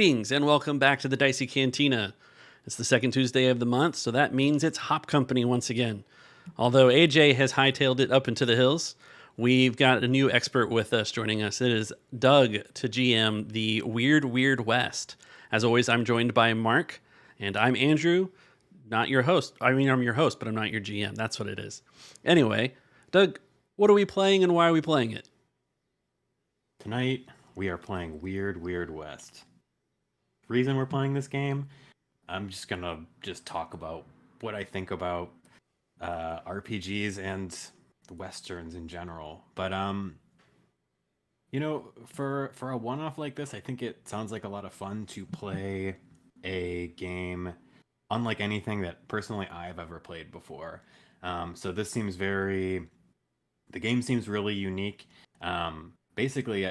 Greetings and welcome back to the Dicey Cantina. It's the second Tuesday of the month, so that means it's Hop Company once again. Although AJ has hightailed it up into the hills, we've got a new expert with us joining us. It is Doug to GM the Weird West. As always, I'm joined by Mark, and I'm Andrew, not your host. I mean, I'm your host, but I'm not your GM. That's what it is. Anyway, Doug, what are we playing and why are we playing it? Tonight, we are playing Weird West. The reason we're playing this game, I'm just gonna talk about what I think about RPGs and Westerns in general. But for a one-off like this, I think it sounds like a lot of fun to play a game unlike anything that personally I've ever played before. So this seems the game seems really unique. Basically,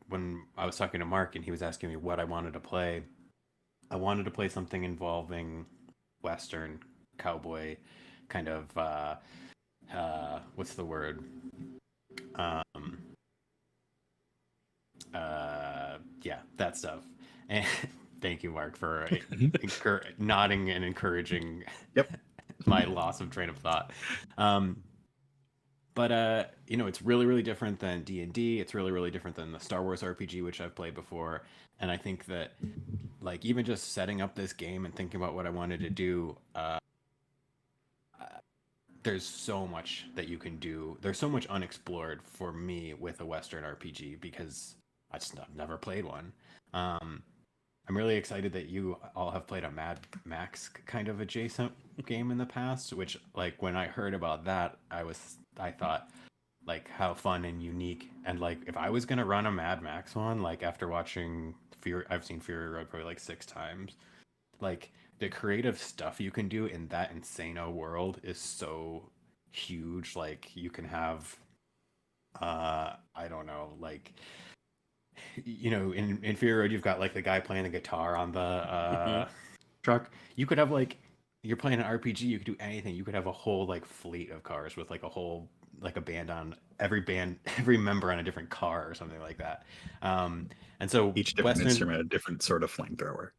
when I was talking to Mark and he was asking me what I wanted to play, I wanted to play something involving Western, cowboy, kind of, what's the word? Yeah, that stuff. And thank you, Mark, for nodding and encouraging my loss of train of thought. But it's really different than D&D. It's really different than the Star Wars RPG, which I've played before. And I think that, like, even just setting up this game and thinking about what I wanted to do, there's so much that you can do. There's so much unexplored for me with a Western RPG because I've never played one. I'm really excited that you all have played a Mad Max kind of adjacent game in the past, which, like, when I heard about that, I thought, like, how fun and unique. And, like, if I was going to run a Mad Max one, like, after watching I've seen Fury Road probably like 6 times, like, the creative stuff you can do in that Insano world is so huge. Like, you can have, I don't know, like, in Fury Road, you've got, like, the guy playing the guitar on the truck. You could have, like, you're playing an RPG, you could do anything. You could have a whole, like, fleet of cars with, like, a whole, like, a band on every member on a different car or something like that. And so each different instrument, a different sort of flamethrower.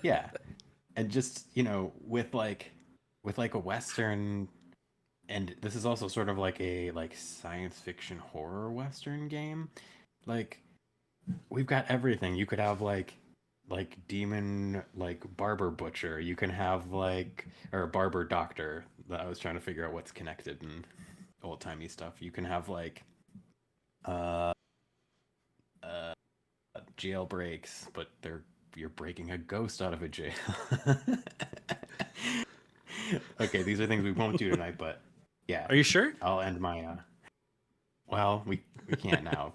Yeah. And just, with a Western, and this is also sort of like a, like, science fiction horror Western game. Like, we've got everything. You could have, like demon, like, barber butcher. You can have, like, or barber doctor. I was trying to figure out what's connected in old timey stuff. You can have, like, jailbreaks, but you're breaking a ghost out of a jail. Okay, these are things we won't do tonight, but yeah. Are you sure? I'll end my well, we can't now.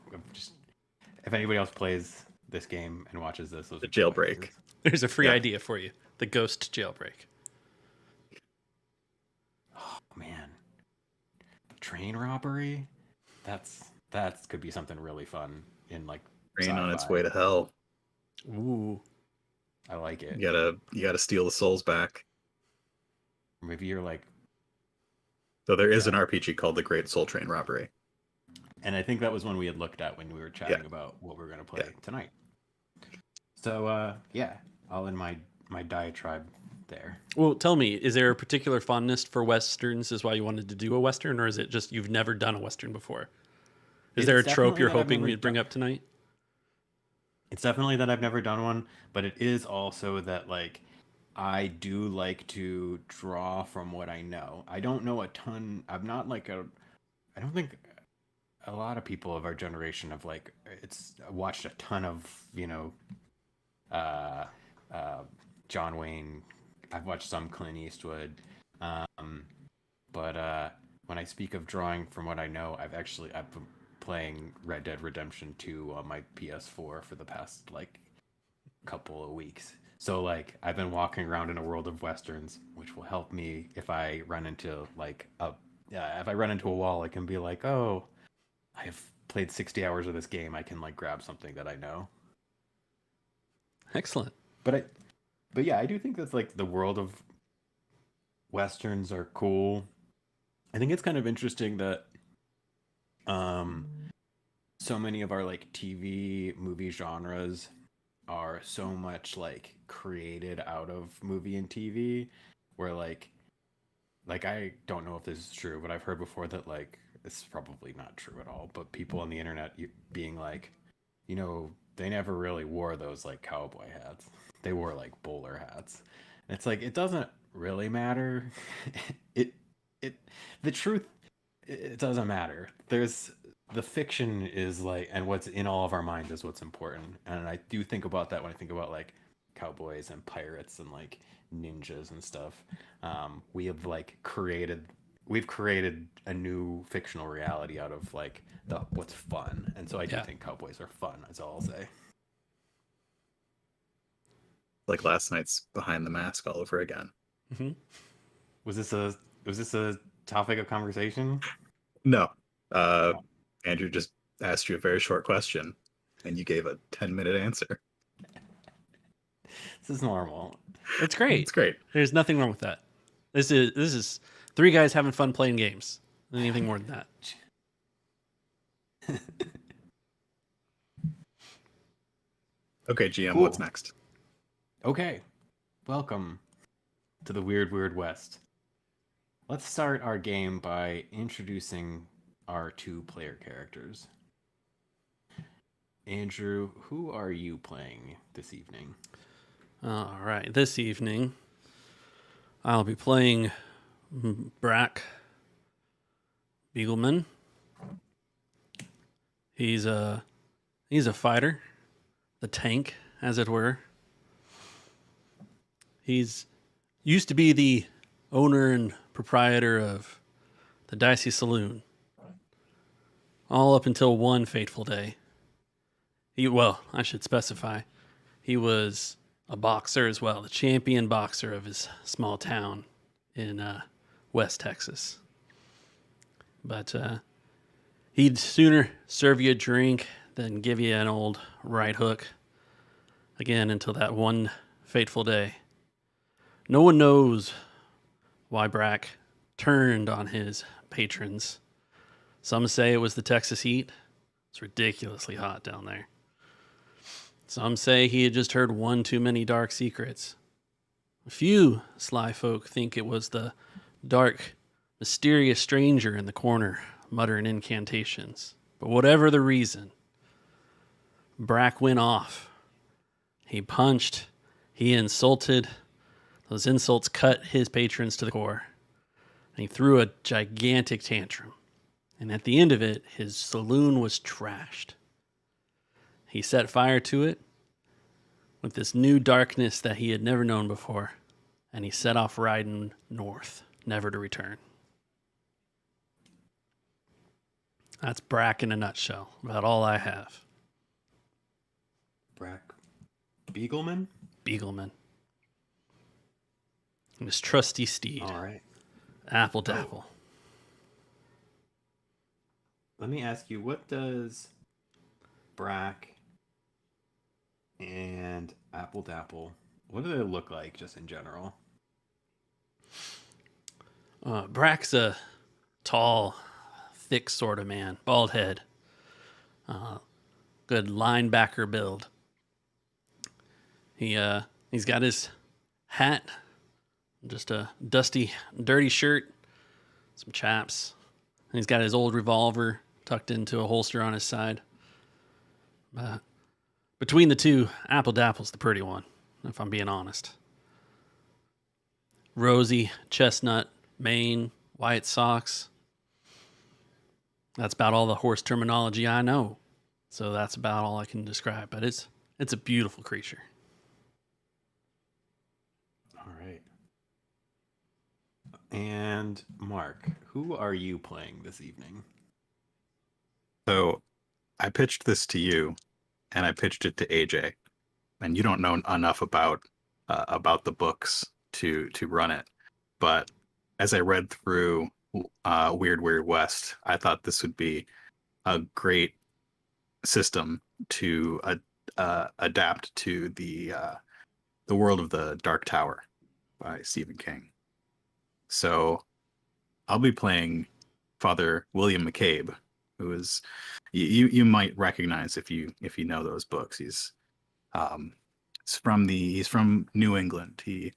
If anybody else plays this game and watches this, the jailbreak. There's a free idea for you. The ghost jailbreak. Oh man. Train robbery? That could be something really fun in, like, Train sci-fi. On its way to hell. Ooh. I like it. You gotta steal the souls back. Maybe you're like... So there is an RPG called The Great Soul Train Robbery. And I think that was one we had looked at when we were chatting about what we're going to play tonight. So, I'll end my diatribe there. Well, tell me, is there a particular fondness for Westerns is why you wanted to do a Western, or is it just you've never done a Western before? Is there a trope you're hoping we'd bring up tonight? It's definitely that I've never done one, but it is also that, like, I do like to draw from what I know. I don't know a ton. I'm not like I don't think a lot of people of our generation have, like, watched a ton of, John Wayne. I've watched some Clint Eastwood. But when I speak of drawing from what I know, I've been playing Red Dead Redemption 2 on my PS4 for the past, like, couple of weeks. So, like, I've been walking around in a world of Westerns, which will help me if I run into, like, if I run into a wall, I can be like, oh, I've played 60 hours of this game. I can, like, grab something that I know. Excellent. But yeah, I do think that's, like, the world of Westerns are cool. I think it's kind of interesting that so many of our, like, TV movie genres are so much like created out of movie and TV, where like I don't know if this is true, but I've heard before that like it's probably not true at all, but people on the internet being like, they never really wore those like cowboy hats. They wore like bowler hats. And it's like it doesn't really matter. it it the truth, it doesn't matter. There's the fiction is like, and what's in all of our minds is what's important. And I do think about that when I think about like cowboys and pirates and like ninjas and stuff. We have like we've created a new fictional reality out of like what's fun. And so I do think cowboys are fun. That's all I'll say. Like last night's Behind the Mask all over again. Mm-hmm. Was this a topic of conversation? No. Andrew just asked you a very short question, and you gave a 10-minute answer. This is normal. It's great. It's great. There's nothing wrong with that. This is three guys having fun playing games. Anything more than that. Okay, GM, Cool. What's next? Okay. Welcome to the Weird West. Let's start our game by introducing our two player characters. Andrew, who are you playing this evening? All right. This evening, I'll be playing Brack Beagleman. He's a fighter, the tank, as it were. He's used to be the owner and proprietor of the Dicey Saloon. All up until one fateful day. I should specify, he was a boxer as well, the champion boxer of his small town in West Texas. But he'd sooner serve you a drink than give you an old right hook. Again, until that one fateful day. No one knows why Brack turned on his patrons. Some say it was the Texas heat. It's ridiculously hot down there. Some say he had just heard one too many dark secrets. A few sly folk think it was the dark, mysterious stranger in the corner muttering incantations. But whatever the reason, Brack went off. He punched, he insulted. Those insults cut his patrons to the core. And he threw a gigantic tantrum. And at the end of it, his saloon was trashed. He set fire to it with this new darkness that he had never known before. And he set off riding north, never to return. That's Brack in a nutshell, about all I have. Brack Beagleman? Beagleman. And his trusty steed. All right. Apple Dapple. Let me ask you, what does Brack and Apple Dapple, what do they look like just in general? Brack's a tall, thick sort of man, bald head, good linebacker build. He's got his hat, just a dusty, dirty shirt, some chaps, and he's got his old revolver tucked into a holster on his side. Between the two, Apple Dapple's the pretty one, if I'm being honest. Rosy, chestnut, mane, white socks. That's about all the horse terminology I know. So that's about all I can describe. But it's a beautiful creature. All right. And Mark, who are you playing this evening? So I pitched this to you, and I pitched it to AJ, and you don't know enough about the books to run it. But as I read through Weird West, I thought this would be a great system to adapt to the world of the Dark Tower by Stephen King. So I'll be playing Father William McCabe, who is you might recognize if you know those books. He's He's from New England. He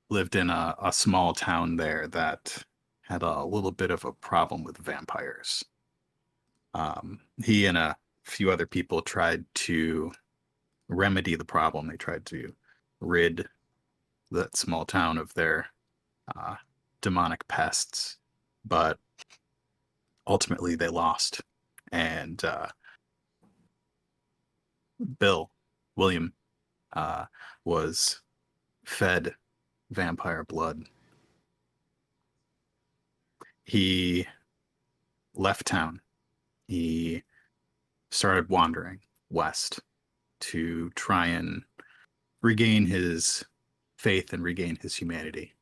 lived in a small town there that had a little bit of a problem with vampires. He and a few other people tried to remedy the problem. They tried to rid that small town of their demonic pests, but ultimately they lost. And William, was fed vampire blood. He left town. He started wandering west to try and regain his faith and regain his humanity.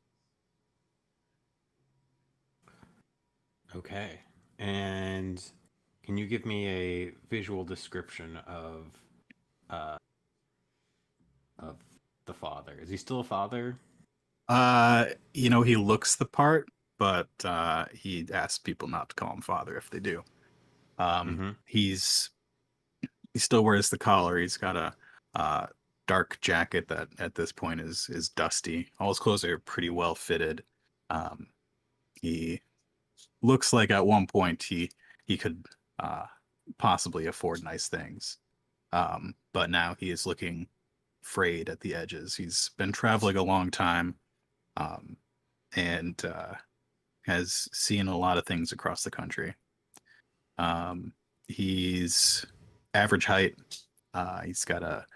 Okay. And can you give me a visual description of the father? Is he still a father? He looks the part, but he asks people not to call him father if they do. He still wears the collar. He's got a dark jacket that at this point is dusty. All his clothes are pretty well fitted. He looks like at one point he could possibly afford nice things, but now he is looking frayed at the edges. He's been traveling a long time, and has seen a lot of things across the country. He's average height. He's got a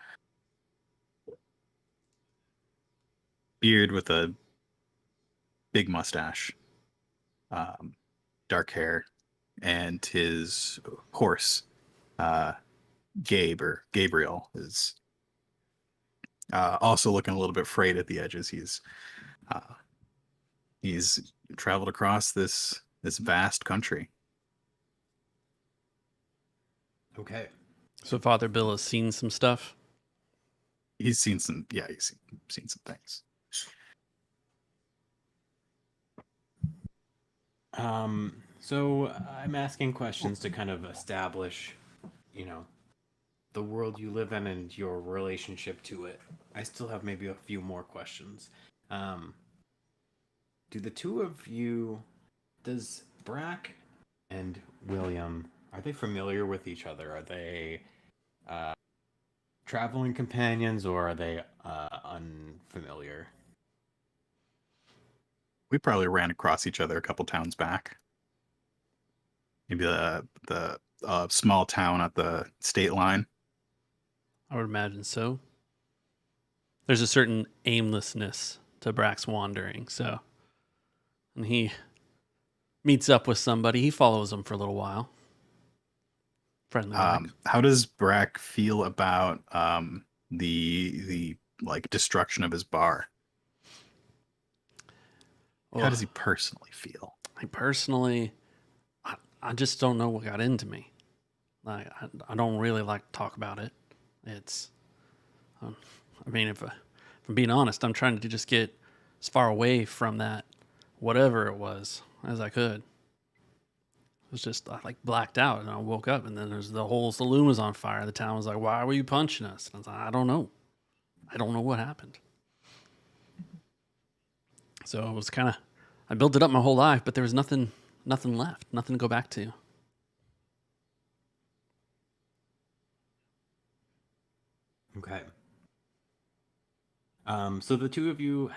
beard with a big mustache, dark hair, and his horse, Gabriel, is also looking a little bit frayed at the edges. He's traveled across this vast country. Okay. So Father Bill has seen some stuff. He's seen some things. So I'm asking questions to kind of establish, the world you live in and your relationship to it. I still have maybe a few more questions. Do the two of you, does Brack and William, are they familiar with each other? Are they traveling companions, or are they unfamiliar? We probably ran across each other a couple towns back. Maybe the small town at the state line. I would imagine so. There's a certain aimlessness to Brack's wandering, so when he meets up with somebody, he follows them for a little while. Friendly like. How does Brack feel about the like destruction of his bar? Well, how does he personally feel? I just don't know what got into me. Like I don't really like to talk about it. It's, if I'm being honest, I'm trying to just get as far away from that, whatever it was, as I could. It was just, I like blacked out and I woke up and then there's the whole saloon was on fire. The town was like, why were you punching us? And I was like, I don't know. I don't know what happened. So it was I built it up my whole life, but there was nothing left, nothing to go back to. Okay. So the two of you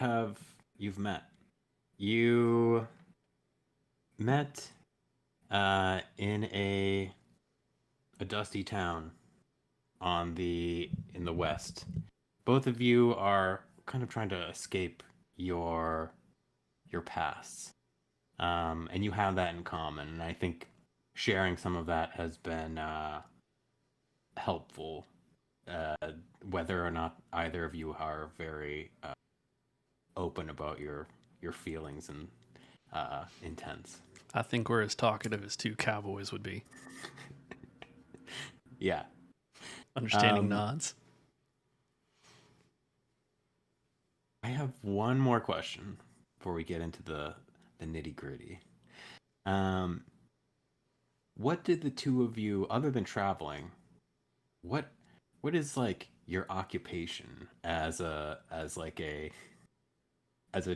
you've met. You met in a dusty town in the west. Both of you are kind of trying to escape your pasts. And you have that in common, and I think sharing some of that has been helpful. Whether or not either of you are very open about your feelings and intents. I think we're as talkative as two cowboys would be. Yeah. Understanding nods. I have one more question before we get into the nitty gritty. What did the two of you, other than traveling, what what is like your occupation as a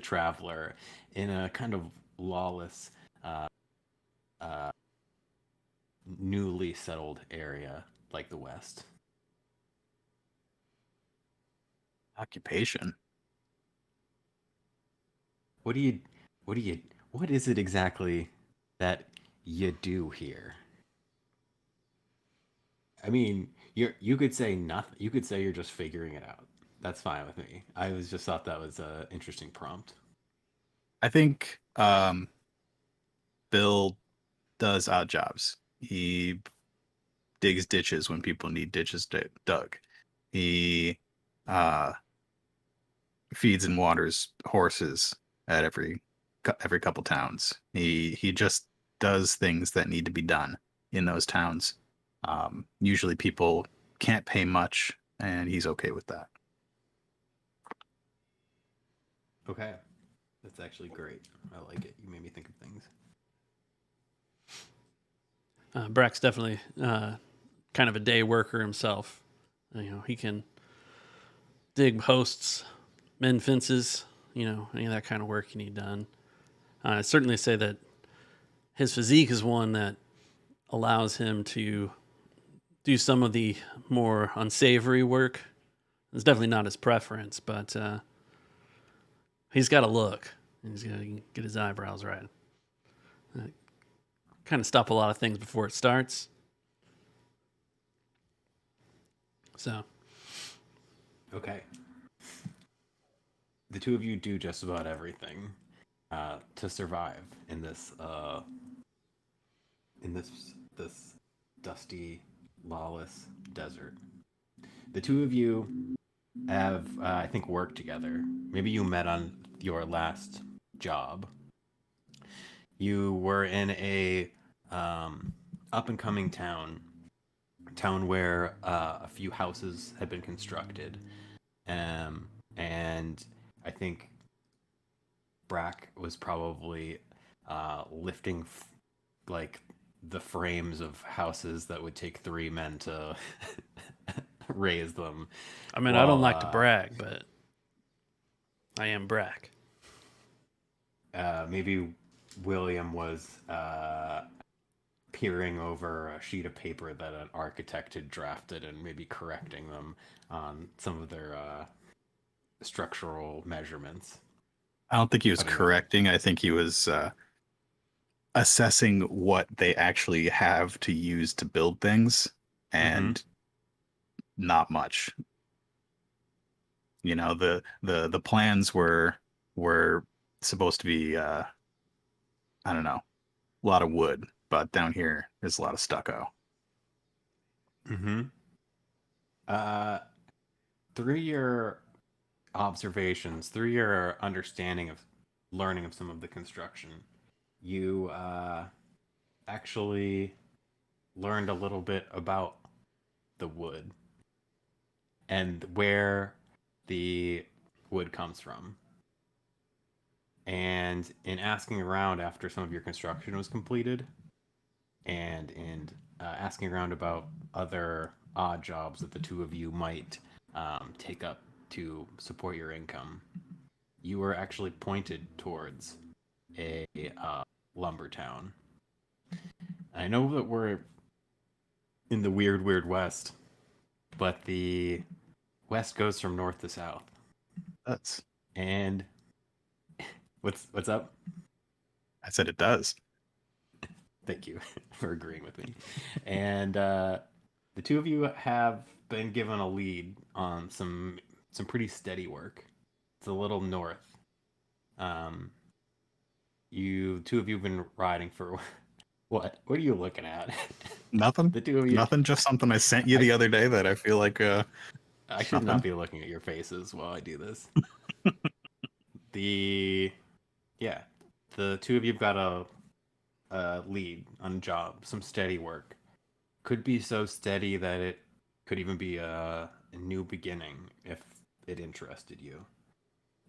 traveler in a kind of lawless, uh, uh, newly settled area like the West? Occupation. What do you, what do you, what is it exactly that you do here? I mean, you could say nothing. You could say you're just figuring it out. That's fine with me. I was just thought that was a interesting prompt. I think Bill does odd jobs. He digs ditches when people need ditches dug. He uh, feeds and waters horses at every couple towns. He just does things that need to be done in those towns. Usually people can't pay much, and he's okay with that. Okay, that's actually great. I like it. You made me think of things. Brack's definitely kind of a day worker himself. He can dig posts, mend fences, any of that kind of work you need done. I certainly say that his physique is one that allows him to do some of the more unsavory work. It's definitely not his preference, but he's got to look. He's got to get his eyebrows right. Kind of stop a lot of things before it starts. So. Okay. The two of you do just about everything to survive in this this dusty, lawless desert. The two of you have, I think, worked together. Maybe you met on your last job. You were in a up and coming town where a few houses had been constructed, and I think Brack was probably lifting like the frames of houses that would take 3 men to raise them. I mean, I don't like to brag, but I am Brack. Maybe William was peering over a sheet of paper that an architect had drafted and maybe correcting them on some of their structural measurements. I don't think he was I don't know. correcting. I think he was assessing what they actually have to use to build things, and not much. The plans were supposed to be I don't know, a lot of wood, but down here there's a lot of stucco. Through your observations, through your understanding of learning of some of the construction, you actually learned a little bit about the wood and where the wood comes from. And in asking around after some of your construction was completed, and in asking around about other odd jobs that the two of you might take up to support your income, you were actually pointed towards a lumber town. I know that we're in the weird, weird West, but the West goes from north to south. And what's up? I said it does. Thank you for agreeing with me. And the two of you have been given a lead on some pretty steady work. It's a little north. You two of you have been riding for what? What are you looking at? Nothing. The two of you. Nothing. Just something I sent you the other day that I feel like. I should not be looking at your faces while I do this. The two of you have got a lead on job, some steady work. Could be so steady that it could even be a new beginning if it interested you.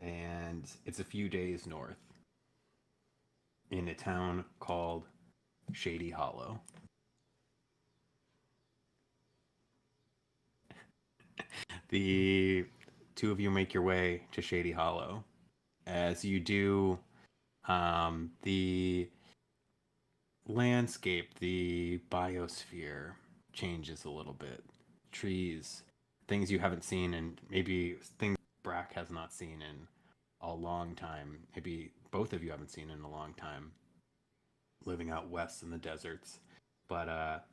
And it's a few days north in a town called Shady Hollow. The two of you make your way to Shady Hollow. As you do, the landscape, the biosphere changes a little bit. Trees, things you haven't seen, and maybe things Brack has not seen in a long time. Maybe both of you haven't seen in a long time, living out west in the deserts. But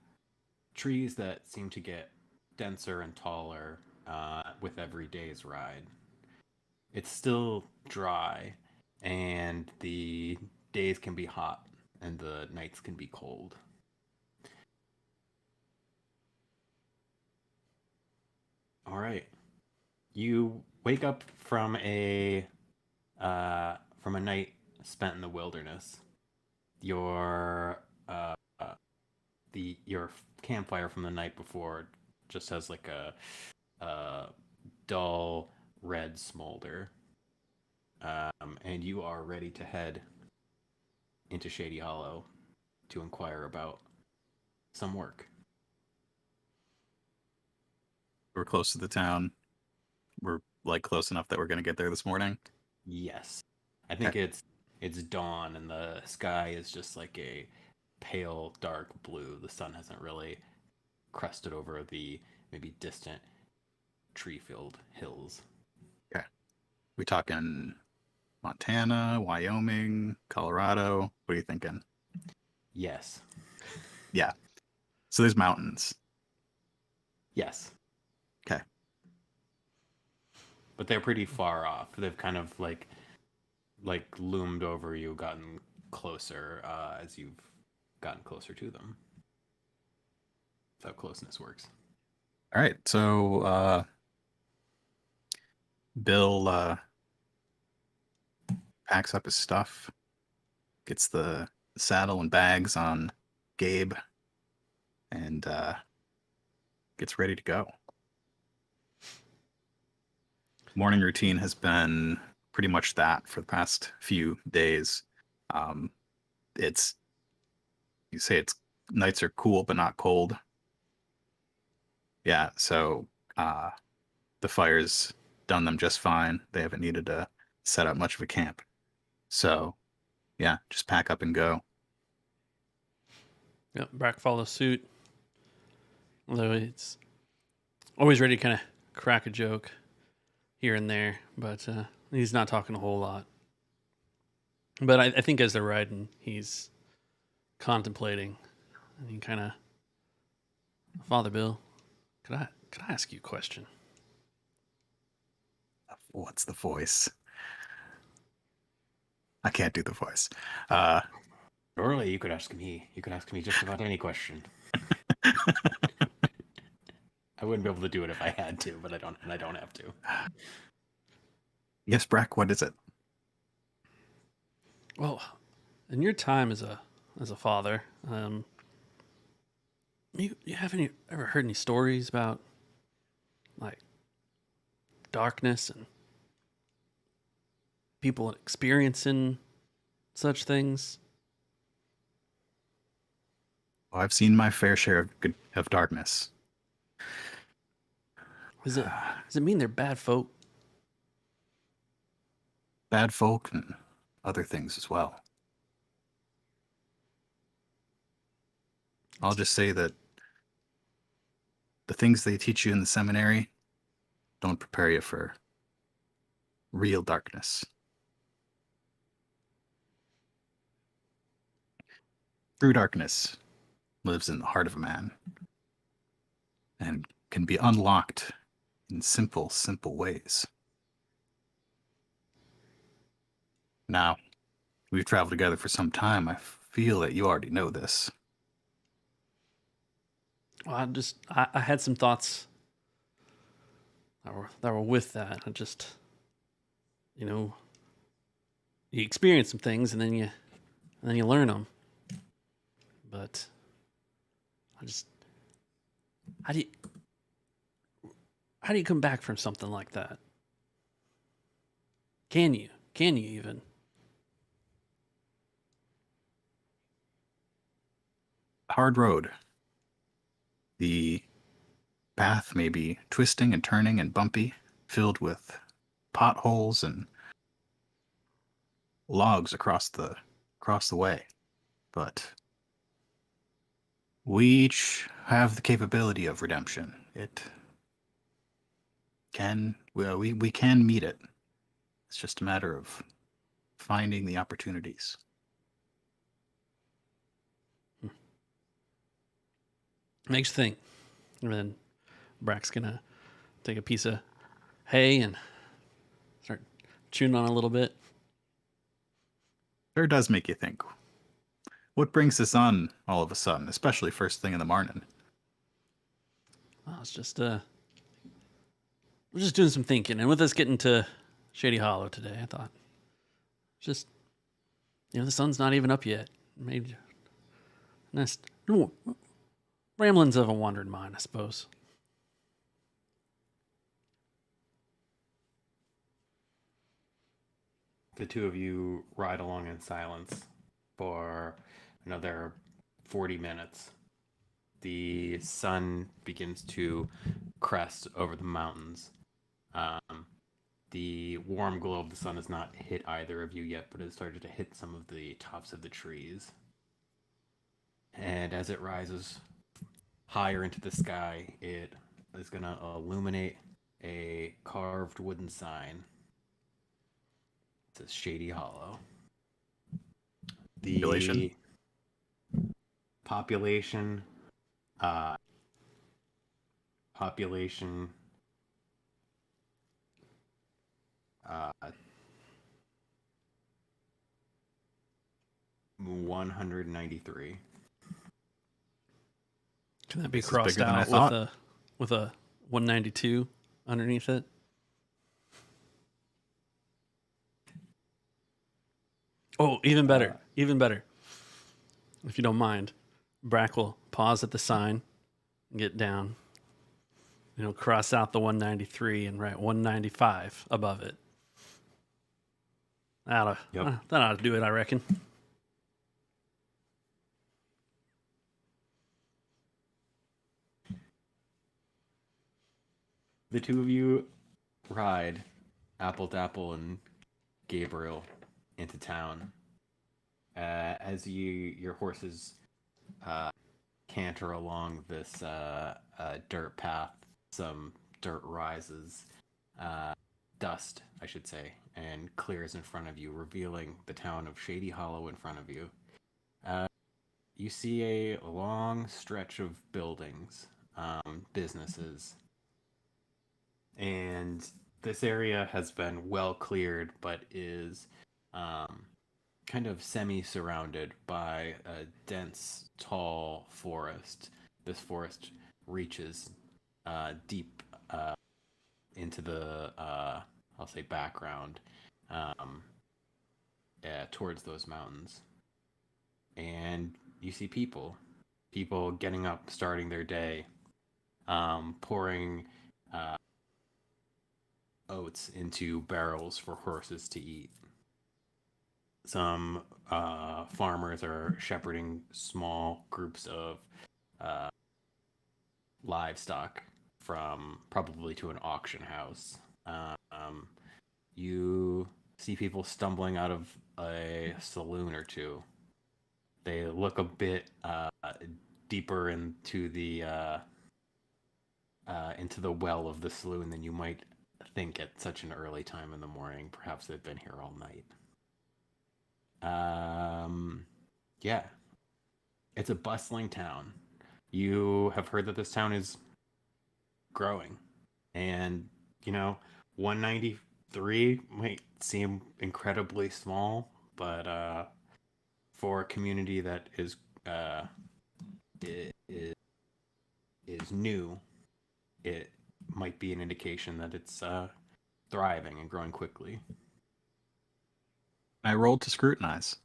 trees that seem to get denser and taller with every day's ride. It's still dry, and the days can be hot, and the nights can be cold. All right, you wake up from a night spent in the wilderness. Your your campfire from the night before just has like a dull red smolder, and you are ready to head into Shady Hollow to inquire about some work. We're close to the town. We're like close enough that we're gonna get there this morning. Yes, I think Okay. it's dawn, and the sky is just like a pale dark blue. The sun hasn't really crested over the maybe distant tree-filled hills. Okay. We talking Montana, Wyoming, Colorado? What are you thinking? Yes. Yeah. So there's mountains. Yes. Okay. But they're pretty far off. They've kind of like loomed over you, gotten closer as you've gotten closer to them. That's how closeness works. All right. So Bill packs up his stuff, gets the saddle and bags on Gabe, and gets ready to go. Morning routine has been pretty much that for the past few days. It's you say it's nights are cool but not cold. Yeah, so the fire's done them just fine. They haven't needed to set up much of a camp. So yeah, just pack up and go. Yep, Brack follows suit. Although it's always ready to kind of crack a joke here and there, but he's not talking a whole lot. But I think as they're riding, he's contemplating, and he kind of, Father Bill, could I ask you a question? What's the voice? I can't do the voice. Surely you could ask me. You could ask me just about any question. I wouldn't be able to do it if I had to, but I don't, and I don't have to. Yes, Brack, what is it? Well, in your time as a father, you haven't ever heard any stories about like darkness and people experiencing such things? Well, I've seen my fair share of darkness. Does it mean they're bad folk? Bad folk and other things as well. I'll just say that the things they teach you in the seminary don't prepare you for real darkness. True darkness lives in the heart of a man and can be unlocked in simple, simple ways. Now, we've traveled together for some time. I feel that you already know this. Well, I had some thoughts that were with that. I just, you experience some things and then you learn them. But how do you come back from something like that? Can you even? Hard road. The path may be twisting and turning and bumpy, filled with potholes and logs across the way. But we each have the capability of redemption. It can, well, we can meet it. It's just a matter of finding the opportunities. Makes you think. And then Brack's gonna take a piece of hay and start chewing on it a little bit. Sure does make you think. What brings this on all of a sudden, especially first thing in the morning? Well, it's just we're just doing some thinking, and with us getting to Shady Hollow today, I thought, just the sun's not even up yet. Maybe nice ramblings of a wandering mind, I suppose. The two of you ride along in silence for another 40 minutes. The sun begins to crest over the mountains. The warm glow of the sun has not hit either of you yet, but it started to hit some of the tops of the trees. And as it rises higher into the sky, it is going to illuminate a carved wooden sign. It says Shady Hollow. The population 193. Can that be This is crossed bigger than I out thought. with a 192 underneath it? Oh, even better. Even better. If you don't mind, Brack will pause at the sign and get down. And he'll cross out the 193 and write 195 above it. That ought to do it, I reckon. The two of you ride Apple Dapple and Gabriel into town. As your horses canter along this dirt path, some dirt rises, dust, I should say, and clears in front of you, revealing the town of Shady Hollow in front of you. You see a long stretch of buildings, businesses, and this area has been well cleared, but is kind of semi-surrounded by a dense, tall forest. This forest reaches deep into the, I'll say, background, towards those mountains. And you see people getting up, starting their day, pouring oats into barrels for horses to eat. Some farmers are shepherding small groups of livestock from probably to an auction house. You see people stumbling out of a saloon or two. They look a bit deeper into the well of the saloon than you might think at such an early time in the morning. Perhaps they've been here all night. Yeah, it's a bustling town. You have heard that this town is growing, and 193 might seem incredibly small, but for a community that is new, it might be an indication that it's thriving and growing quickly. I rolled to scrutinize.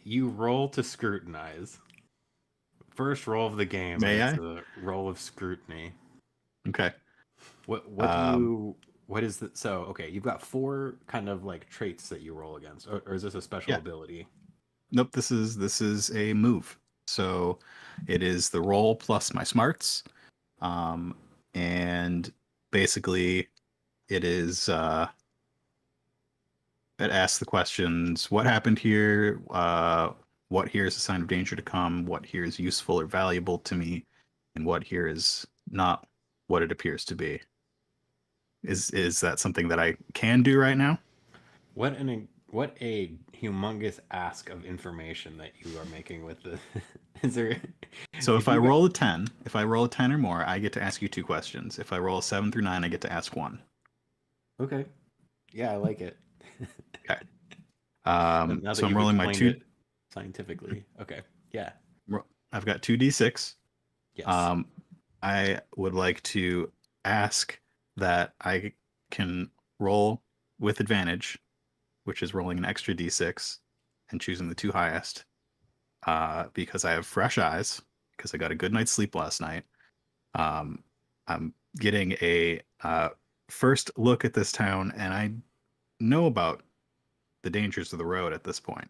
You roll to scrutinize. First roll of the game. May I? It's a roll of scrutiny. Okay. What is that? So, okay, you've got 4 kind of like traits that you roll against, or is this a special ability? Nope, this is a move. So it is the roll plus my smarts, And basically it is it asks the questions: what happened here? What here is a sign of danger to come? What here is useful or valuable to me? And what here is not what it appears to be? Is that something that I can do right now? What a humongous ask of information that you are making with the. Is there? So if I you roll a 10, if I roll a 10 or more, I get to ask you 2 questions. If I roll a 7 through 9, I get to ask 1. Okay. Yeah, I like it. Okay. Now that So I'm you've rolling my explained 2. it scientifically. Okay. Yeah. I've got 2d6. Yes. I would like to ask that I can roll with advantage, which is rolling an extra d6 and choosing the 2 highest, because I have fresh eyes, because I got a good night's sleep last night. I'm getting a first look at this town, and I know about the dangers of the road at this point.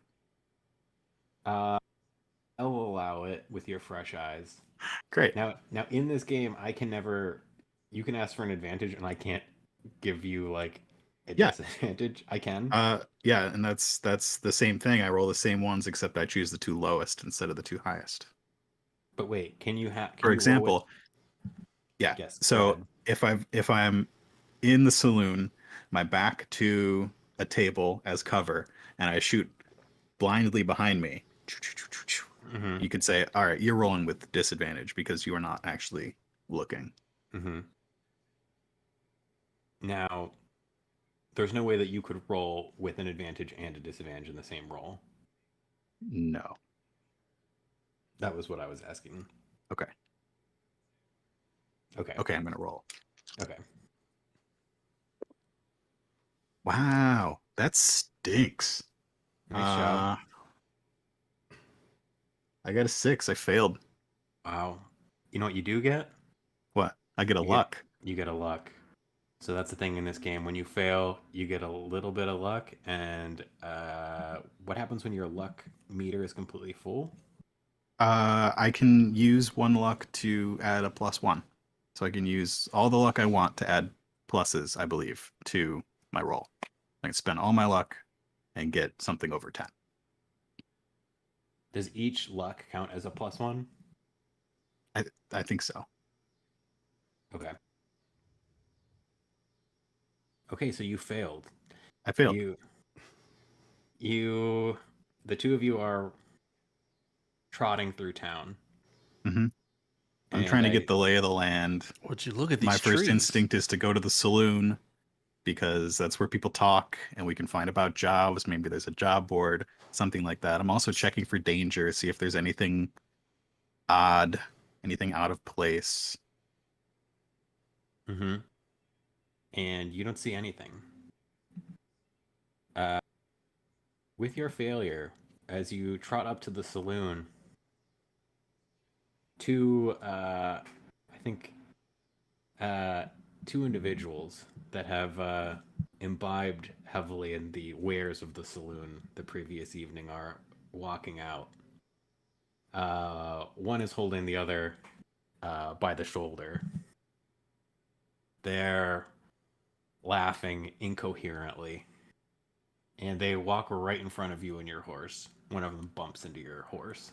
I'll allow it with your fresh eyes. Great. Now, in this game, I can never. You can ask for an advantage, and I can't give you like a Yeah. disadvantage. I can. Yeah, and that's the same thing. I roll the same ones, except I choose the 2 lowest instead of the 2 highest. But wait, can you have? For example, yeah. Yes. Go So ahead. if I'm in the saloon, my back to a table as cover, and I shoot blindly behind me, Mm-hmm. you could say, all right, you're rolling with disadvantage because you are not actually looking. Mm-hmm. Now, there's no way that you could roll with an advantage and a disadvantage in the same roll. No. That was what I was asking. Okay. Okay. Okay, I'm gonna roll. Okay. Wow, that stinks. Nice job. I got a 6. I failed. Wow. You know what you do get? What? I get a You luck. you get a luck. So that's the thing in this game. When you fail, you get a little bit of luck. And what happens when your luck meter is completely full? I can use 1 luck to add a +1. So I can use all the luck I want to add pluses, I believe, to my roll. I can spend all my luck and get something over 10. Does each luck count as a +1? I think so. Okay. Okay, so you failed. I failed. The 2 of you are trotting through town. Mm-hmm. I'm And trying to get the lay of the land. Would you look at these My first trees? instinct is to go to the saloon because that's where people talk and we can find about jobs. Maybe there's a job board, something like that. I'm also checking for danger, see if there's anything odd, anything out of place. Mm-hmm. And you don't see anything. With your failure, as you trot up to the saloon, 2 2 individuals that have imbibed heavily in the wares of the saloon the previous evening are walking out. One is holding the other by the shoulder. They're laughing incoherently, and they walk right in front of you and your horse. One of them bumps into your horse.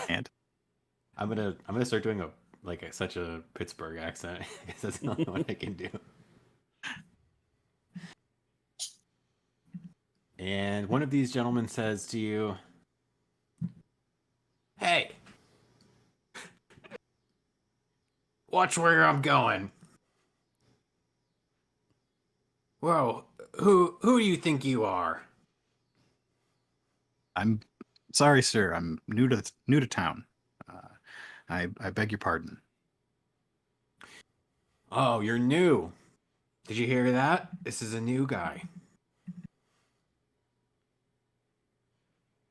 And I'm gonna start doing such a Pittsburgh accent because that's the only one I can do. And one of these gentlemen says to you, "Hey, watch where I'm going." Whoa, who do you think you are? I'm sorry, sir. I'm new to town. I beg your pardon. Oh, you're new. Did you hear that? This is a new guy.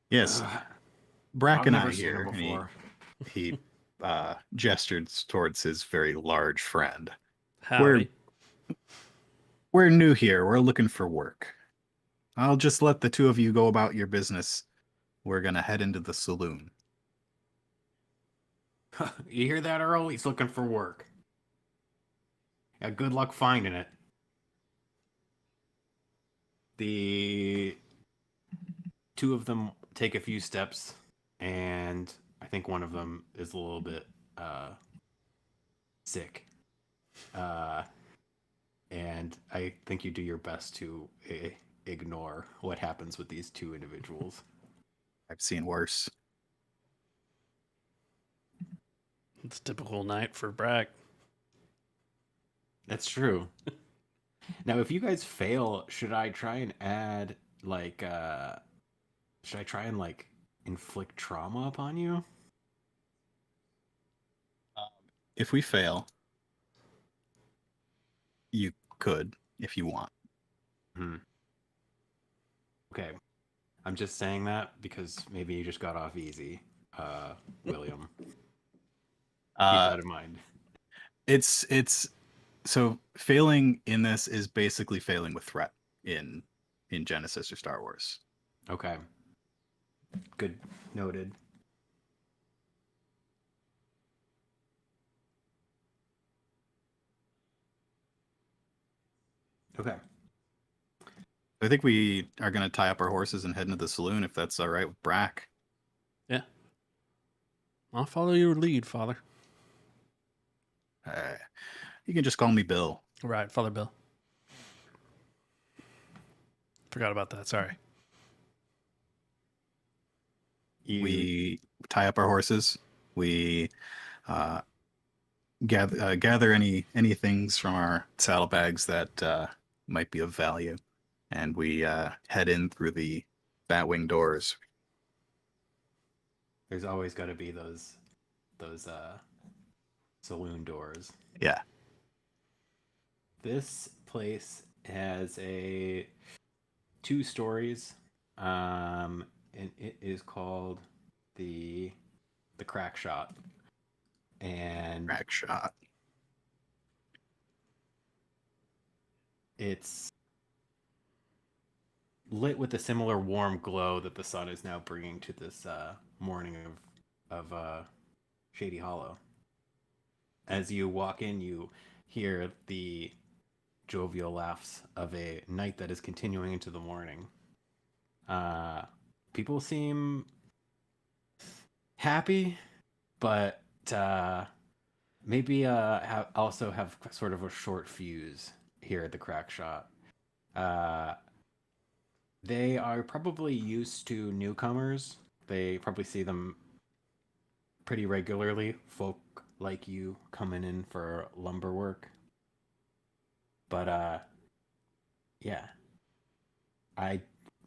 Yes, I've Bracken never I seen him here. And before. he gestured towards his very large friend. Howdy. We're new here. We're looking for work. I'll just let the 2 of you go about your business. we're gonna head into the saloon. You hear that, Earl? He's looking for work. Yeah, good luck finding it. The two of them take a few steps, and I think one of them is a little bit sick. And I think you do your best to ignore what happens with these two individuals. I've seen worse. It's a typical night for Brack. That's true. Now, if you guys fail, should I try and add should I try and inflict trauma upon you? If we fail, you could, if you want. Okay. I'm just saying that because maybe you just got off easy, William. Keep that in mind. It's so failing in this is basically failing with threat in Genesis or Star Wars. Okay. Good. Noted. Okay. I think we are going to tie up our horses and head into the saloon if that's all right with Brack. Yeah. I'll follow your lead, Father. You can just call me Bill. Right, Father Bill. Forgot about that. Sorry. We tie up our horses. We gather any things from our saddlebags that might be of value, and we head in through the Batwing doors. There's always got to be those saloon doors. Yeah. This place has 2 stories, and it is called the Crack Shot. And Crack Shot. It's lit with a similar warm glow that the sun is now bringing to this morning of Shady Hollow. As you walk in, you hear the jovial laughs of a night that is continuing into the morning. People seem happy, but maybe also have sort of a short fuse here at the Crack Shot. They are probably used to newcomers. They probably see them pretty regularly, folk like you coming in for lumber work. But yeah, I'm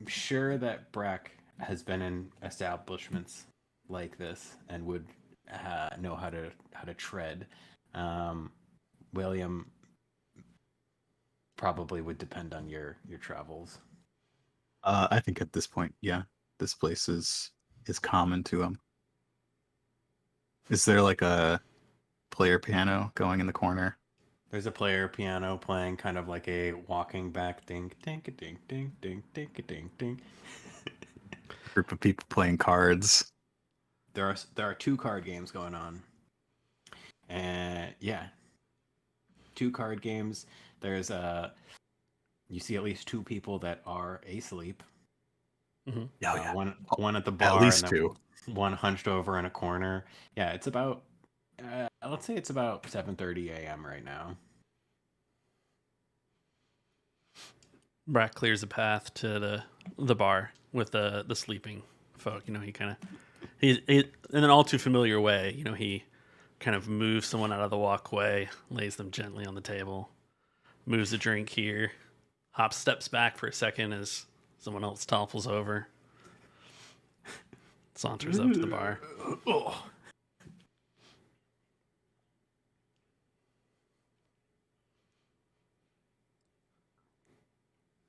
sure that Brack has been in establishments like this and would know how to tread. William probably would depend on your travels. I think at this point, yeah, this place is common to him. Is there like a player piano going in the corner? There's a player piano playing kind of like a walking back ding ding ding ding ding ding ding ding. Group of people playing cards. There are 2 card games going on. And yeah. 2 card games. There's you see at least 2 people that are asleep. Mm-hmm. Yeah. One at the bar, at least and then 2. one hunched over in a corner. Yeah, it's about let's say it's about 7:30 a.m. right now. Brack clears a path to the bar with the sleeping folk. You know, he in an all too familiar way. You know, he kind of moves someone out of the walkway, lays them gently on the table, moves a drink here, steps back for a second as someone else topples over, saunters up to the bar. Oh.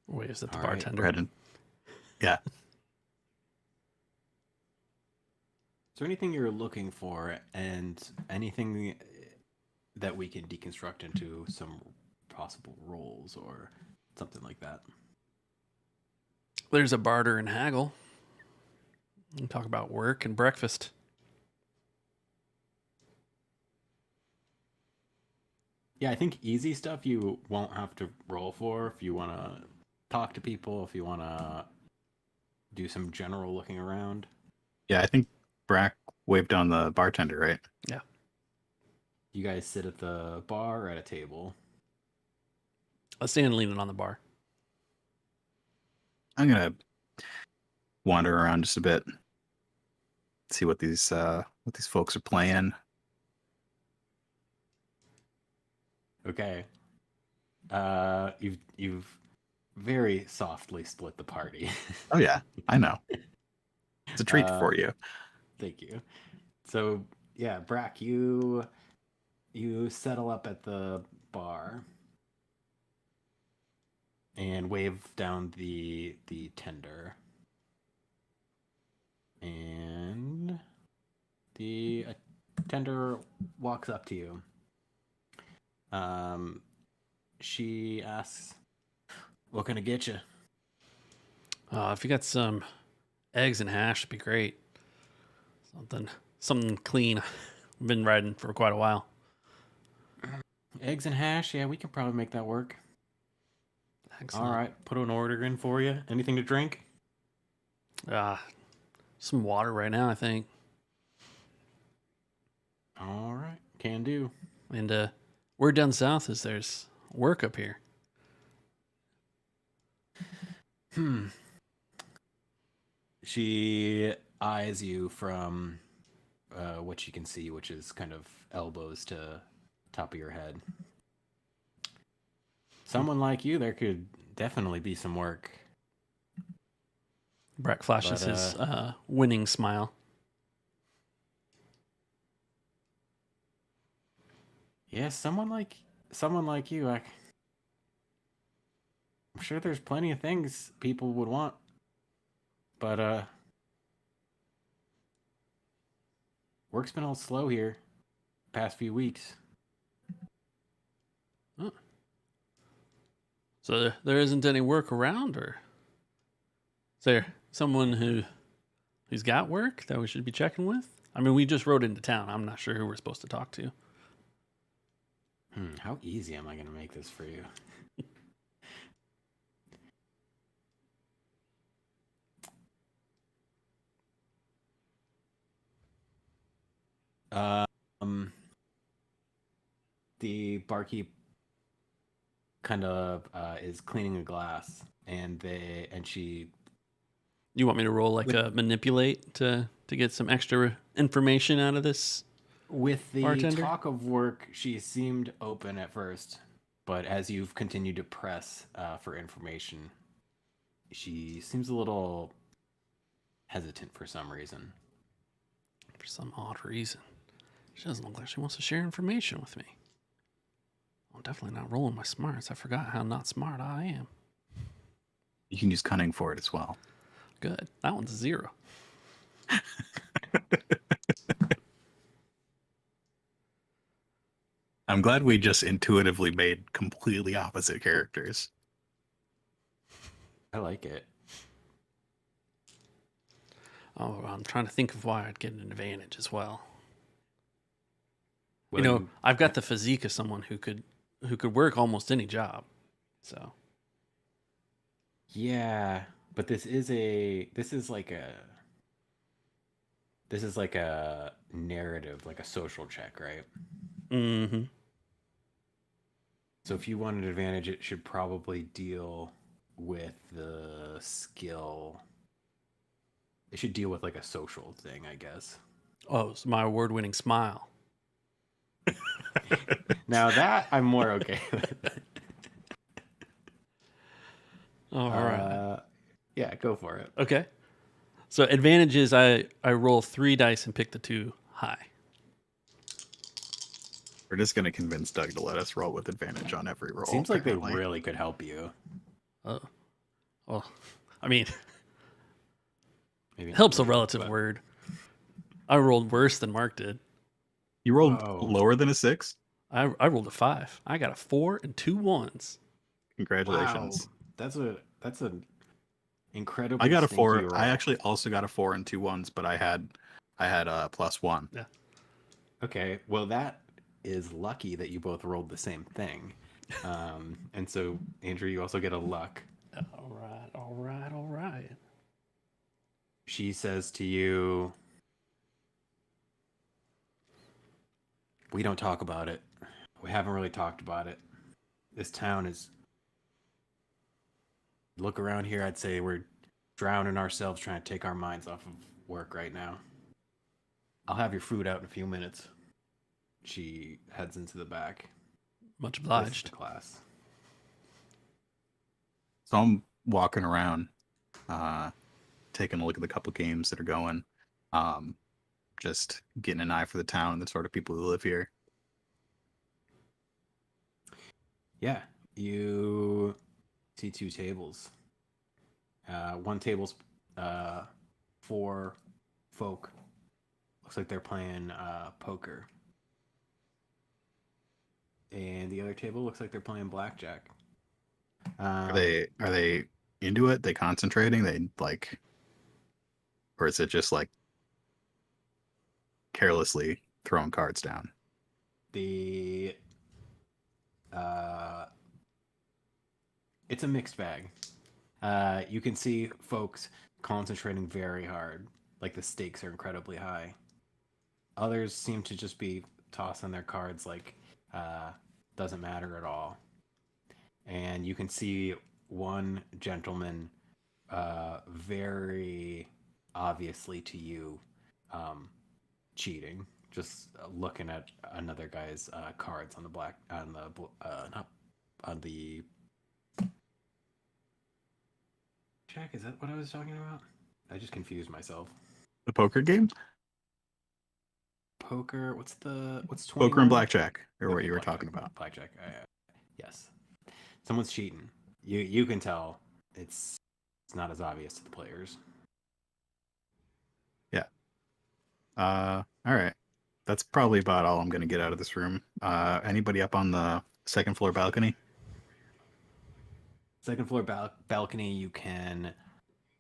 Waves at the All right, bartender. Yeah. Is there anything you're looking for, and anything that we can deconstruct into some possible roles or something like that? There's a barter and haggle. And talk about work and breakfast. Yeah, I think easy stuff you won't have to roll for if you want to talk to people, if you want to do some general looking around. Yeah, I think Brack waved down the bartender, right? Yeah. You guys sit at the bar or at a table? I'll stand leaning on the bar. I'm gonna wander around just a bit, see what these folks are playing. Okay. You've very softly split the party. Oh yeah, I know. It's a treat for you. Thank you. So yeah, Brack, you settle up at the bar and wave down the tender, and the tender walks up to you. She asks, "What can I get you?" If you got some eggs and hash, it'd be great. Something clean. I've been riding for quite a while. Eggs and hash? Yeah, we can probably make that work. Excellent. All right, put an order in for you. Anything to drink? Some water right now, I think. All right, can do. And word down south is there's work up here. She eyes you from what she can see, which is kind of elbows to top of your head. Someone like you, there could definitely be some work. Brack flashes his winning smile. Yeah, someone like you. I'm sure there's plenty of things people would want, but work's been all slow here past few weeks. Oh. So there isn't any work around, or is there someone who's got work that we should be checking with? I mean, we just rode into town. I'm not sure who we're supposed to talk to. How easy am I going to make this for you? The barkeep kind of is cleaning a glass, and she. You want me to roll like a manipulate to get some extra information out of this? With the bartender? talk of work, she seemed open at first, but as you've continued to press for information, she seems a little hesitant for some reason. For some odd reason. She doesn't look like she wants to share information with me. I'm definitely not rolling my smarts. I forgot how not smart I am. You can use cunning for it as well. Good. That one's 0. I'm glad we just intuitively made completely opposite characters. I like it. Oh, I'm trying to think of why I'd get an advantage as well. Well, I've got the physique of someone who could work almost any job. So yeah, but this is like a narrative, like a social check, right? Mm-hmm. So if you want an advantage, it should probably deal with the skill. It should deal with like a social thing, I guess. Oh, it's my award-winning smile. Now that I'm more okay with. All right. Yeah, go for it. Okay. So advantage is I roll 3 dice and pick the 2 high. We're just going to convince Doug to let us roll with advantage on every roll. Seems like they apparently. really could help you. Well, I mean, Maybe not help's a really, relative but- word. I rolled worse than Mark did. You rolled Whoa. lower than a 6? I rolled a 5. I got a 4 and 2 1s. Congratulations. Wow. That's a incredibly I got a stinky 4. roll. I actually also got a 4 and 2 ones, but I had a +1. Yeah. Okay, well that is lucky that you both rolled the same thing. And so Andrew, you also get a luck. All right, all right, all right. She says to you, "We don't talk about it. We haven't really talked about it. This town is, look around here, I'd say we're drowning ourselves trying to take our minds off of work right now. I'll have your food out in a few minutes." She heads into the back. Much This is obliged. the class. So I'm walking around, taking a look at the couple games that are going, just getting an eye for the town and the sort of people who live here. Yeah, you see 2 tables. One table's 4 folk. Looks like they're playing poker. And the other table looks like they're playing blackjack. Are they into it? They concentrating? They like, or is it just like carelessly throwing cards down? The it's a mixed bag. You can see folks concentrating very hard, like the stakes are incredibly high. Others seem to just be tossing their cards like doesn't matter at all. And you can see one gentleman very obviously to you cheating, just looking at another guy's cards on the not on the check. Is that what I was talking about? I just confused myself. The poker game? Poker. What's 21? Poker and blackjack, or what Okay, you were blackjack. talking about. Blackjack. Yes. Someone's cheating. You can tell it's not as obvious to the players. Yeah. All right. That's probably about all I'm going to get out of this room. Anybody up on the second floor balcony? Second floor balcony, you can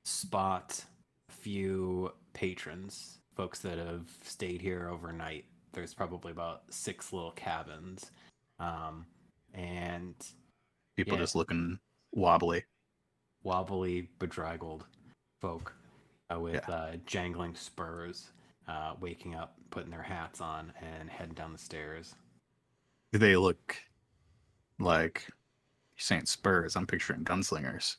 spot a few patrons, folks that have stayed here overnight. There's probably about 6 little cabins. And People yeah, just looking wobbly. wobbly, bedraggled folk with jangling spurs, waking up, putting their hats on, and heading down the stairs. Do they look like, you're saying spurs? I'm picturing gunslingers.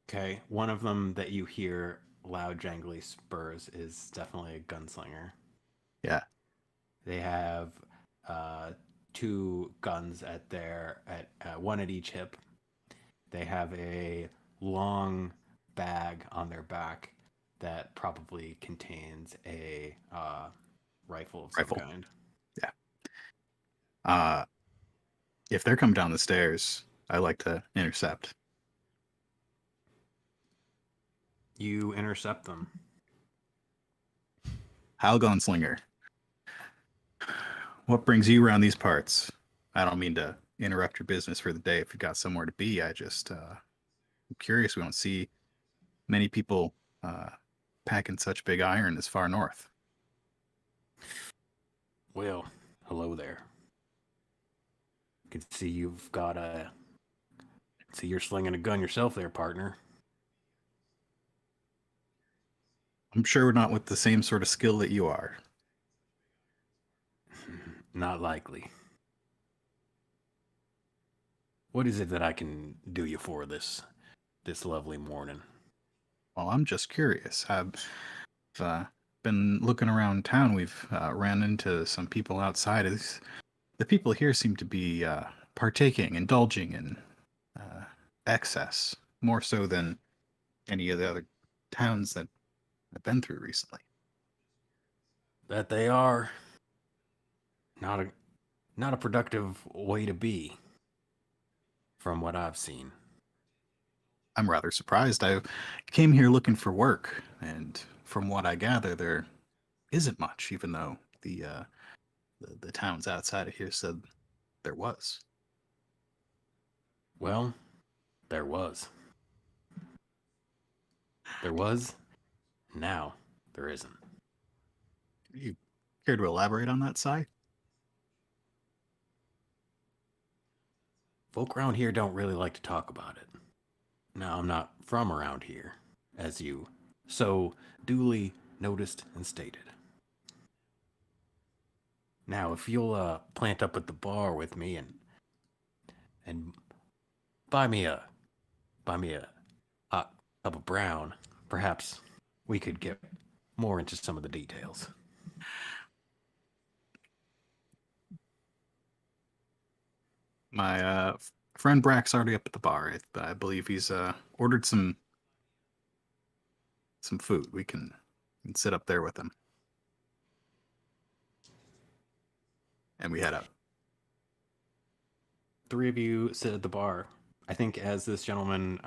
Okay, one of them that you hear loud, jangly spurs is definitely a gunslinger. Yeah. They have 2 guns at one at each hip. They have a long bag on their back that probably contains a rifle of some kind. Yeah. If they're coming down the stairs, I like to intercept. You intercept them. Hal Gunslinger, what brings you around these parts? I don't mean to interrupt your business for the day if you got somewhere to be. I just, I'm curious. We don't see many people packing such big iron this far north. Well, hello there. I can see you've got a. See, you're slinging a gun yourself there, partner. I'm sure we're not with the same sort of skill that you are. Not likely. What is it that I can do you for this lovely morning? Well, I'm just curious. I've been looking around town. We've ran into some people outside. The people here seem to be partaking, indulging in excess, more so than any of the other towns that I've been through recently. That they are. Not a productive way to be, from what I've seen. I'm rather surprised. I came here looking for work, and from what I gather, there isn't much, even though the towns outside of here said there was. Well, there was. There was, now there isn't. You care to elaborate on that, Si? Folk around here don't really like to talk about it. Now, I'm not from around here, as you so duly noticed and stated. Now, if you'll plant up at the bar with me and buy me a hot cup of brown, perhaps we could get more into some of the details. My friend Brack's already up at the bar. I believe he's ordered some food. We can sit up there with him. And we head up. Three of you sit at the bar. I think as this gentleman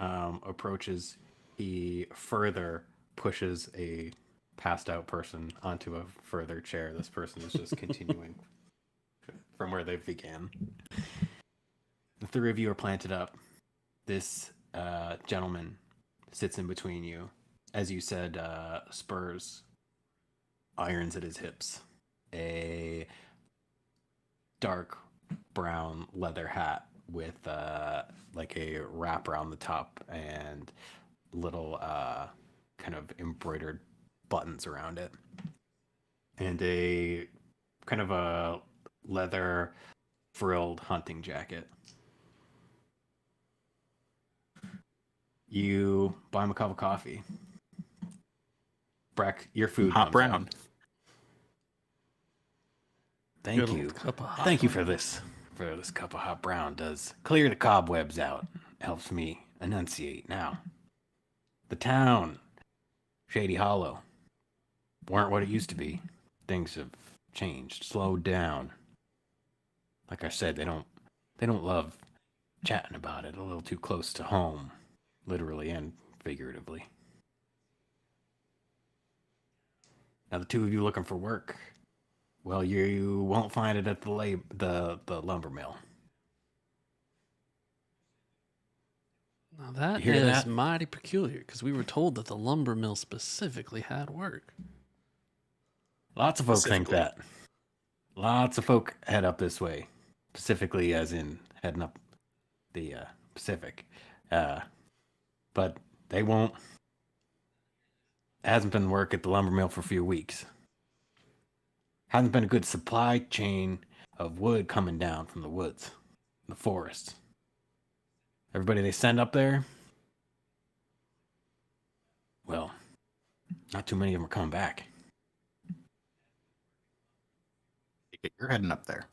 approaches, he further pushes a passed out person onto a further chair. This person is just continuing from where they began. The three of you are planted up. This gentleman sits in between you. As you said, spurs, irons at his hips, a dark brown leather hat with like a wrap around the top and little kind of embroidered buttons around it, and a kind of a leather frilled hunting jacket. You buy him a cup of coffee. Breck, your food Hot comes brown. out. Thank Good you. old cup of hot Thank you brown. for this cup of hot brown. Does clear the cobwebs out. Helps me enunciate. Now, the town, Shady Hollow, weren't what it used to be. Things have changed, slowed down. Like I said, they don't love chatting about it. A little too close to home, literally and figuratively. Now, the two of you looking for work. Well, you won't find it at the lumber mill. Now that You hear is that? mighty peculiar because we were told that the lumber mill specifically had work. Lots of folk think Specifically. that. Lots of folk head up this way, specifically as in heading up the Pacific. But they won't. Hasn't been work at the lumber mill for a few weeks. Hasn't been a good supply chain of wood coming down from the woods, the forests. Everybody they send up there, well, not too many of them are coming back. You're heading up there.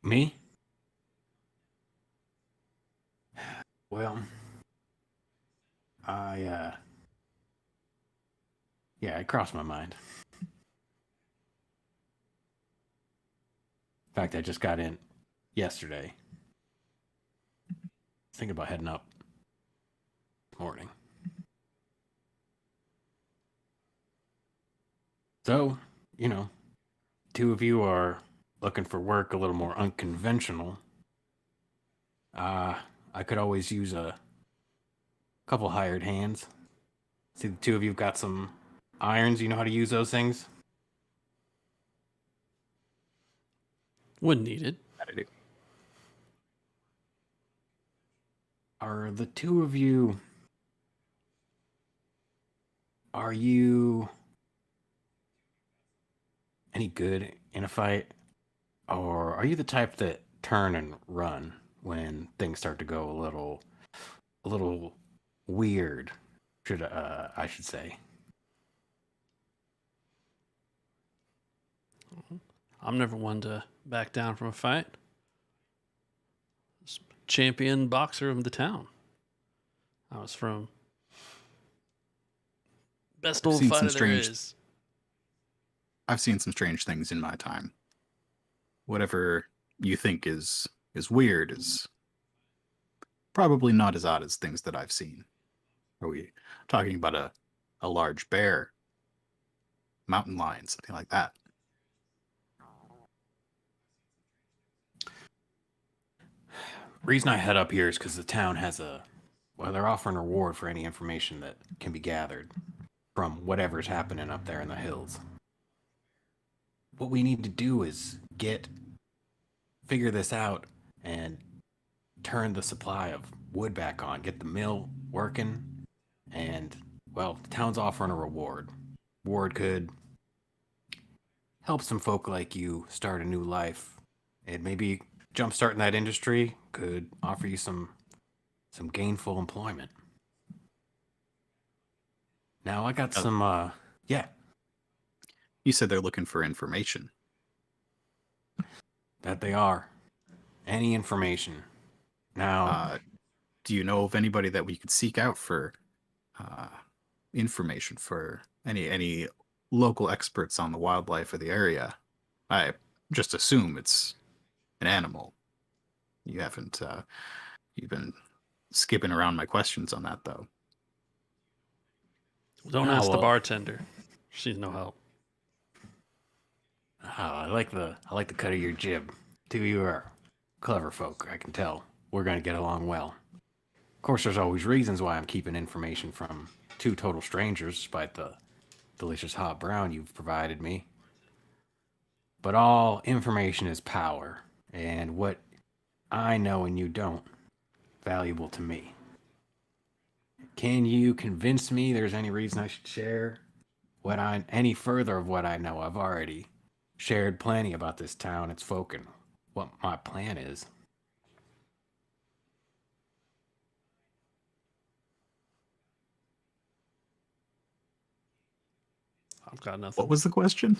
Me? Well, it crossed my mind. In fact, I just got in yesterday. Thinking about heading up this morning. So, two of you are looking for work a little more unconventional. I could always use a couple hired hands. See, the two of you have got some irons. You know how to use those things? Wouldn't need it. How to do. Are the two of you... Are you any good in a fight? Or are you the type that turn and run when things start to go a little weird, I should say? I'm never one to back down from a fight. Champion boxer of the town. I was from best old seen fighter some there strange- is. I've seen some strange things in my time. Whatever you think is weird is probably not as odd as things that I've seen. Are we talking about a large bear, mountain lion, something like that? Reason I head up here is because the town has a well, they're offering a reward for any information that can be gathered from whatever's happening up there in the hills. What we need to do is figure this out and turn the supply of wood back on, get the mill working, and, well, the town's offering a reward. Reward could help some folk like you start a new life, and maybe jumpstarting that industry could offer you some gainful employment. Now I got some yeah, You said they're looking for information. that they are. Any information. Now Do you know of anybody that we could seek out for information, for any local experts on the wildlife of the area? I just assume it's an animal. You haven't you've been skipping around my questions on that, though. Don't Oh, ask the well. bartender. She's no help. I like the cut of your jib. Two of you are clever folk, I can tell. We're gonna get along well. Of course, there's always reasons why I'm keeping information from two total strangers, despite the delicious hot brown you've provided me. But all information is power, and what I know and you don't, valuable to me. Can you convince me there's any reason I should share any further of what I know? I've already shared plenty about this town, its folk, and what my plan is. I've got nothing. What was the question?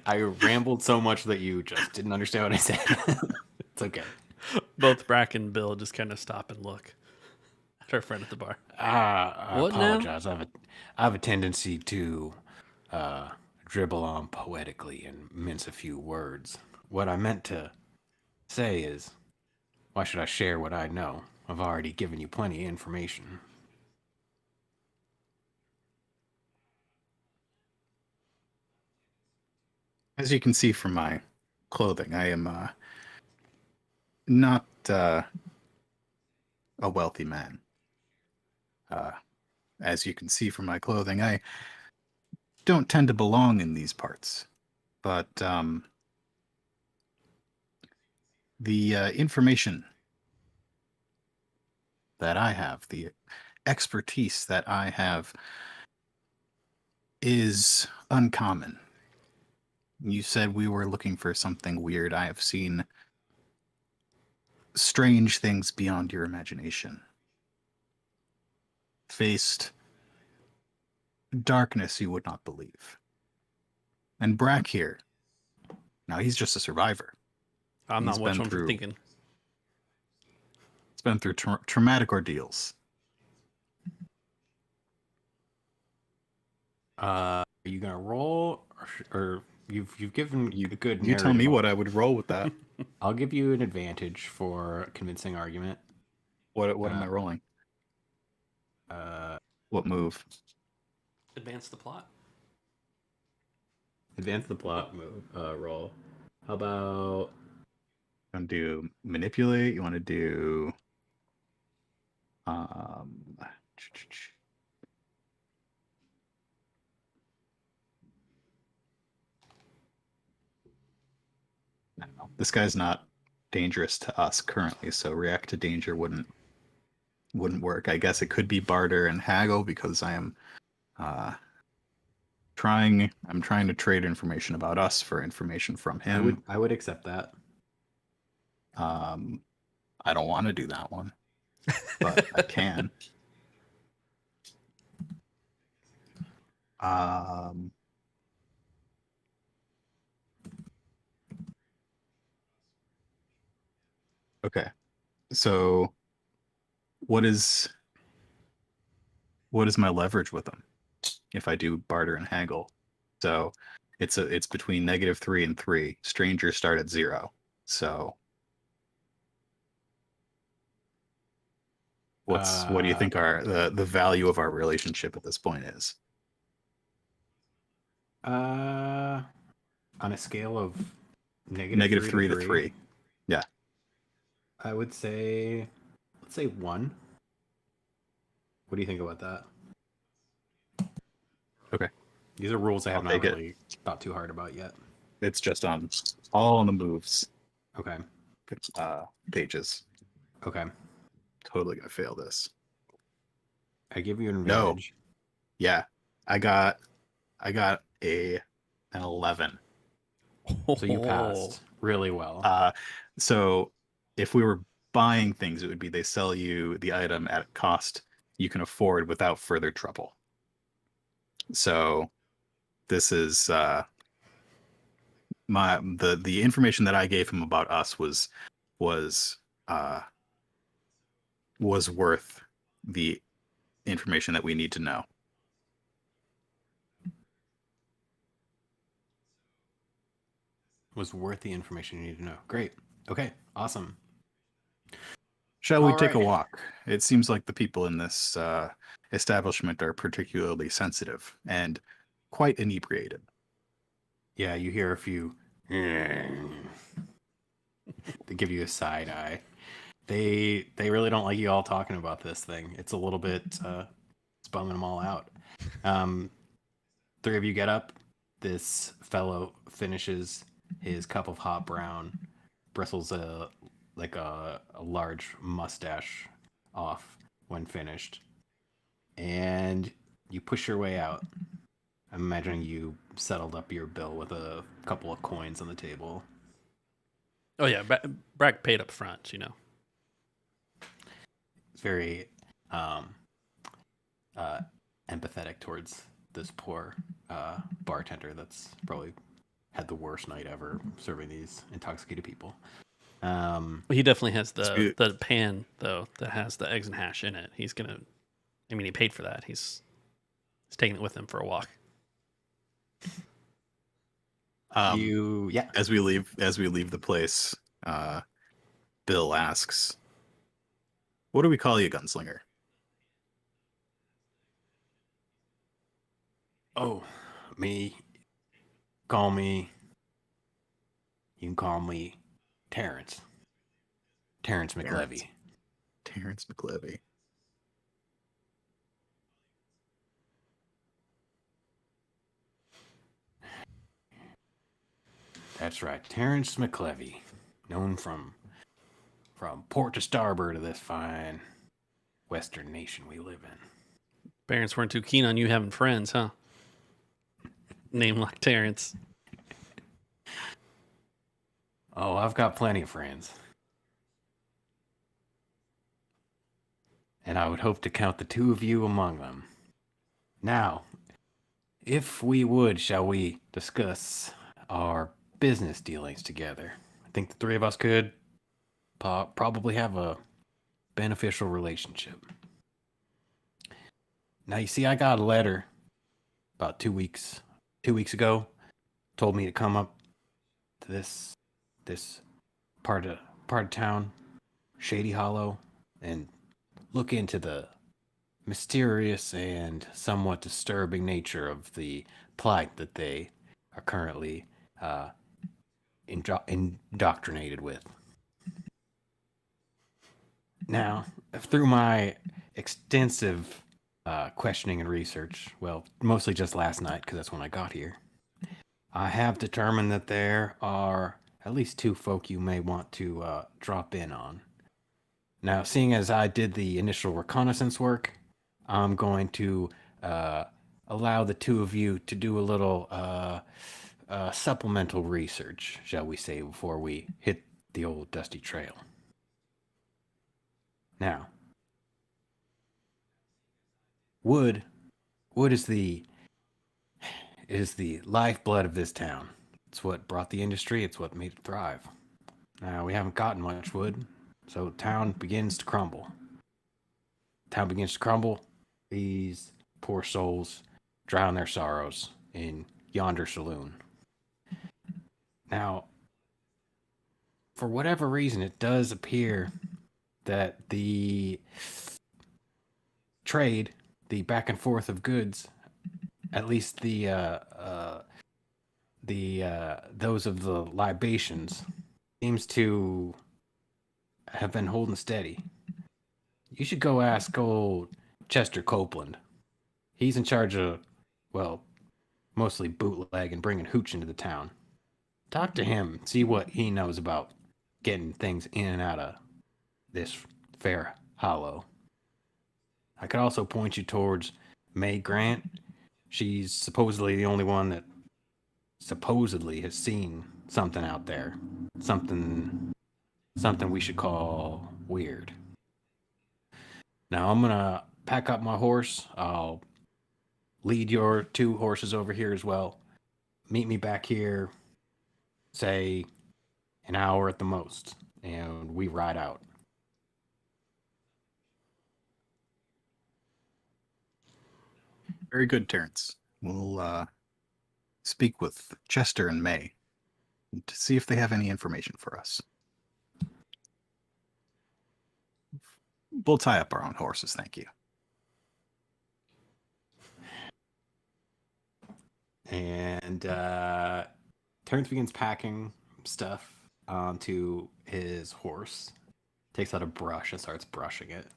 I rambled so much that you just didn't understand what I said. It's okay. Both Bracken and Bill just kind of stop and look at our friend at the bar. I What now? apologize. I have a tendency to dribble on poetically and mince a few words. What I meant to say is, why should I share what I know? I've already given you plenty of information. As you can see from my clothing, I am not a wealthy man. As you can see from my clothing, I don't tend to belong in these parts. But the information that I have, the expertise that I have, is uncommon. You said we were looking for something weird. I have seen strange things beyond your imagination. Faced darkness you would not believe. And Brack here, now he's just a survivor. I'm He's not what been I'm through- thinking. He's been through traumatic ordeals. Are you gonna roll, or you've given a good? You tell me narrative. what I would roll with that. I'll give you an advantage for a convincing argument. What am I rolling? What move? Advance the plot. Advance the plot move. Roll. How about? You want to do manipulate? You want to do I don't know. This guy's not dangerous to us currently, so react to danger wouldn't work. I guess it could be barter and haggle, because I am trying to trade information about us for information from him. I would accept that. I don't want to do that one, but I can. Okay. So what is my leverage with them if I do barter and haggle? So it's between -3 and 3. Strangers start at 0. So what do you think the value of our relationship at this point is? On a scale of -3 to 3. Yeah. I would say, let's say 1. What do you think about that? Okay. These are rules I have I'll not take it. really thought too hard about yet. It's just all on the moves Okay. pages. Okay. Totally gonna fail this. I give you an No. advantage. Yeah, I got an 11. So you passed really well. So if we were buying things, it would be they sell you the item at a cost you can afford without further trouble. So this is the information that I gave him about us was worth the information that we need to know. Was worth the information you need to know. Great. Okay. Awesome. Shall we All take a right. walk? It seems like the people in this establishment are particularly sensitive and quite inebriated. Yeah, you hear a few. They give you a side eye. They really don't like you all talking about this thing. It's a little bit it's bumming them all out. Three of you get up. This fellow finishes his cup of hot brown, bristles a large mustache off when finished, and you push your way out. I'm imagining you settled up your bill with a couple of coins on the table. Oh yeah, Brack paid up front. You know. It's very empathetic towards this poor bartender that's probably had the worst night ever serving these intoxicated people. He definitely has Dispute. the pan though that has the eggs and hash in it. He's gonna. I mean, he paid for that. He's taking it with him for a walk. As we leave the place, Bill asks, "What do we call you, gunslinger?" Oh, me. You can call me Terrence. Terrence McLevy. Terrence McLevy. That's right, Terrence McLevy, known from port to starboard of this fine western nation we live in. Parents weren't too keen on you having friends, huh? Name like Terrence. Oh, I've got plenty of friends. And I would hope to count the two of you among them. Now, if we would, shall we discuss our business dealings together? I think the three of us could probably have a beneficial relationship. Now, you see, I got a letter about 2 weeks ago. Told me to come up to this part of town, Shady Hollow, and look into the mysterious and somewhat disturbing nature of the plight that they are currently indoctrinated with. Now, through my extensive questioning and research, well, mostly just last night because that's when I got here, I have determined that there are at least two folk you may want to drop in on. Now, seeing as I did the initial reconnaissance work, I'm going to allow the two of you to do a little supplemental research, shall we say, before we hit the old dusty trail. Now, wood is the lifeblood of this town. It's what brought the industry. It's what made it thrive. Now, we haven't gotten much wood, so town begins to crumble. Town begins to crumble. These poor souls drown their sorrows in yonder saloon. Now, for whatever reason, it does appear that the trade, the back and forth of goods, at least those of the libations, seems to have been holding steady. You should go ask old Chester Copeland. He's in charge of, well, mostly bootleg and bringing hooch into the town. Talk to him, see what he knows about getting things in and out of this fair hollow. I could also point you towards May Grant. She's supposedly the only one that supposedly has seen something out there. Something we should call weird. Now I'm gonna pack up my horse. I'll lead your 2 horses over here as well. Meet me back here, say an hour at the most, and we ride out. Very good, Terrence. We'll speak with Chester and May to see if they have any information for us. We'll tie up our own horses, thank you. And Terrence begins packing stuff onto his horse. Takes out a brush and starts brushing it.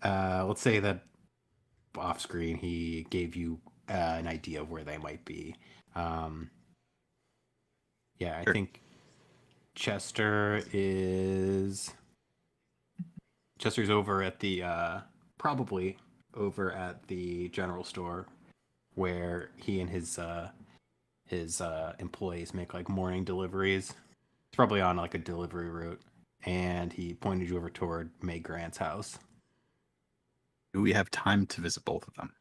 Let's say that off screen he gave you an idea of where they might be. Yeah, I Sure. think Chester's over at the probably over at the general store where he and his employees make like morning deliveries. It's probably on like a delivery route, and he pointed you over toward May Grant's house. Do we have time to visit both of them?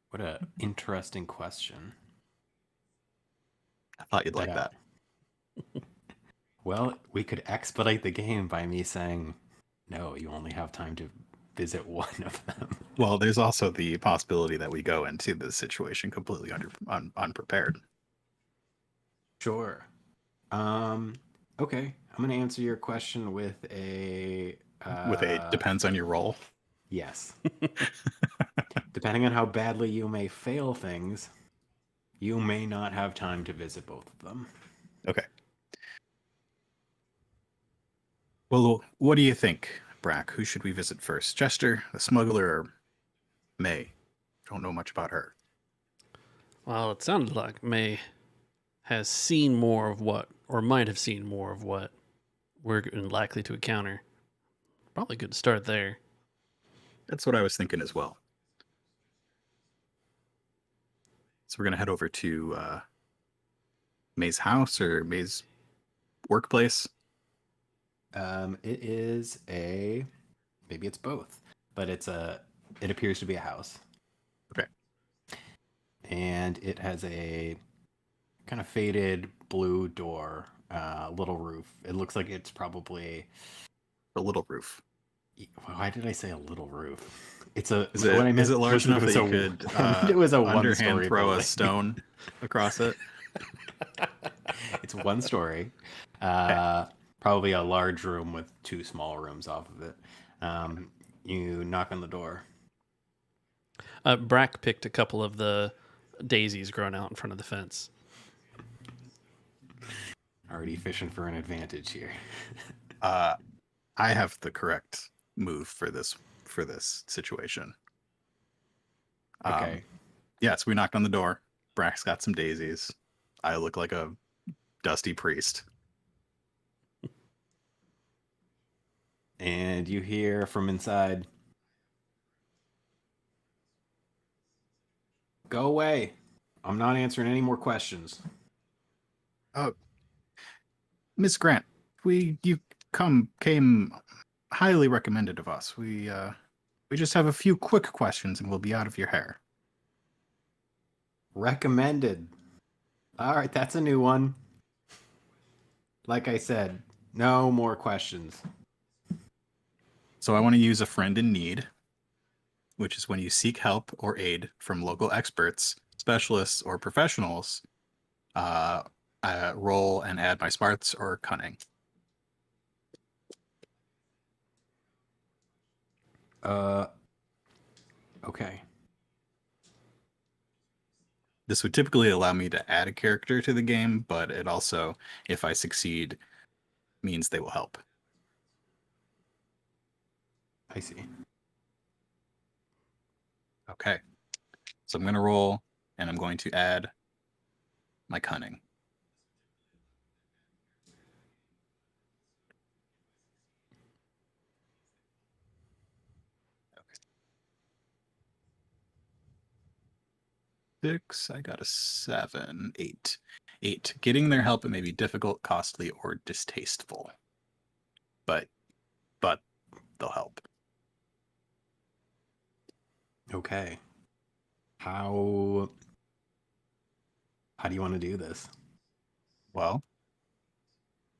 What a interesting question. I thought you'd like Yeah. that. Well, we could expedite the game by me saying, no, you only have time to visit one of them. Well, there's also the possibility that we go into the situation completely unprepared. Sure. Okay. I'm going to answer your question with a... depends on your role. Yes. Depending on how badly you may fail things, you may not have time to visit both of them. Okay. Well, what do you think, Brack? Who should we visit first? Chester, the smuggler, or May? Don't know much about her. Well, it sounded like May has seen more of what, or might have seen more of what we're likely to encounter. Probably good to start there. That's what I was thinking as well. So we're going to head over to May's house or May's workplace. It is maybe it's both, but it appears to be a house. Okay. And it has a kind of faded blue door, little roof. It looks like it's probably A little roof. Why did I say a little roof? Is it large enough that you could it was a underhand one-story throw building. a stone across it? It's 1 story. Probably a large room with 2 small rooms off of it. You knock on the door. Brack picked a couple of the daisies growing out in front of the fence. Already fishing for an advantage here. I have the correct move for this situation. Okay. So we knocked on the door. Brack's got some daisies. I look like a dusty priest. And you hear from inside, "Go away. I'm not answering any more questions." Miss Grant, you came highly recommended of us. We just have a few quick questions and we'll be out of your hair. Recommended. All right, that's a new one. Like I said, no more questions. So I want to use a friend in need, which is when you seek help or aid from local experts, specialists, or professionals. Roll and add my smarts or cunning. Okay. This would typically allow me to add a character to the game, but it also, if I succeed, means they will help. I see. Okay. So I'm going to roll, and I'm going to add my cunning. Okay. 6. I got a 7. 8. 8. Getting their help may be difficult, costly, or distasteful. But they'll help. Okay. How do you want to do this? Well,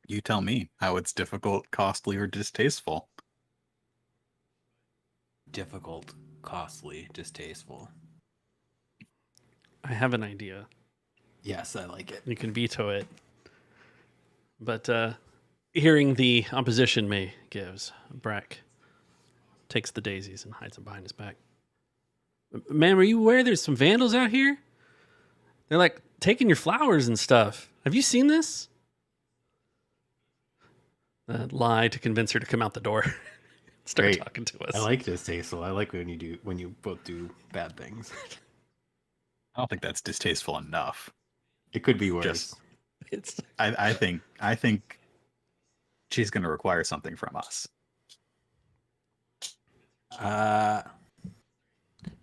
you tell me how it's difficult, costly, or distasteful. Difficult, costly, distasteful. I have an idea. Yes, I like it. You can veto it. But hearing the opposition May gives, Brack takes the daisies and hides them behind his back. Man, were you aware there's some vandals out here? They're like taking your flowers and stuff. Have you seen this? Lie to convince her to come out the door. Start Great. talking to us. I like distasteful. I like when you both do bad things. I don't think that's distasteful enough. It could be worse. Just- It's I think she's going to require something from us.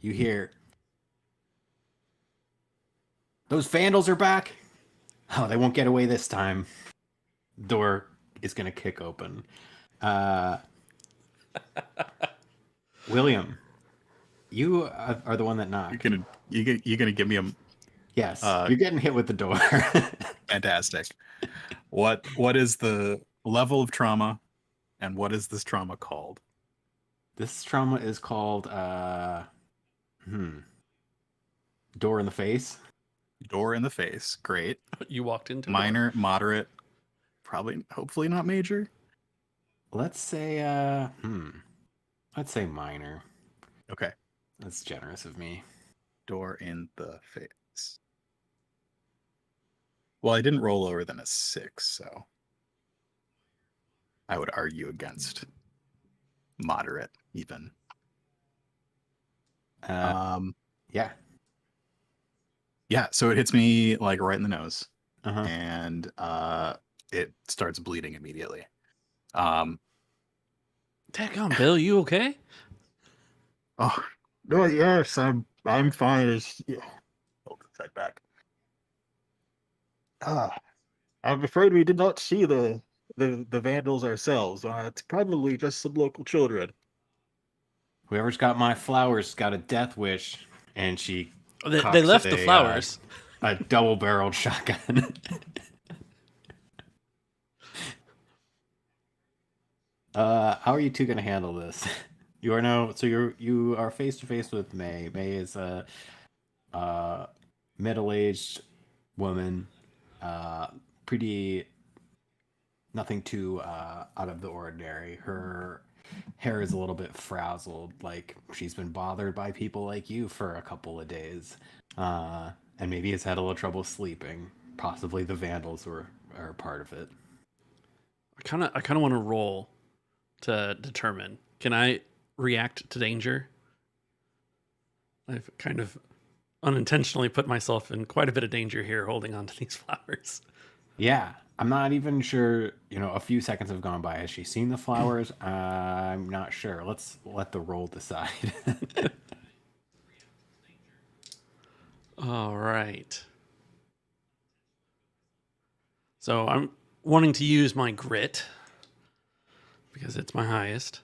You hear those vandals are back. Oh, they won't get away this time. Door is gonna kick open. William, you are the one that knocked. You're gonna give me a Yes, you're getting hit with the door. fantastic. What is the level of trauma, and what is this trauma called? This trauma is called door in the face. Door in the face. Great. you walked into Minor, moderate, probably, hopefully not major. Let's say let's say minor. Okay. That's generous of me. Door in the face. Well, I didn't roll lower than a 6, so I would argue against moderate even. Yeah. Yeah, so it hits me like right in the nose, Uh-huh. and it starts bleeding immediately. Daggone, Bill, you okay? Oh no, yes, I'm fine. Hold the side back. I'm afraid we did not see the vandals ourselves. It's probably just some local children. Whoever's got my flowers got a death wish, and she They cocks left the a, flowers. a double-barreled shotgun. How are you two gonna handle this? You are face to face with May. May is a middle-aged woman, pretty nothing too out of the ordinary. Her hair is a little bit frazzled, like she's been bothered by people like you for a couple of days, and maybe has had a little trouble sleeping. Possibly the vandals are part of it. I kind of want to roll to determine. Can I react to danger? I've kind of unintentionally put myself in quite a bit of danger here holding on to these flowers. Yeah, I'm not even sure. A few seconds have gone by. Has she seen the flowers? I'm not sure. Let's let the roll decide. All right. So I'm wanting to use my grit because it's my highest.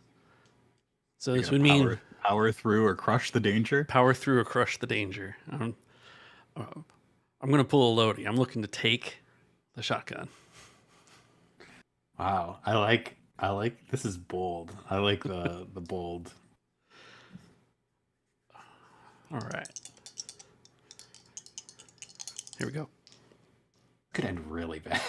So this would mean power through or crush the danger. Power through or crush the danger. I'm going to pull a loadie. I'm looking to take the shotgun. Wow, I like this is bold. I like the bold. All right. Here we go. Could end really bad.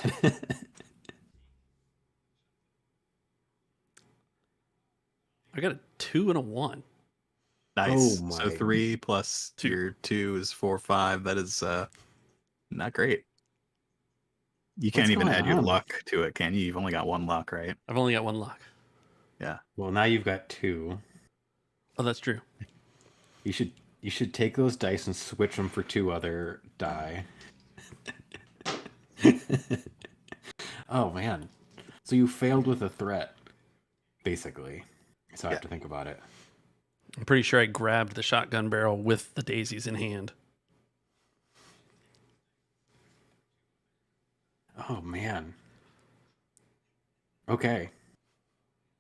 I got a 2 and a 1. Nice. Oh my. So 3 plus 2. your 2 is 4, 5. That is not great. You can't even add your luck to it, can you? You've only got 1 luck, right? I've only got 1 luck. Yeah. Well, now you've got 2. Oh, that's true. You should take those dice and switch them for 2 other die. Oh man. So you failed with a threat, basically. So I have to think about it. I'm pretty sure I grabbed the shotgun barrel with the daisies in hand. Oh man. Okay.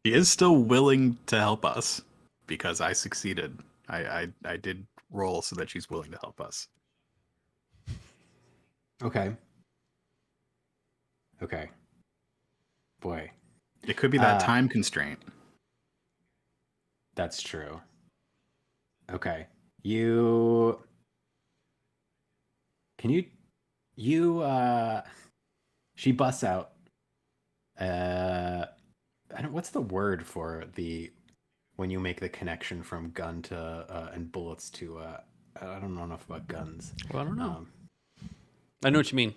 She is still willing to help us because I succeeded. I did roll so that she's willing to help us. Okay. Okay. Boy, It could be that time constraint. that's true. Okay. She busts out. What's the word for when you make the connection from gun to and bullets to I don't know enough about guns. Well, I don't know. I know what you mean.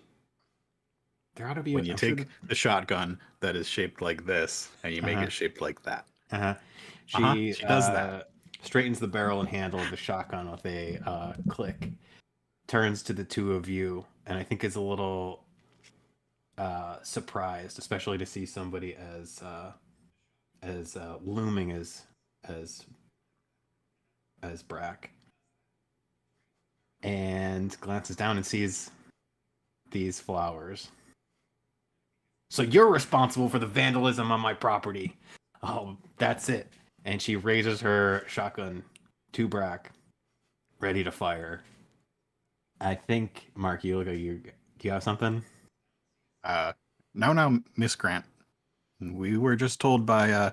There ought to be When you take the shotgun that is shaped like this and you make it shaped like that. She does that. Straightens the barrel and handle of the shotgun with a click. Turns to the 2 of you, and I think is a little surprised, especially to see somebody as looming as Brack, and glances down and sees these flowers. So you're responsible for the vandalism on my property. Oh, that's it. And she raises her shotgun to Brack, ready to fire. I think, Mark, you look like do you have something? No, Miss Grant. We were just told by a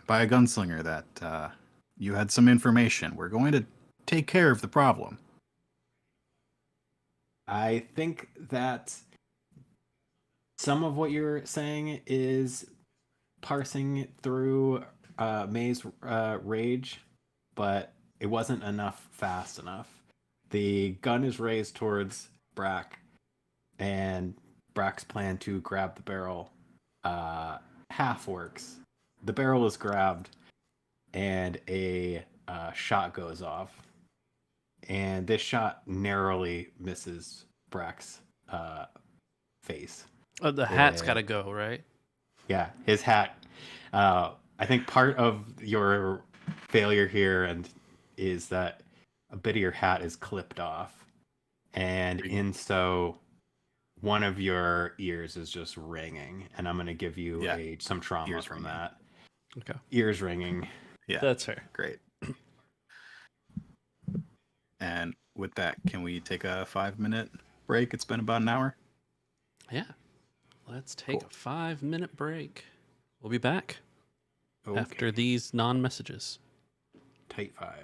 gunslinger that you had some information. We're going to take care of the problem. I think that some of what you're saying is parsing through May's rage, but it wasn't fast enough. The gun is raised towards Brack, and Brack's plan to grab the barrel half works. The barrel is grabbed, and a shot goes off. And this shot narrowly misses Brack's face. Oh, the hat's got to go, right? Yeah, his hat. I think part of your failure here is that a bit of your hat is clipped off, and in so one of your ears is just ringing, and I'm going to give you some trauma Ears from ringing. that. Okay. Ears ringing. Yeah, That's fair. great. And with that, can we take a 5-minute break? It's been about an hour. Yeah. Let's take a 5-minute break. We'll be back after these non-messages. Tight 5.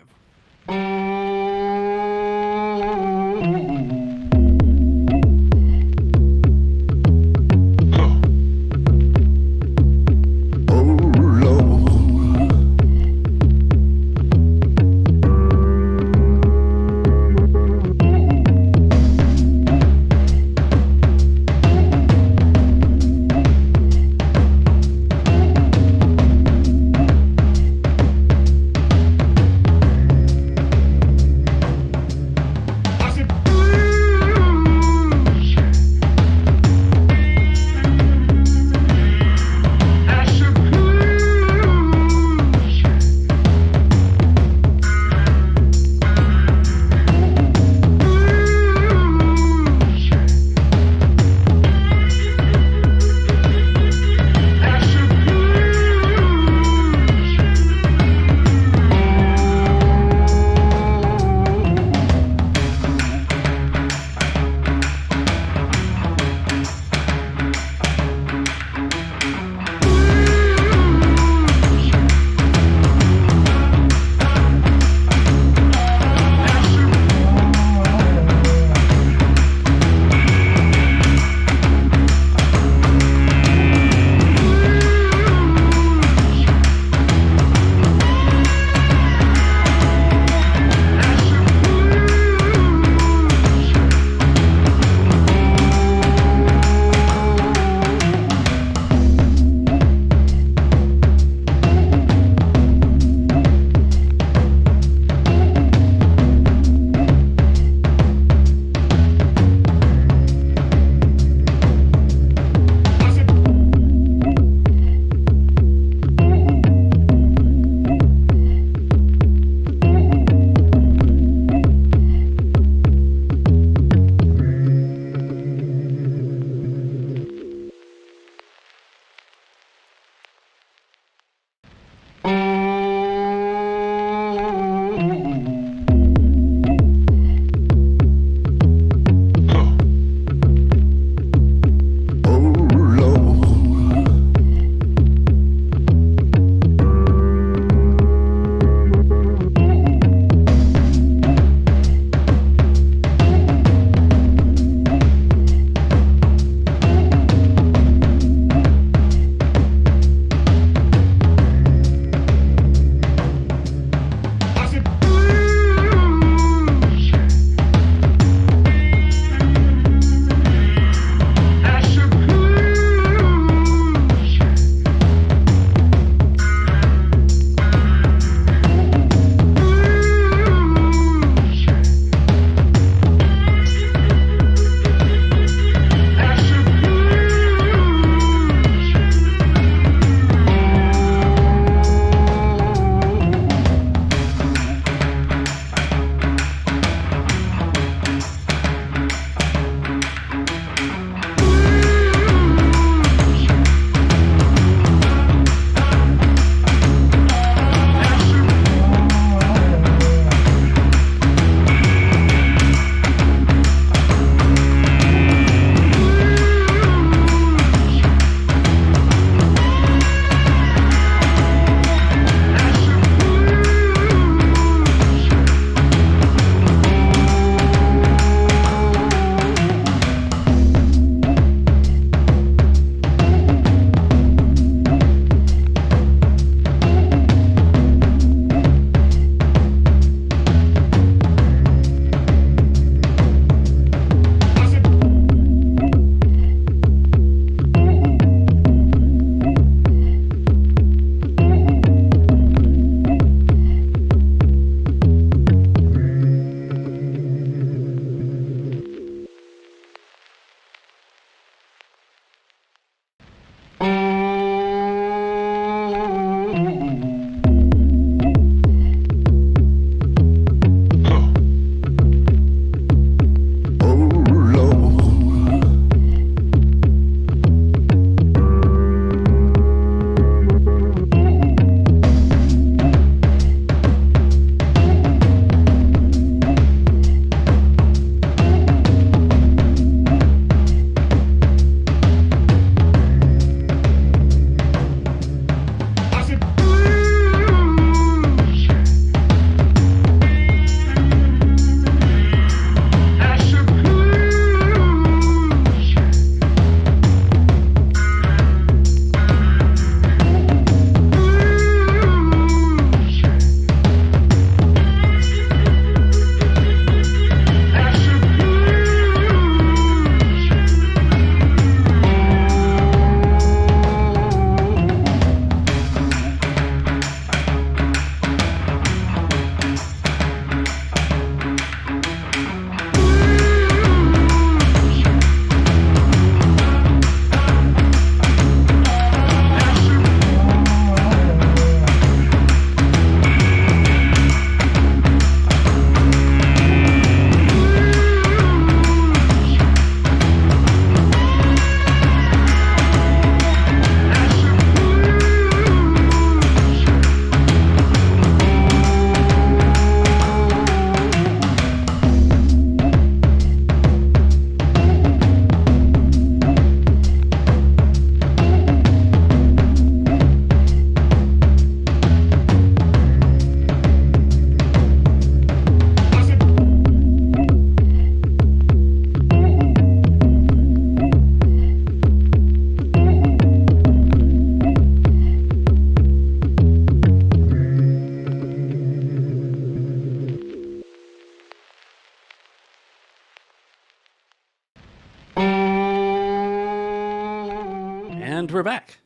And we're back.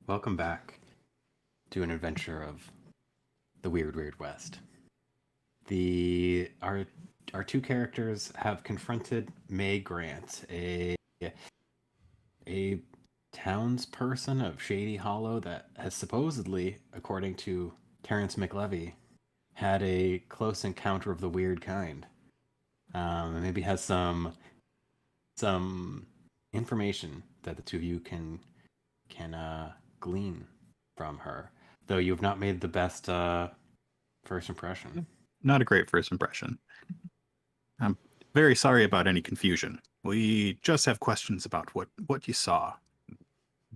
Welcome back to an adventure of the Weird Weird West. Our two characters have confronted May Grant, a townsperson of Shady Hollow that has supposedly, according to Terrence McLevy, had a close encounter of the weird kind. Maybe has some information that the two of you can glean from her. Though you've not made the best first impression. Not a great first impression. I'm very sorry about any confusion. We just have questions about what you saw.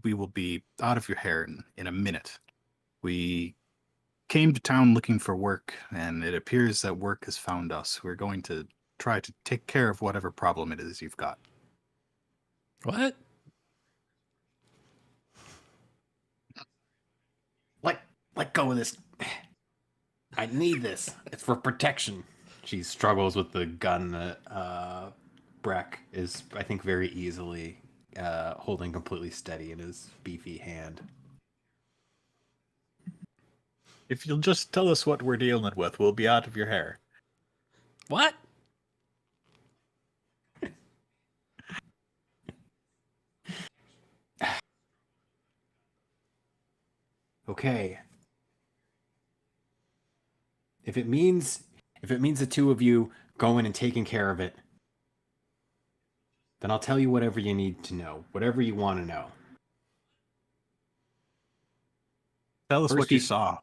We will be out of your hair in a minute. We came to town looking for work, and it appears that work has found us. We're going to try to take care of whatever problem it is you've got. What? Let go of this. I need this. It's for protection. She struggles with the gun that Breck is, I think, very easily holding completely steady in his beefy hand. If you'll just tell us what we're dealing with, we'll be out of your hair. What? Okay. If it means the two of you going and taking care of it, then I'll tell you whatever you need to know, whatever you want to know. Tell us what you saw.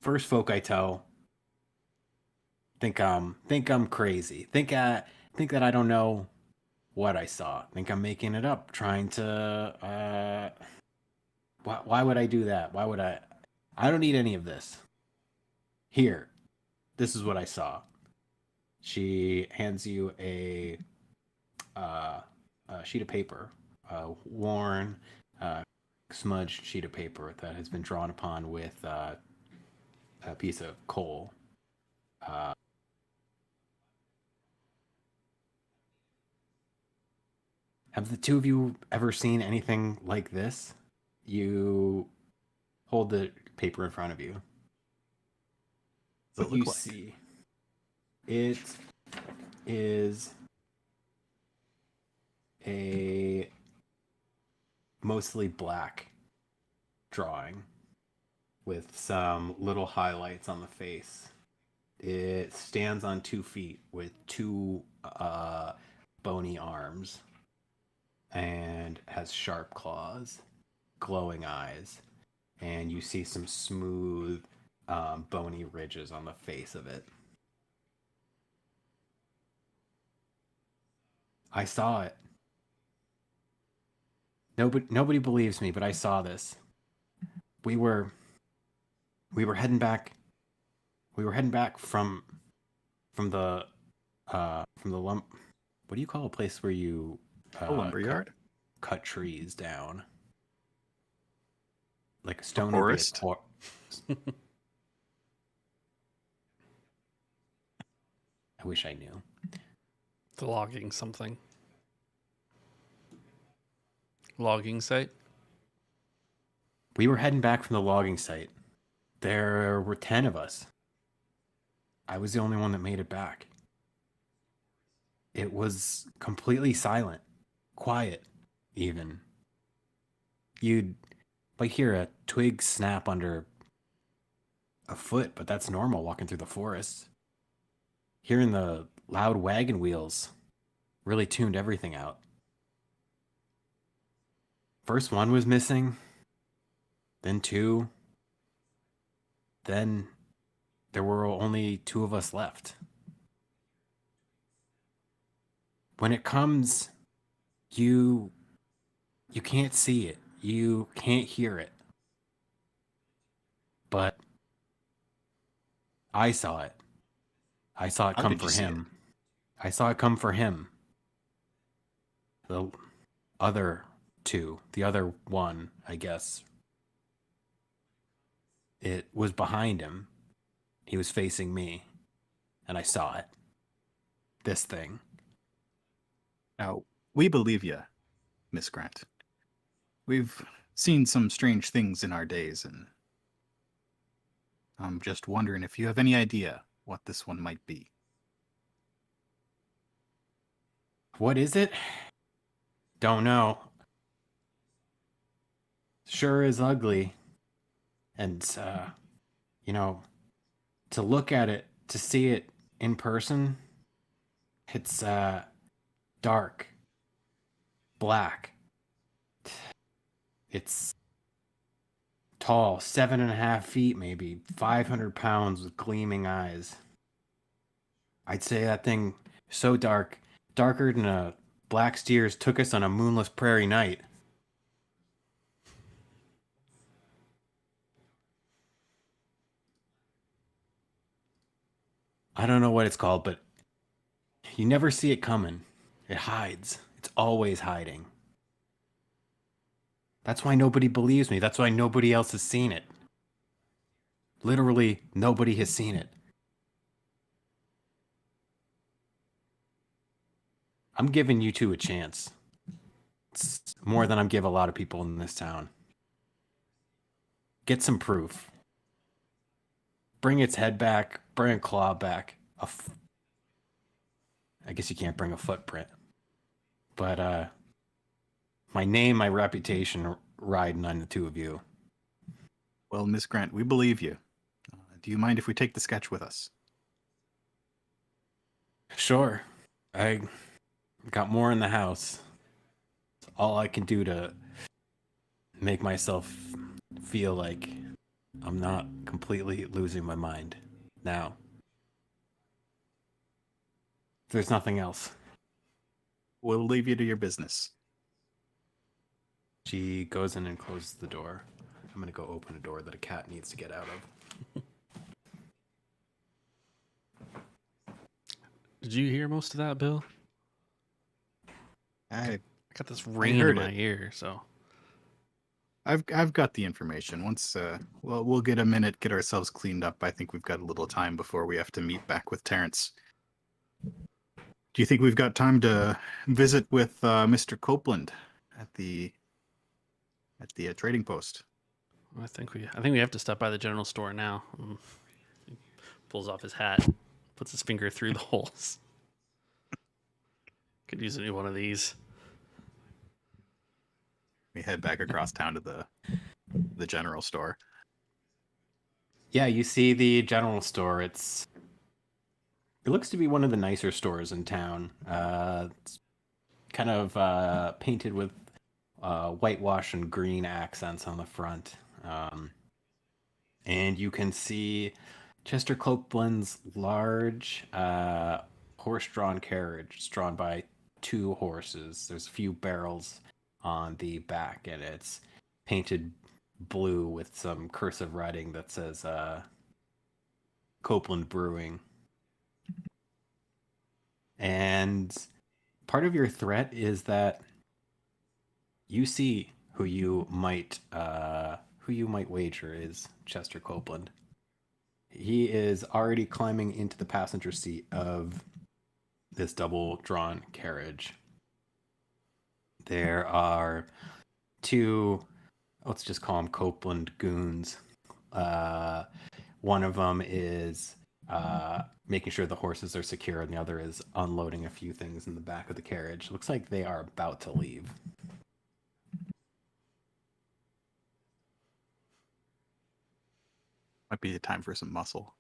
First folk I tell think I'm crazy. Think that I don't know what I saw. Think I'm making it up, trying to why would I do that? Why would I don't need any of this. Here. This is what I saw. She hands you a sheet of paper, a worn, smudged sheet of paper that has been drawn upon with a piece of coal. Have the two of you ever seen anything like this? You hold the paper in front of you. What you like? See, it is a mostly black drawing with some little highlights on the face. It stands on 2 feet with two bony arms and has sharp claws, glowing eyes, and you see some smooth bony ridges on the face of it. I saw it. Nobody believes me, but I saw this. We were heading back. We were heading back from the lump. What do you call a place where you A lumberyard? Cut trees down? Like a stone forest? I wish I knew. The logging something. Logging site? We were heading back from the logging site. There were 10 of us. I was the only one that made it back. It was completely silent. Quiet, even. You'd like hear a twig snap under a foot, but that's normal walking through the forest. Hearing the loud wagon wheels really tuned everything out. First one was missing, then 2, then there were only 2 of us left. When it comes, you can't see it, you can't hear it, but I saw it. I saw it come for him. I saw it come for him. The other 2, the other one, I guess. It was behind him. He was facing me, and I saw it. This thing. Now, we believe you. Miss Grant. We've seen some strange things in our days, and I'm just wondering if you have any idea what this one might be. What is it? Don't know. Sure is ugly. And, you know, to look at it, to see it in person, it's, dark, black. It's tall, 7.5 feet, maybe 500 pounds with gleaming eyes. I'd say that thing so dark, darker than a black steers took us on a moonless prairie night. I don't know what it's called, but you never see it coming. It hides. It's always hiding. That's why nobody believes me. That's why nobody else has seen it. Literally, nobody has seen it. I'm giving you two a chance. It's more than I'm give a lot of people in this town. Get some proof. Bring its head back. Bring a claw back. I guess you can't bring a footprint. But my name, my reputation riding on the two of you. Well, Miss Grant, we believe you. Do you mind if we take the sketch with us? Sure. I got more in the house. It's all I can do to make myself feel like I'm not completely losing my mind now. There's nothing else. We'll leave you to your business. She goes in and closes the door. I'm gonna go open a door that a cat needs to get out of. Did you hear most of that, Bill? I I got this ringing in my ear, so I've got the information. Once we'll get a minute, get ourselves cleaned up. I think we've got a little time before we have to meet back with Terrence. Do you think we've got time to visit with Mr. Copeland at the trading post? I think we have to stop by the general store now. He pulls off his hat, puts his finger through the holes. Could use a new one of these. We head back across town to the general store. Yeah, you see the general store. It looks to be one of the nicer stores in town. It's kind of painted with whitewash and green accents on the front. And you can see Chester Copeland's large horse-drawn carriage, drawn by 2 horses. There's a few barrels on the back, and it's painted blue with some cursive writing that says Copeland Brewing. And part of your threat is that you see who you might wager is Chester Copeland. He is already climbing into the passenger seat of this double-drawn carriage. There are 2, let's just call them Copeland goons. One of them is making sure the horses are secure, and the other is unloading a few things in the back of the carriage. Looks like they are about to leave. Might be the time for some muscle.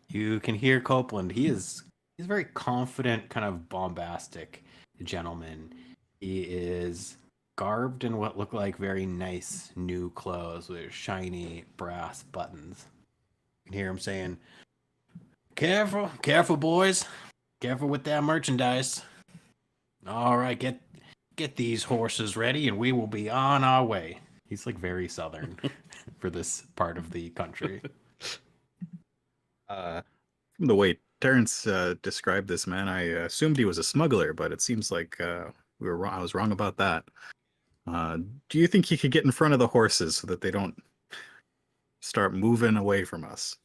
You can hear Copeland. He's a very confident, kind of bombastic gentleman. He is garbed in what look like very nice new clothes with shiny brass buttons. You can hear him saying, "Careful, careful, boys. Careful with that merchandise. All right, get these horses ready, and we will be on our way." He's like very southern for this part of the country. From the way Terrence described this man, I assumed he was a smuggler, but it seems like we were wrong. I was wrong about that. Do you think he could get in front of the horses so that they don't start moving away from us?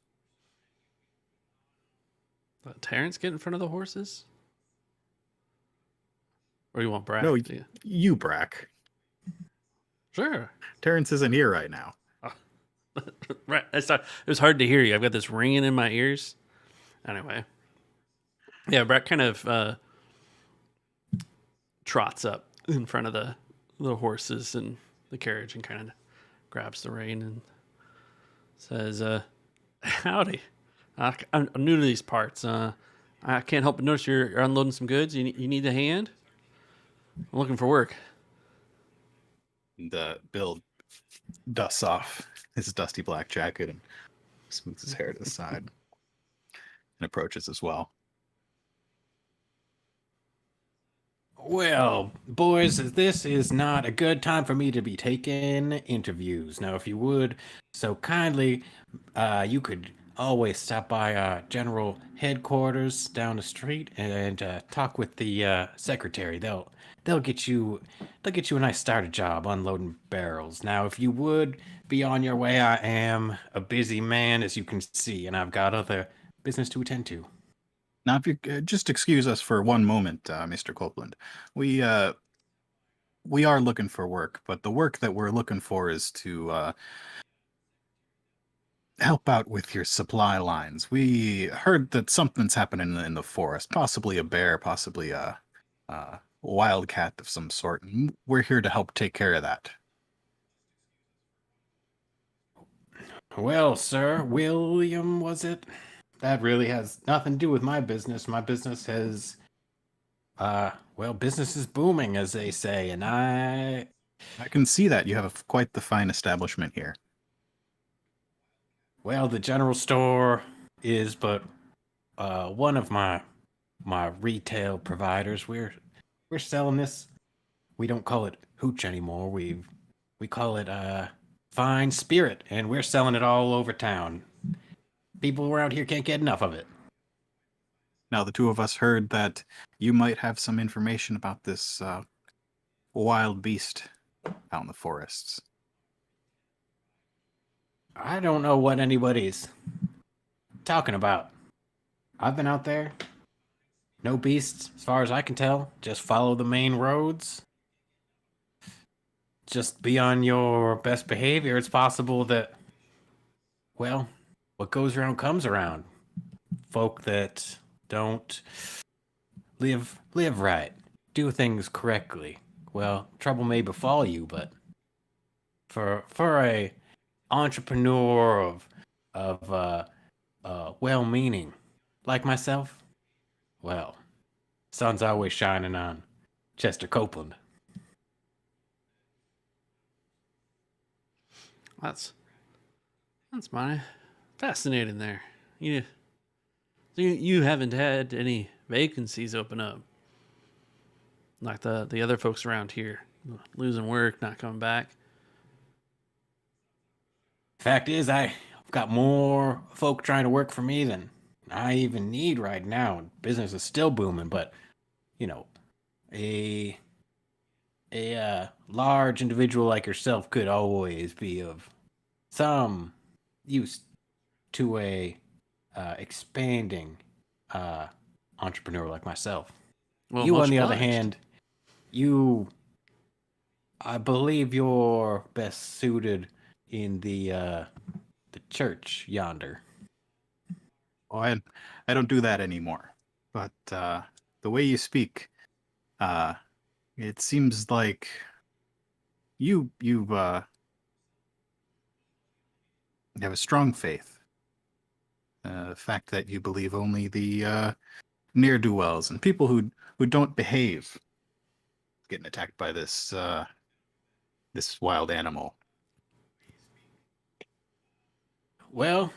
Let Terrence get in front of the horses? Or you want Brack? No, Yeah. you, Brack. Sure. Terrence isn't here right now. Right. It was hard to hear you. I've got this ringing in my ears. Anyway. Yeah, Brack kind of trots up in front of the horses and the carriage and kind of grabs the rein and says, howdy. I'm new to these parts. I can't help but notice you're unloading some goods. You need a hand? I'm looking for work. And Bill dusts off his dusty black jacket and smooths his hair to the side and approaches as well. Well, boys, this is not a good time for me to be taking interviews. Now, if you would, so kindly, you could always stop by General Headquarters down the street and talk with the secretary. They'll get you a nice starter job unloading barrels. Now, if you would be on your way, I am a busy man, as you can see, and I've got other business to attend to. Now, if you just excuse us for one moment, Mr. Copeland, we are looking for work, but the work that we're looking for is to help out with your supply lines. We heard that something's happening in the forest, possibly a bear, possibly a wildcat of some sort, and we're here to help take care of that. Well, sir, William, was it? That really has nothing to do with my business. My business has, business is booming, as they say, and I can see that. You have quite the fine establishment here. Well, the general store is but one of my retail providers. We're selling this. We don't call it hooch anymore. We call it fine spirit, and we're selling it all over town. People around here can't get enough of it. Now, the two of us heard that you might have some information about this wild beast out in the forests. I don't know what anybody's talking about. I've been out there. No beasts, as far as I can tell. Just follow the main roads. Just be on your best behavior. It's possible that, well, what goes around comes around. Folk that don't live right, do things correctly. Well, trouble may befall you, but for a entrepreneur of well-meaning like myself, well, sun's always shining on Chester Copeland. That's mighty fascinating there. You haven't had any vacancies open up like the other folks around here, losing work, not coming back. Fact is, I've got more folk trying to work for me than I even need right now. Business is still booming, but a large individual like yourself could always be of some use to a expanding entrepreneur like myself. Well, You, much on the other obliged. hand, I believe you're best suited in the church yonder. Oh, I don't do that anymore. But the way you speak, it seems like you have a strong faith. The fact that you believe only the ne'er-do-wells and people who don't behave getting attacked by this wild animal. Well,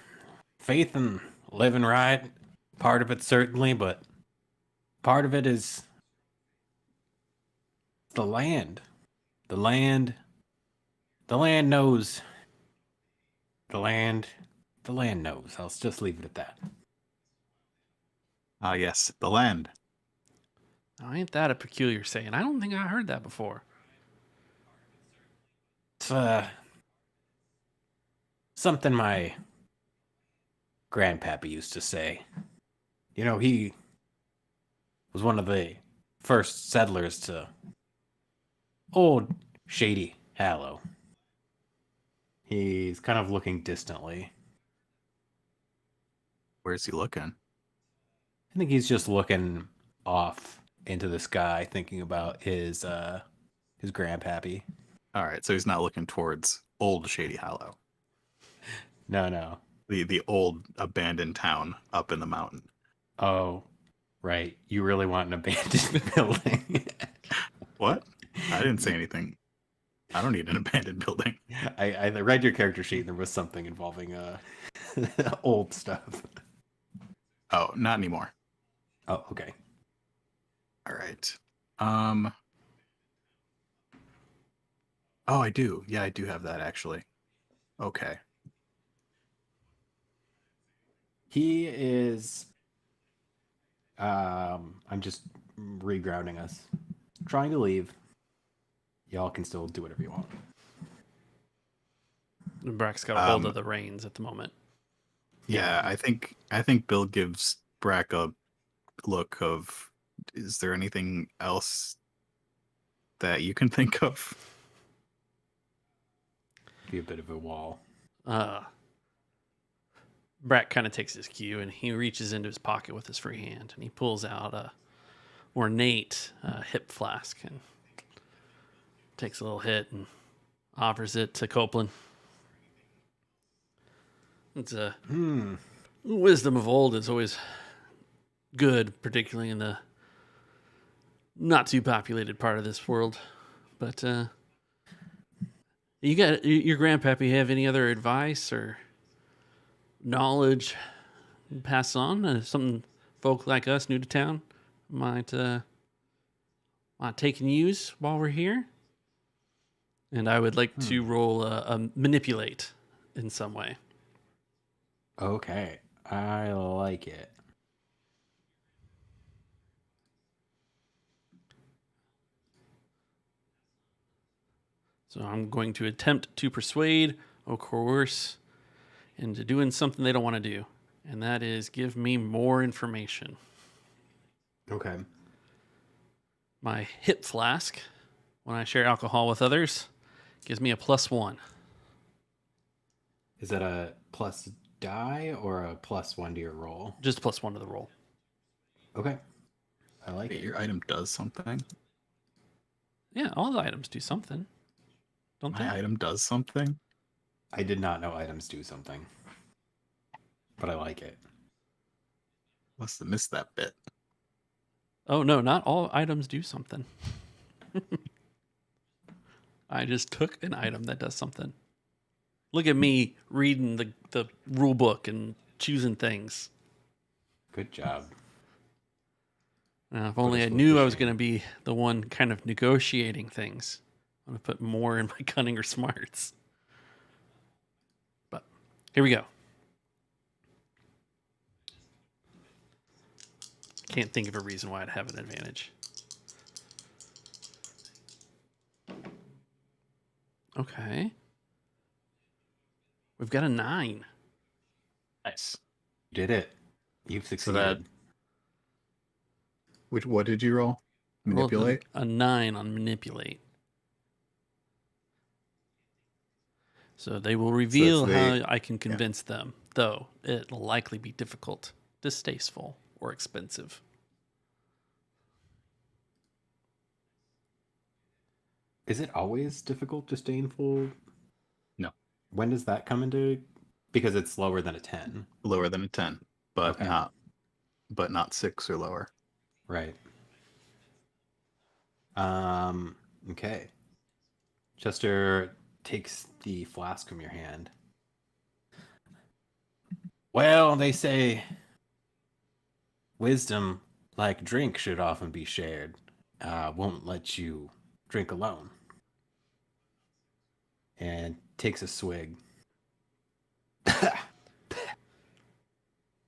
faith and living right, part of it certainly, but part of it is the land. The land knows. The land knows. I'll just leave it at that. Ah, yes, the land. Now, ain't that a peculiar saying? I don't think I heard that before. It's something my grandpappy used to say. He was one of the first settlers to old Shady Hallow. He's kind of looking distantly. Where's he looking? I think he's just looking off into the sky, thinking about his grandpappy. All right, so he's not looking towards old Shady Hollow, No. the old abandoned town up in the mountain. Oh, right. You really want an abandoned building. What? I didn't say anything. I don't need an abandoned building. I read your character sheet and there was something involving old stuff. Oh, not anymore. Oh, okay. All right. Oh, I do. Yeah, I do have that actually. Okay. He is I'm just regrounding us. Trying to leave. Y'all can still do whatever you want. Brack's got a hold of the reins at the moment. Yeah, I think Bill gives Brack a look of, is there anything else that you can think of? Be a bit of a wall. Brack kind of takes his cue and he reaches into his pocket with his free hand and he pulls out a ornate hip flask and takes a little hit and offers it to Copeland. It's a wisdom of old is always good, particularly in the not too populated part of this world. But you got your grandpappy have any other advice or knowledge pass on? Something folk like us new to town might take and use while we're here? And I would like to roll a manipulate in some way. Okay. I like it. So I'm going to attempt to persuade or coerce into doing something they don't want to do. And that is give me more information. Okay. My hip flask, when I share alcohol with others, gives me a +1. Is that a plus die or a +1 to your roll? Just +1 to the roll. Okay. I like it. Your item does something. Yeah, all the items do something. Don't they? My item does something. I did not know items do something. But I like it. Must have missed that bit. Oh, no, not all items do something. I just took an item that does something. Look at me reading the rule book and choosing things. Good job. If only I knew I was going to be the one kind of negotiating things. I'm going to put more in my cunning or smarts. But here we go. Can't think of a reason why I'd have an advantage. Okay. We've got a 9. Nice. You did it. You've succeeded. that- What did you roll? Manipulate? A 9 on manipulate. So they will reveal how I can convince them, though it'll likely be difficult, distasteful, or expensive. Is it always difficult, disdainful? No. When does that come into? Because it's lower than a 10. Lower than a 10, but Okay. not 6 or lower. Right. Okay. Chester takes the flask from your hand. Well, they say wisdom, like drink, should often be shared. Won't let you drink alone. And takes a swig.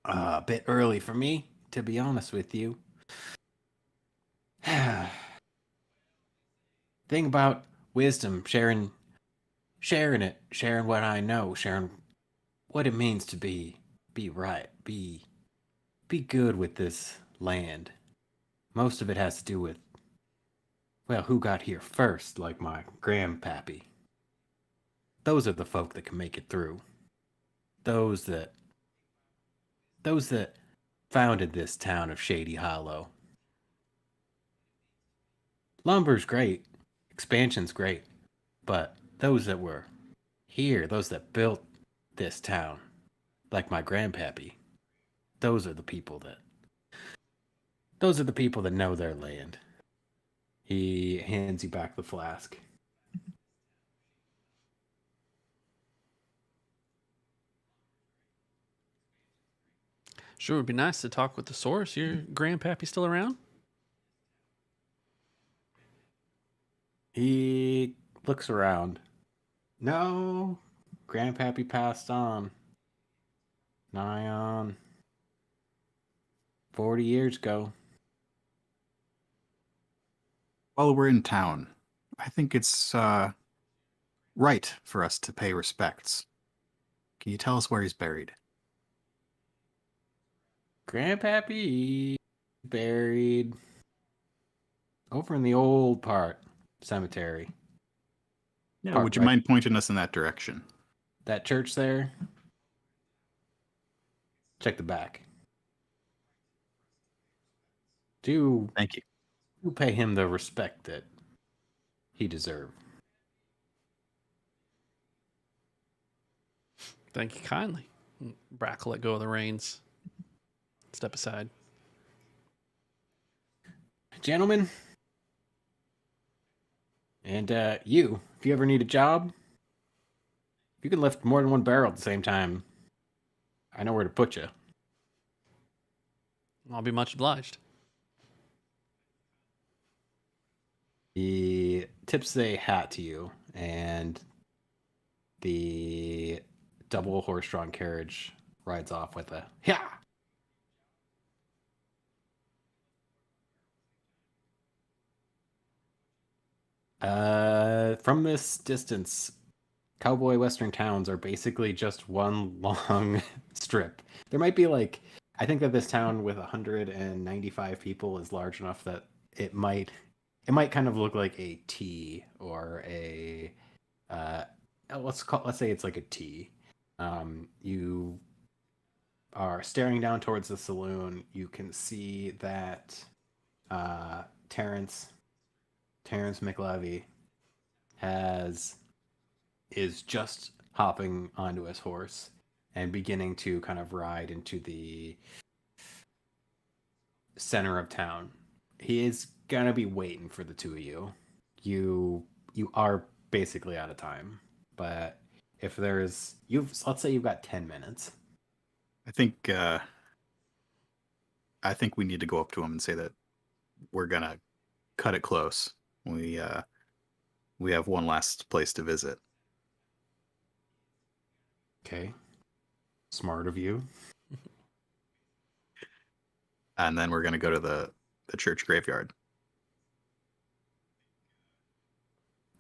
A bit early for me, to be honest with you. Thing about wisdom, sharing what I know, sharing what it means to be right, be good with this land. Most of it has to do with, well, who got here first, like my grandpappy. Those are the folk that can make it through. Those that founded this town of Shady Hollow. Lumber's great, expansion's great, but those that were here, those that built this town, like my grandpappy, those are the people that know their land. He hands you back the flask. Sure, it'd be nice to talk with the source. Your grandpappy still around? He looks around. No, grandpappy passed on. Nigh on 40 years ago. While we're in town, I think it's right for us to pay respects. Can you tell us where he's buried? Grandpappy buried over in the old part cemetery. Yeah, Part would you right- mind pointing us in that direction? That church there? Check the back. Do Thank you. pay him the respect that he deserved. Thank you kindly. Brack let go of the reins. Step aside. Gentlemen, and you, if you ever need a job, if you can lift more than one barrel at the same time, I know where to put you. I'll be much obliged. He tips a hat to you, and the double horse-drawn carriage rides off with a "yeah." From this distance, cowboy western towns are basically just one long strip. There might be I think that this town with 195 people is large enough that it might kind of look like a T or a let's say it's like a T. You are staring down towards the saloon. You can see that Terrence McLevy is just hopping onto his horse and beginning to kind of ride into the center of town. He is gonna be waiting for the two of you. You are basically out of time, but if let's say you've got 10 minutes. I think we need to go up to him and say that we're gonna cut it close. We have one last place to visit. Okay. Smart of you. And then we're gonna go to the church graveyard.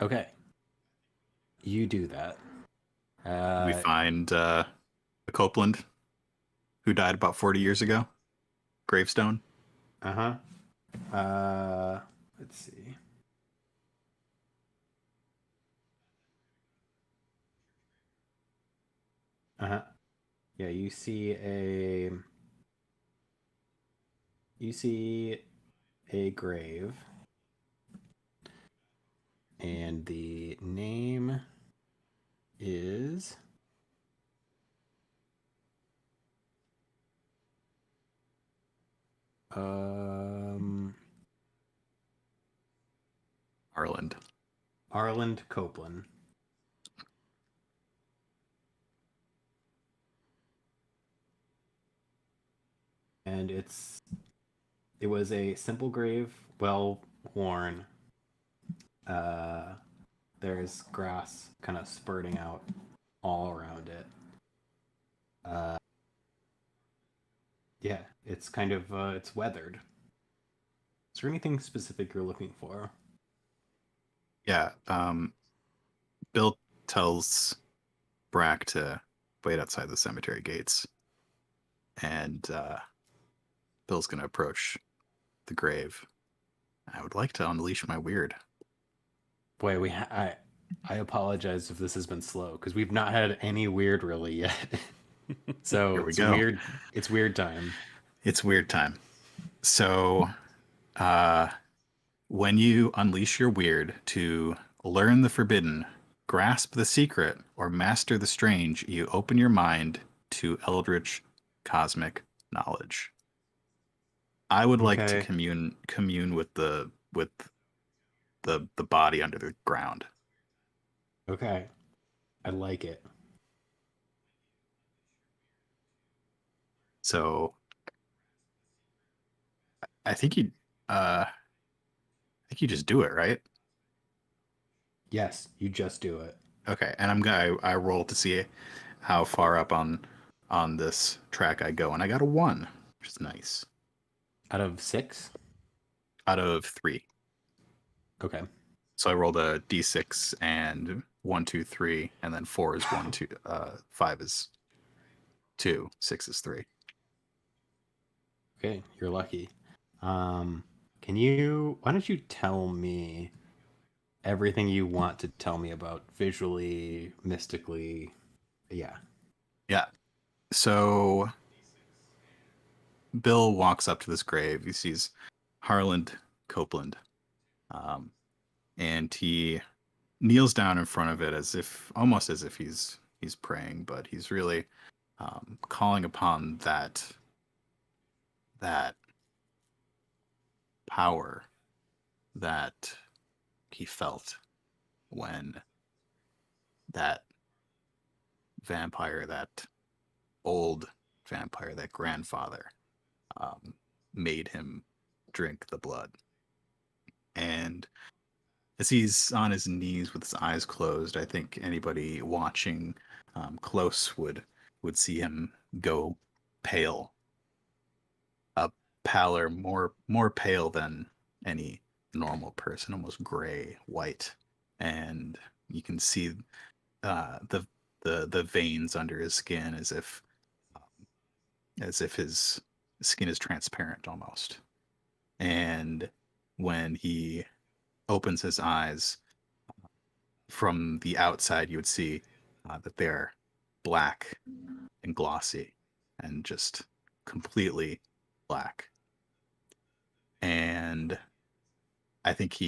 Okay. You do that. We find a Copeland who died about 40 years ago. Gravestone. Uh-huh. Let's see. Uh-huh. Yeah, you see a grave, and the name is Arland Copeland. And it was a simple grave, well worn. There's grass kind of spurting out all around it. Yeah, it's kind of it's weathered. Is there anything specific you're looking for? Yeah. Bill tells Brack to wait outside the cemetery gates. And Bill's going to approach the grave. I would like to unleash my weird. Boy, I apologize if this has been slow because we've not had any weird really yet. So Here we it's go. weird. It's weird time. It's weird time. So, when you unleash your weird to learn the forbidden, grasp the secret, or master the strange, you open your mind to eldritch cosmic knowledge. I would like to Okay. commune with the body under the ground. Okay. I like it. So I think you I think you just do it, right? Yes, you just do it. Okay, and I roll to see how far up on this track I go, and I got a 1, which is nice. Out of 6? Out of 3. Okay. So I rolled a d6 and 1, 2, 3, and then 4 is 1, 2, 5 is 2, 6 is 3. Okay, you're lucky. Why don't you tell me everything you want to tell me about visually, mystically? Yeah. Yeah. So Bill walks up to this grave. He sees Harland Copeland, and he kneels down in front of it almost as if he's praying, but he's really calling upon that power that he felt when that vampire, that old vampire, that grandfather, made him drink the blood. And as he's on his knees with his eyes closed, I think anybody watching close would see him go pale, a pallor more pale than any normal person, almost gray white, and you can see the veins under his skin as if his skin is transparent almost. And when he opens his eyes, from the outside, you would see that they're black and glossy and just completely black. And I think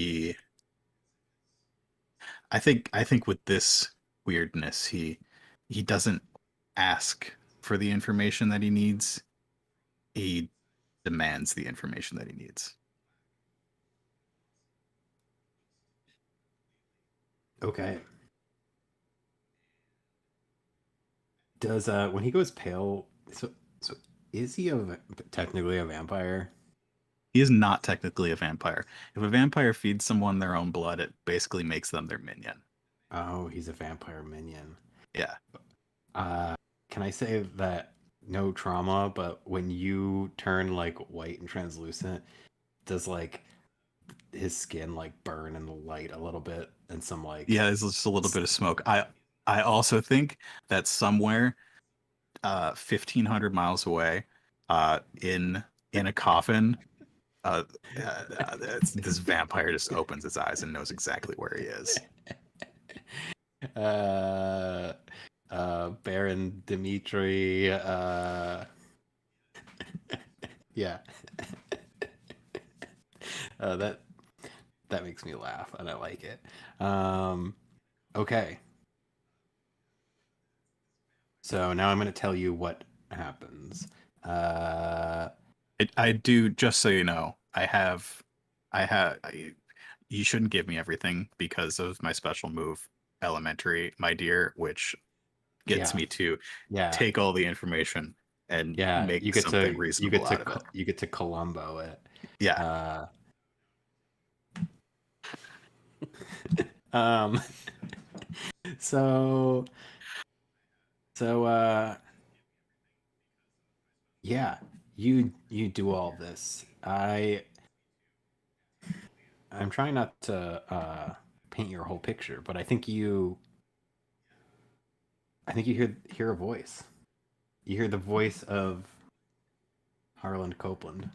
I think with this weirdness, he doesn't ask for the information that he needs. He demands the information that he needs. Okay. Does when he goes pale, so is he technically a vampire? He is not technically a vampire. If a vampire feeds someone their own blood, it basically makes them their minion. Oh, he's a vampire minion. Yeah. Can I say that no trauma, but when you turn like white and translucent, does like his skin like burn in the light a little bit and some like Yeah, there's just a little bit of smoke. I also think that somewhere 1,500 miles away, in a coffin, this vampire just opens its eyes and knows exactly where he is. Baron Dimitri, yeah. That makes me laugh and I like it. Okay. So now I'm going to tell you what happens. I do, just so you know, you shouldn't give me everything because of my special move, Elementary, my dear, which gets Yeah. me to Yeah. take all the information and Yeah, make something reasonable out of it. You get to Columbo it. Yeah. Um so yeah, you do all this. I'm trying not to paint your whole picture, but I think you hear a voice. You hear the voice of Harland Copeland.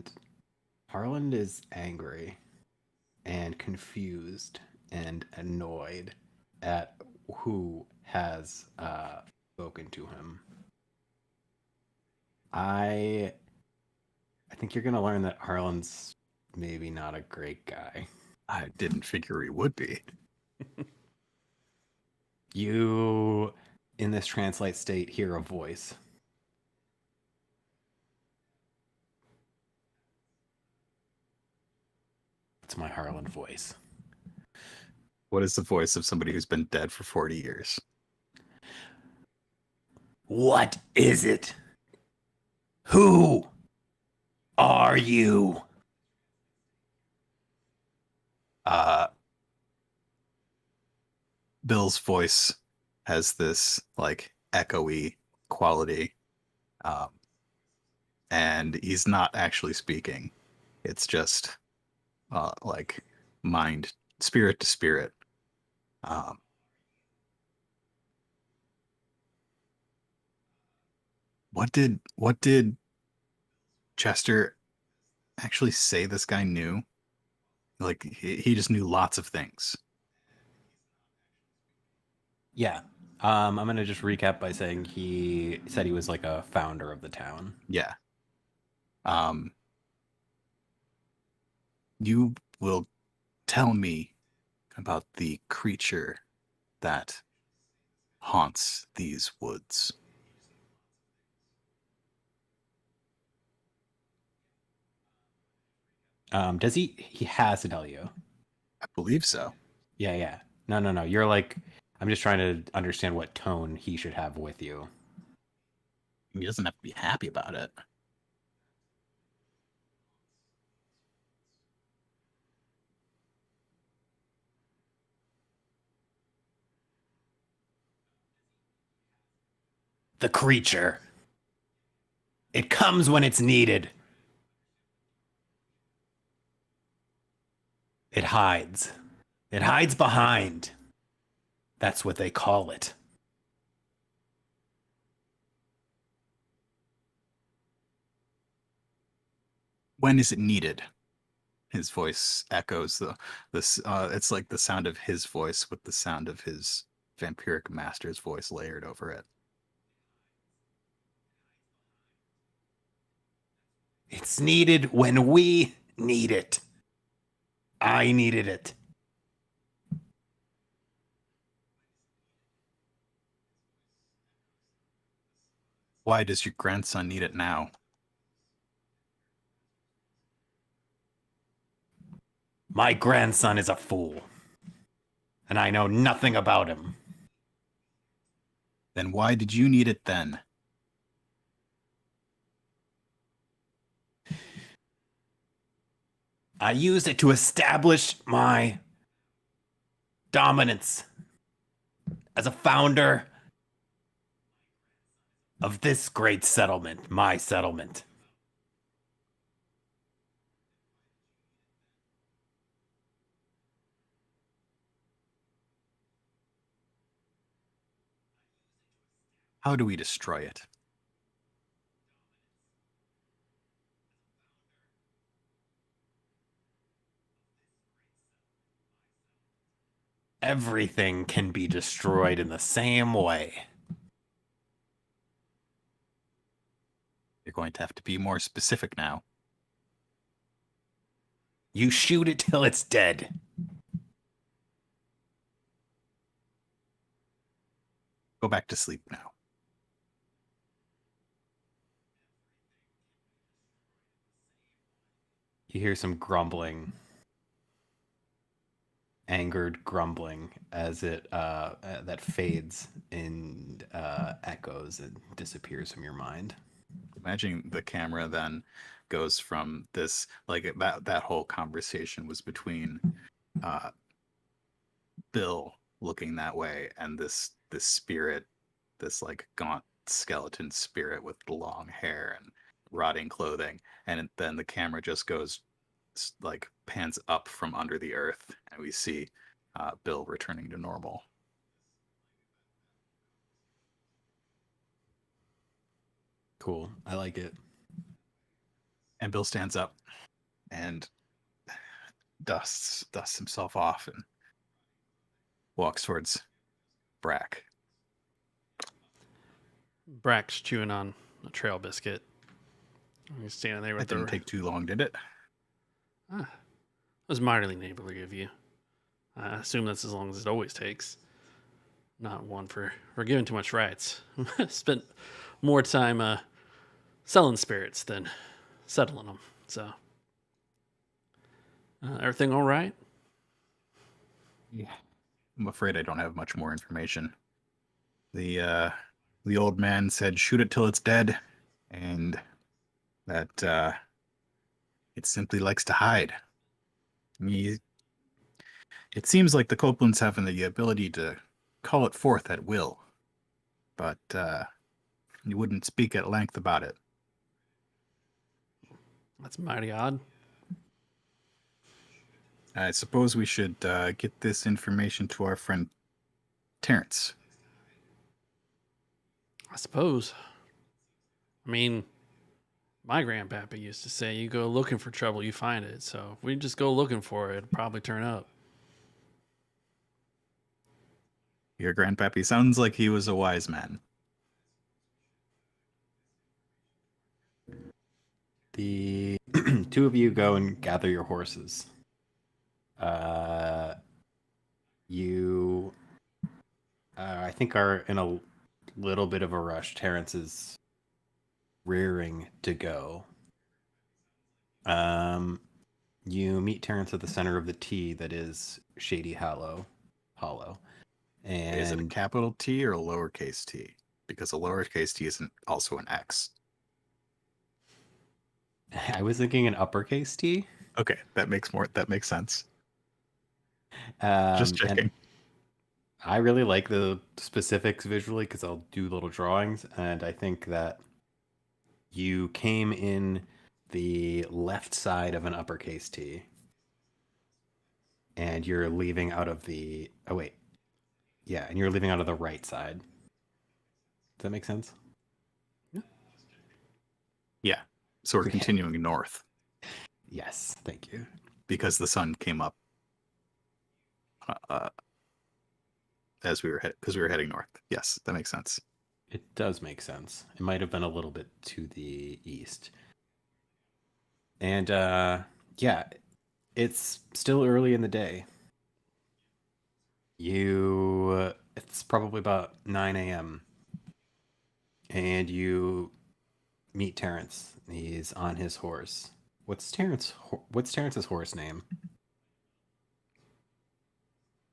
and Harland is angry and confused and annoyed at who has spoken to him. I think you're gonna learn that Harlan's maybe not a great guy. I didn't figure he would be. You, in this translate state, hear a voice. It's my Harlan voice. What is the voice of somebody who's been dead for 40 years? What is it? Who are you? Bill's voice has this like echoey quality, and he's not actually speaking. It's just like mind, spirit to spirit. What did Chester actually say this guy knew? Like he just knew lots of things. Yeah. I'm going to just recap by saying he said he was like a founder of the town. Yeah. You will tell me about the creature that haunts these woods. Does he? He has to tell you. I believe so. Yeah. No. You're like, I'm just trying to understand what tone he should have with you. He doesn't have to be happy about it. The creature. It comes when it's needed. It hides. It hides behind. That's what they call it. When is it needed? His voice echoes this. It's like the sound of his voice with the sound of his vampiric master's voice layered over it. It's needed when we need it. I needed it. Why does your grandson need it now? My grandson is a fool. And I know nothing about him. Then why did you need it then? I used it to establish my dominance as a founder of this great settlement, my settlement. How do we destroy it? Everything can be destroyed in the same way. You're going to have to be more specific now. You shoot it till it's dead. Go back to sleep now. You hear some grumbling, angered grumbling as it that fades and echoes and disappears from your mind. Imagine the camera then goes from this, like that whole conversation was between Bill looking that way and this spirit, this like gaunt skeleton spirit with long hair and rotting clothing, and then the camera just goes like pans up from under the earth and we see Bill returning to normal. Cool. I like it. And Bill stands up and dusts himself off and walks towards Brack. Brack's chewing on a trail biscuit. He's standing there with That didn't take too long, did it? It was mightily neighborly of you. I assume that's as long as it always takes. Not one for giving too much rights. Spent more time selling spirits than settling them. So, everything all right? Yeah. I'm afraid I don't have much more information. The old man said, "Shoot it till it's dead," and that it simply likes to hide. It seems like the Copelands have the ability to call it forth at will, but you wouldn't speak at length about it. That's mighty odd. I suppose we should get this information to our friend Terrence. I suppose. I mean, my grandpappy used to say, you go looking for trouble, you find it. So if we just go looking for it, it'll probably turn up. Your grandpappy sounds like he was a wise man. The two of you go and gather your horses. You, I think, are in a little bit of a rush. Terrence is rearing to go. You meet Terrence at the center of the T that is Shady Hollow. And Is it a capital T or a lowercase t? Because a lowercase t isn't also an X. I was thinking an uppercase T. Okay, that makes sense. Just Just checking. I really like the specifics visually because I'll do little drawings, and I think that you came in the left side of an uppercase T, and you're leaving out of the and you're leaving out of the right side. Does that make sense? Yeah. So we're Okay. continuing north Yes, thank you. because the sun came up as we were heading north. Yes, that makes sense. It does make sense. It might have been a little bit to the east. And yeah, it's still early in the day. It's probably about 9 a.m. And you meet Terrence. He's on his horse. What's Terrence's horse name?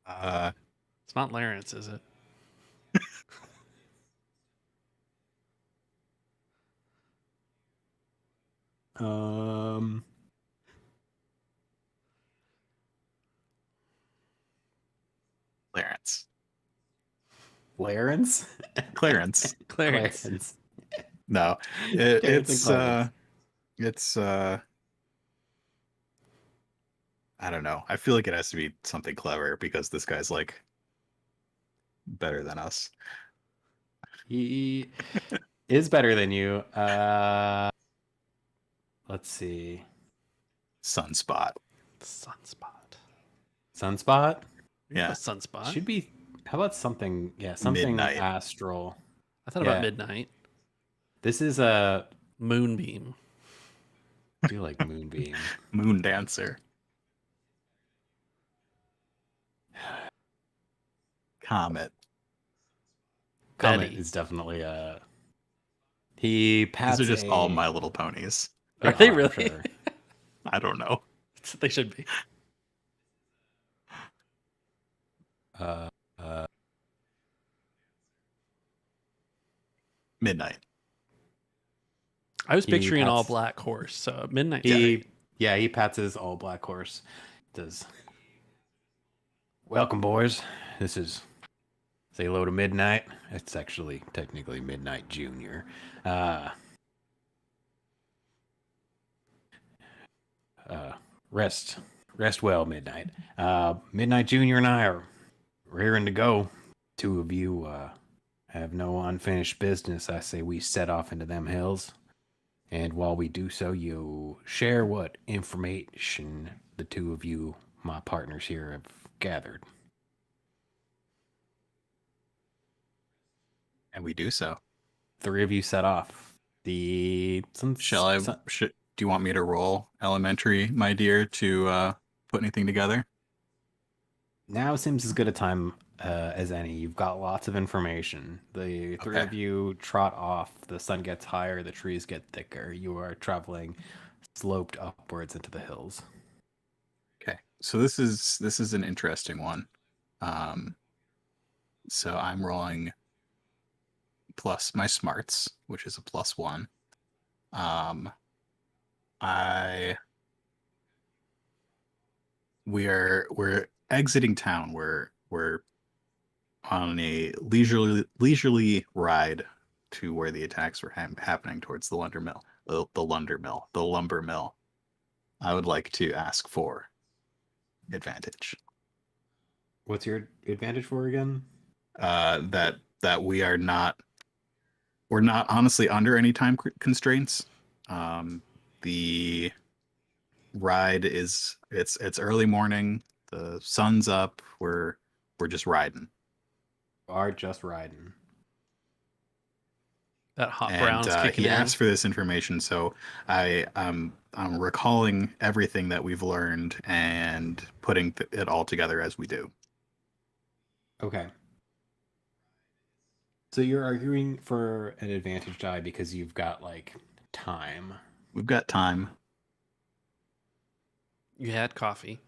It's not Lawrence, is it? Clarence. Clarence? Clarence. Clarence. No, Terrence and it's I don't know. I feel like it has to be something clever because this guy's like better than us. He is better than you. Let's see. Sunspot. Sunspot. Sunspot? Yeah. A sunspot. Should be. How about something? Yeah, something Midnight. astral. I thought about midnight. This is a. Moonbeam. I do like Moonbeam. Moon Dancer. Comet. Comet Betty. is definitely a. He pats. These are just all My Little Ponies. Are they I'm really? sure. I don't know. They should be. Midnight. I was He picturing an pats- all black horse. So midnight. He pats his all black horse. Does. Welcome, boys. This is. Say hello to Midnight. It's actually technically Midnight Junior. Rest well, Midnight. Midnight Junior and I are rearing to go. Two of you have no unfinished business. I say we set off into them hills And while we do so, you share what information the two of you, my partners here, have gathered. And we do so. Three of you set off. The Do you want me to roll elementary, my dear, to put anything together? now seems as good a time as any. You've got lots of information. The three Okay. of you trot off. The sun gets higher. The trees get thicker. You are traveling sloped upwards into the hills. Okay. So this is an interesting one. So I'm rolling plus my smarts, which is a +1. We're exiting town. We're on a leisurely ride to where the attacks were happening towards the lumber mill. The lumber mill. I would like to ask for advantage. What's your advantage for again? That we're not honestly under any time constraints. The ride is it's early morning. The sun's up. We're just riding. Are just riding. That hot And brown's kicking he in. asked for this information, so I'm recalling everything that we've learned and putting it all together as we do. Okay. So you're arguing for an advantage die because you've got like time. We've got time. You had coffee.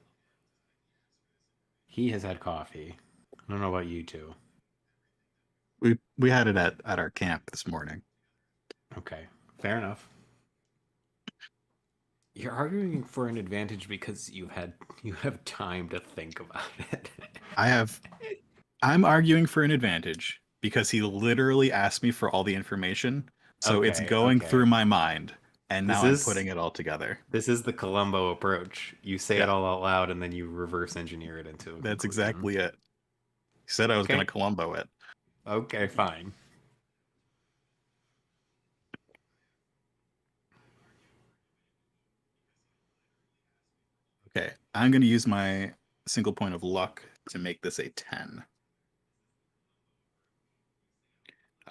He has had coffee. I don't know about you two. We had it at our camp this morning. Okay, fair enough. You're arguing for an advantage because you have time to think about it. I'm arguing for an advantage because he literally asked me for all the information, so it's going through my mind, and now I'm putting it all together. This is the Columbo approach. You say it all out loud, and then you reverse engineer it into. That's exactly it. He said I was going to Columbo it. Okay, fine. Okay, I'm going to use my single point of luck to make this a 10.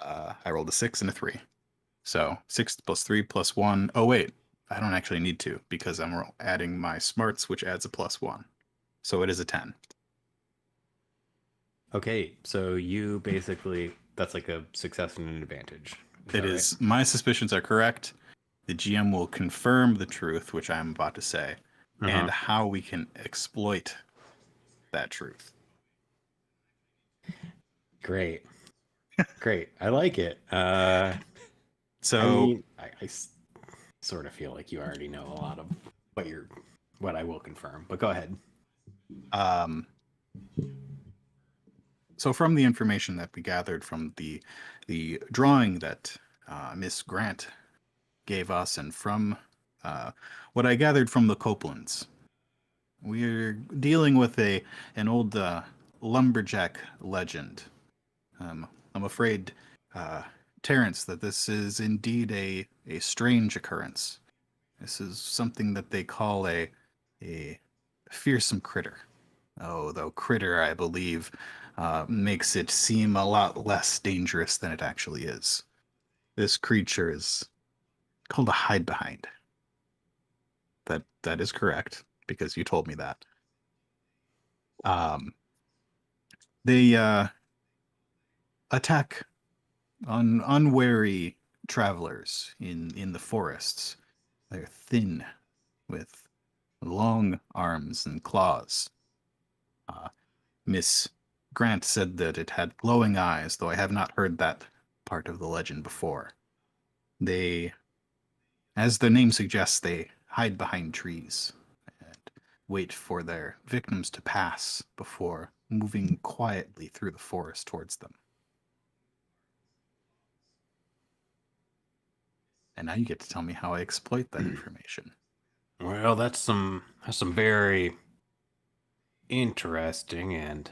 I rolled a 6 and a 3. So 6 plus 3 plus 1. Oh, wait. I don't actually need to because I'm adding my smarts, which adds a +1. So it is a 10. Okay, so you basically, that's like a success and an advantage. It is. Right? My suspicions are correct. The GM will confirm the truth, which I'm about to say, and how we can exploit that truth. Great. Great. I like it. So I sort of feel like you already know a lot of what I will confirm, but go ahead. So from the information that we gathered from the drawing that Miss Grant gave us, and from what I gathered from the Copelands, we're dealing with an old lumberjack legend. I'm afraid, Terrence, that this is indeed a strange occurrence. This is something that they call a fearsome critter. Oh, though critter, I believe, makes it seem a lot less dangerous than it actually is. This creature is called a hide behind. That is correct, because you told me that. They attack unwary travelers in the forests. They're thin, with long arms and claws. Miss Grant said that it had glowing eyes, though I have not heard that part of the legend before. They, as their name suggests, they hide behind trees and wait for their victims to pass before moving quietly through the forest towards them. And now you get to tell me how I exploit that information. Well, that's some very interesting and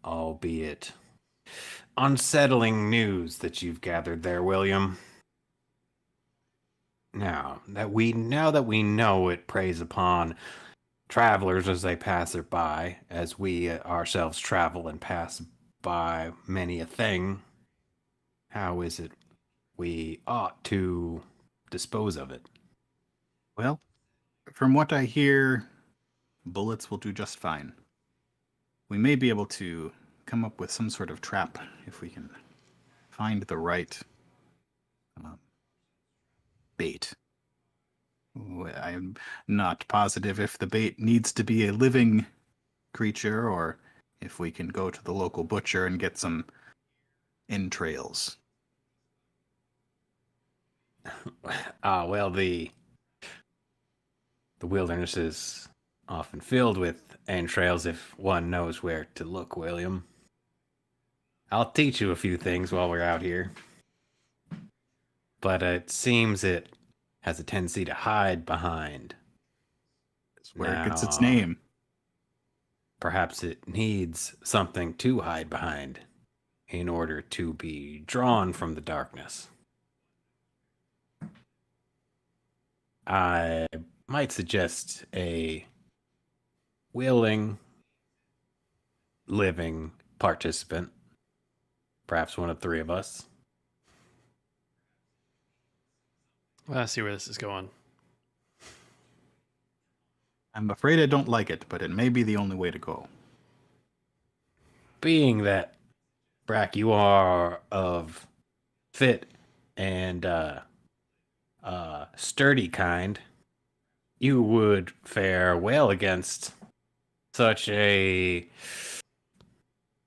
albeit unsettling news that you've gathered there, William. Now that we know it preys upon travelers as they pass it by, as we ourselves travel and pass by many a thing, how is it we ought to dispose of it? Well, from what I hear, bullets will do just fine. We may be able to come up with some sort of trap if we can find the right um, bait. I'm not positive if the bait needs to be a living creature or if we can go to the local butcher and get some entrails. Well, the wilderness is often filled with entrails if one knows where to look, William. I'll teach you a few things while we're out here. But it seems it has a tendency to hide behind. That's where it gets its Now, name. perhaps it needs something to hide behind in order to be drawn from the darkness. I might suggest a willing, living participant, perhaps one of three of us. Well, I see where this is going. I'm afraid I don't like it, but it may be the only way to go. Being that, Brack, you are of fit and sturdy kind, you would fare well against such a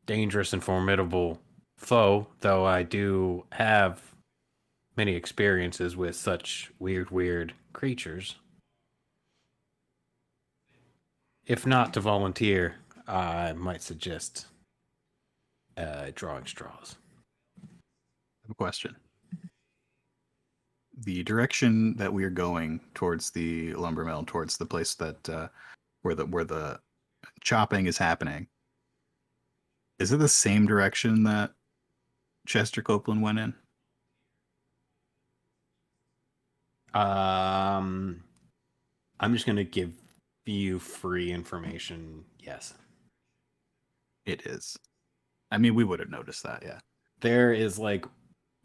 dangerous and formidable foe, though I do have many experiences with such weird creatures. If not to volunteer, I might suggest drawing straws. I have a question. The direction that we are going towards the lumber mill, towards the place that where the chopping is happening, is it the same direction that Chester Copeland went in? I'm just gonna give you free information. Yes, It is. I mean, we would have noticed that, yeah. there is like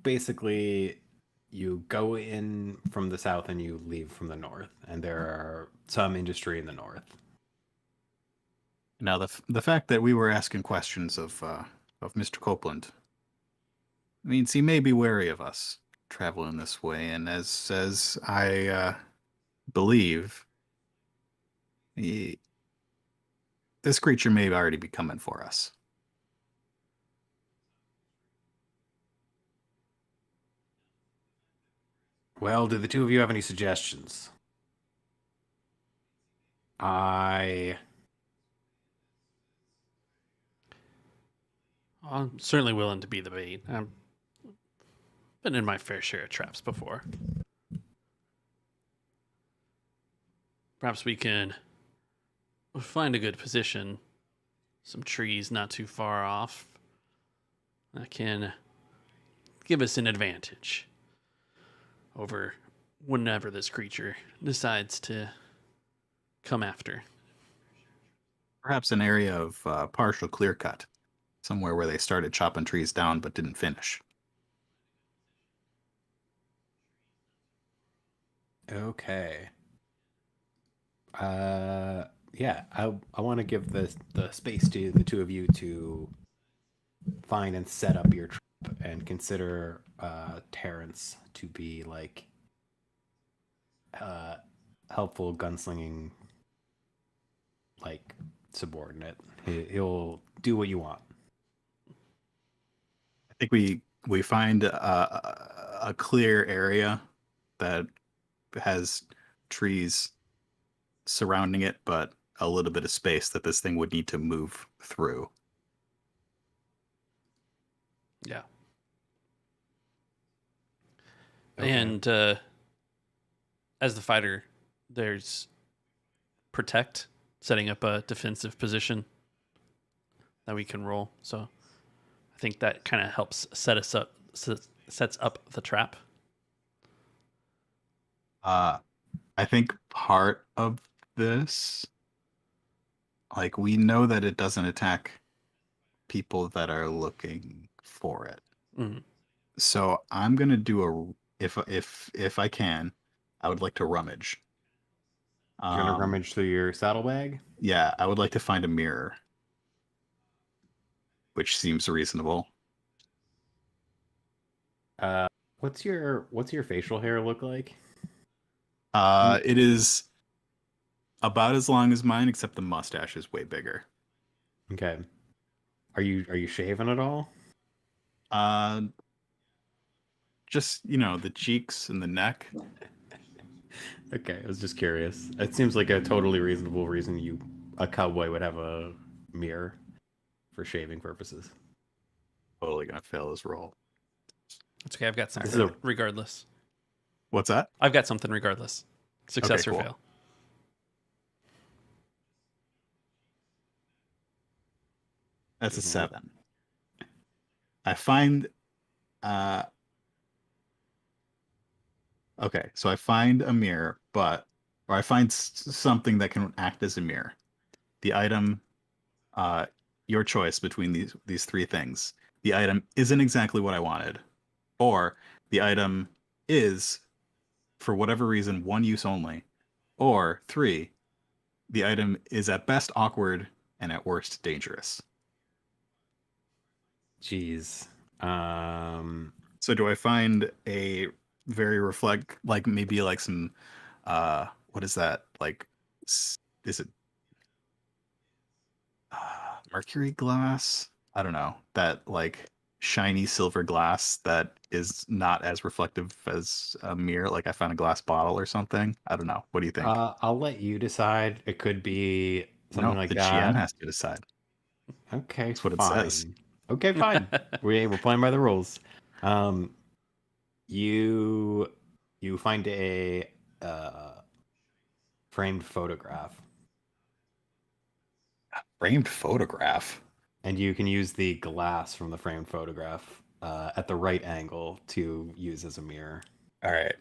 basically you go in from the south and you leave from the north, and there are some industry in the north. Now, the fact that we were asking questions of Mr. Copeland means he may be wary of us traveling this way, and as I believe, this creature may already be coming for us. Well, do the two of you have any suggestions? I I'm certainly willing to be the bait. I've been in my fair share of traps before. Perhaps we can find a good position, some trees not too far off, that can give us an advantage over whenever this creature decides to come after. Perhaps an area of partial clear cut, somewhere where they started chopping trees down but didn't finish. Okay. Yeah, I want to give the space to the two of you to find and set up your trap and consider Terrence to be like helpful gunslinging like subordinate. He'll do what you want. I think we find a clear area that has trees surrounding it, but a little bit of space that this thing would need to move through. Yeah. Okay. And as the fighter, there's protect, setting up a defensive position that we can roll. So I think that kind of helps set us up, sets up the trap. Uh, I think part of this, like, we know that it doesn't attack people that are looking for it. Mhm. So I'm gonna do if I can, I would like to rummage. You're gonna Um, rummage through your saddlebag. yeah, I would like to find a mirror, which seems reasonable. Uh, what's your facial hair look like? It is about as long as mine, except the mustache is way bigger. Okay. Are you shaving at all? Uh, just the cheeks and the neck. Okay, I was just curious. It seems like a totally reasonable reason a cowboy would have a mirror for shaving purposes. Totally gonna fail this roll. It's okay. I've got This is something a regardless. What's that? I've got something regardless. Okay, Success or cool. fail. That's a Doesn't look. 7. I find uh okay, so I find a mirror, or I find something that can act as a mirror. The item, uh, your choice between these three things. The item isn't exactly what I wanted, or the item is, for whatever reason, one use only, or 3, the item is at best awkward and at worst dangerous. Jeez. So do I find a very like maybe like some what is that, like is it mercury glass? I don't know, that like shiny silver glass that is not as reflective as a mirror. Like I found a glass bottle or something. I don't know. What do you think? I'll let you decide. It could be something No, like the GM that. has to decide. Okay, That's what it says. fine. Okay, fine. We're playing by the rules. Um, you you find a uh, framed photograph, Framed photograph. and you can use the glass from the framed photograph at the right angle to use as a mirror. All right.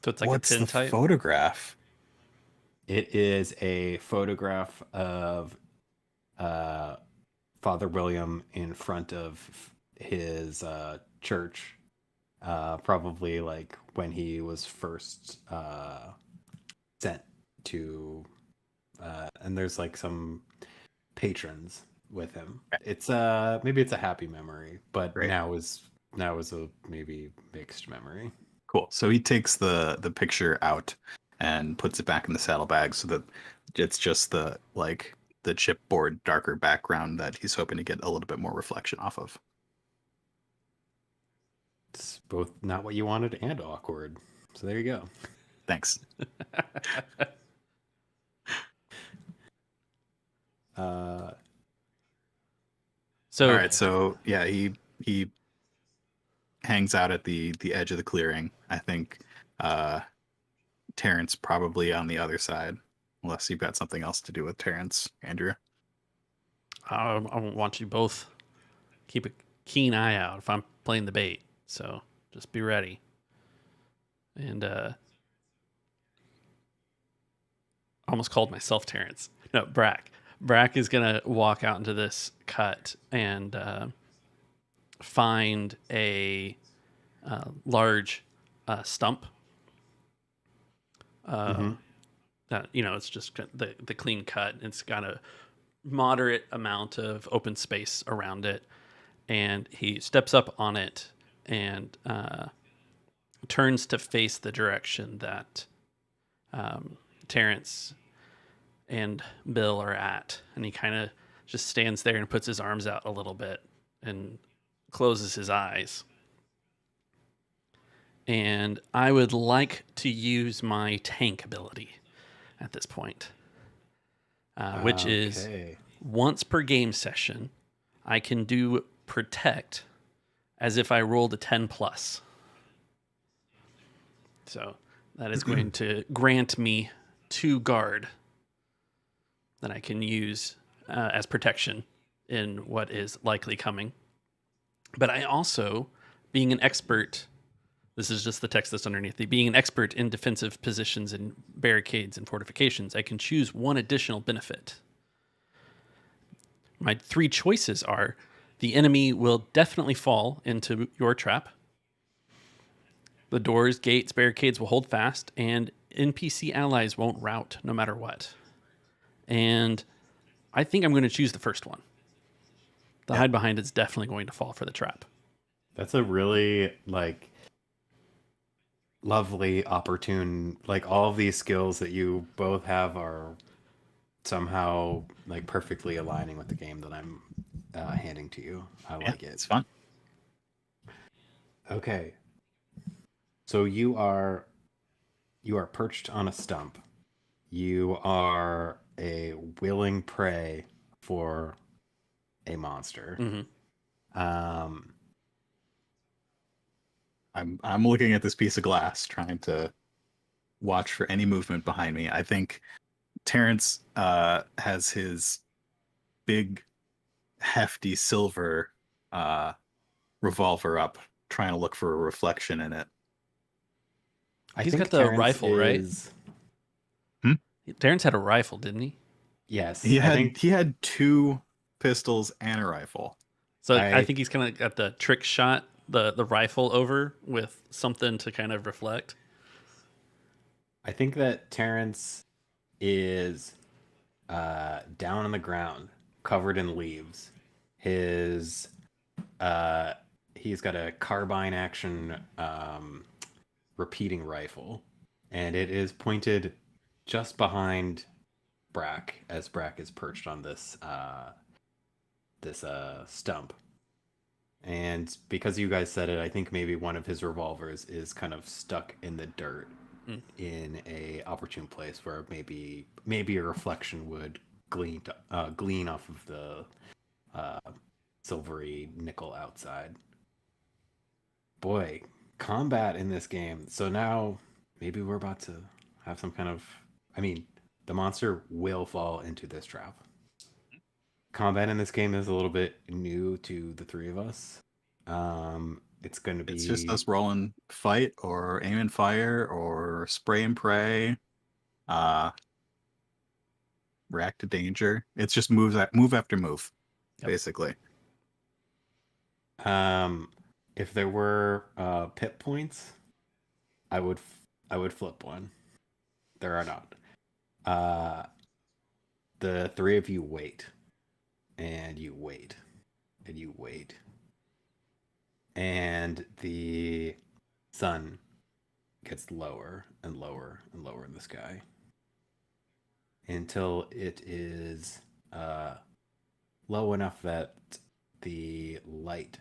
So it's like a What's the tintype. photograph? It is a photograph of uh, Father William in front of his church, probably like when he was first sent to, and there's like some patrons with him. It's maybe it's a happy memory, but Great. now is a maybe mixed memory. Cool. So he takes the picture out and puts it back in the saddlebag so that it's just the chipboard darker background that he's hoping to get a little bit more reflection off of. It's both not what you wanted and awkward. So there you go. Thanks. Uh, So All right. So yeah, he hangs out at the edge of the clearing. I think Terrence probably on the other side, unless you've got something else to do with Terrence, Andrew. I want you both keep a keen eye out if I'm playing the bait. So just be ready. And almost called myself Terrence. No, Brack. Brack is gonna walk out into this cut and find a large stump. It's just the clean cut. It's got a moderate amount of open space around it, and he steps up on it and turns to face the direction that Terrence and Bill are at, and he kind of just stands there and puts his arms out a little bit and closes his eyes. And I would like to use my tank ability at this point, which is okay. once per game session, I can do protect as if I rolled a 10 plus. So that is going to grant me 2 guard that I can use as protection in what is likely coming. But I also, being an expert This is just the text that's underneath. Being an expert in defensive positions and barricades and fortifications, I can choose one additional benefit. My 3 choices are: the enemy will definitely fall into your trap. The doors, gates, barricades will hold fast, and NPC allies won't rout no matter what. And I think I'm going to choose the first one. The hide behind is definitely going to fall for the trap. That's a really lovely, opportune, all of these skills that you both have are somehow perfectly aligning with the game that I'm handing to you. I like it. It's fun. Okay. So you are perched on a stump. You are a willing prey for a monster. Mm-hmm. I'm looking at this piece of glass, trying to watch for any movement behind me. I think Terrence has his big, hefty silver revolver up, trying to look for a reflection in it. He's got the rifle, right? Hmm? Terrence had a rifle, didn't he? Yes. He had 2 pistols and a rifle. So I think he's kind of got the trick shot the rifle over with something to kind of reflect. I think that Terrence is down on the ground, covered in leaves. He's got a carbine action repeating rifle, and it is pointed just behind Brack, as Brack is perched on this stump. And because you guys said it, I think maybe one of his revolvers is kind of stuck in the dirt in a opportune place where maybe a reflection would glean off of the silvery nickel outside. Boy, combat in this game. So now maybe we're about to have some kind of... I mean, the monster will fall into this trap. Combat in this game is a little bit new to the 3 of us. It's going to be... It's just us rolling fight or aim and fire or spray and pray. React to danger. It's just move after move, basically. If there were pit points, I would flip one. There are not. The 3 of you wait, and you wait, and you wait, and the sun gets lower and lower and lower in the sky until it is low enough that the light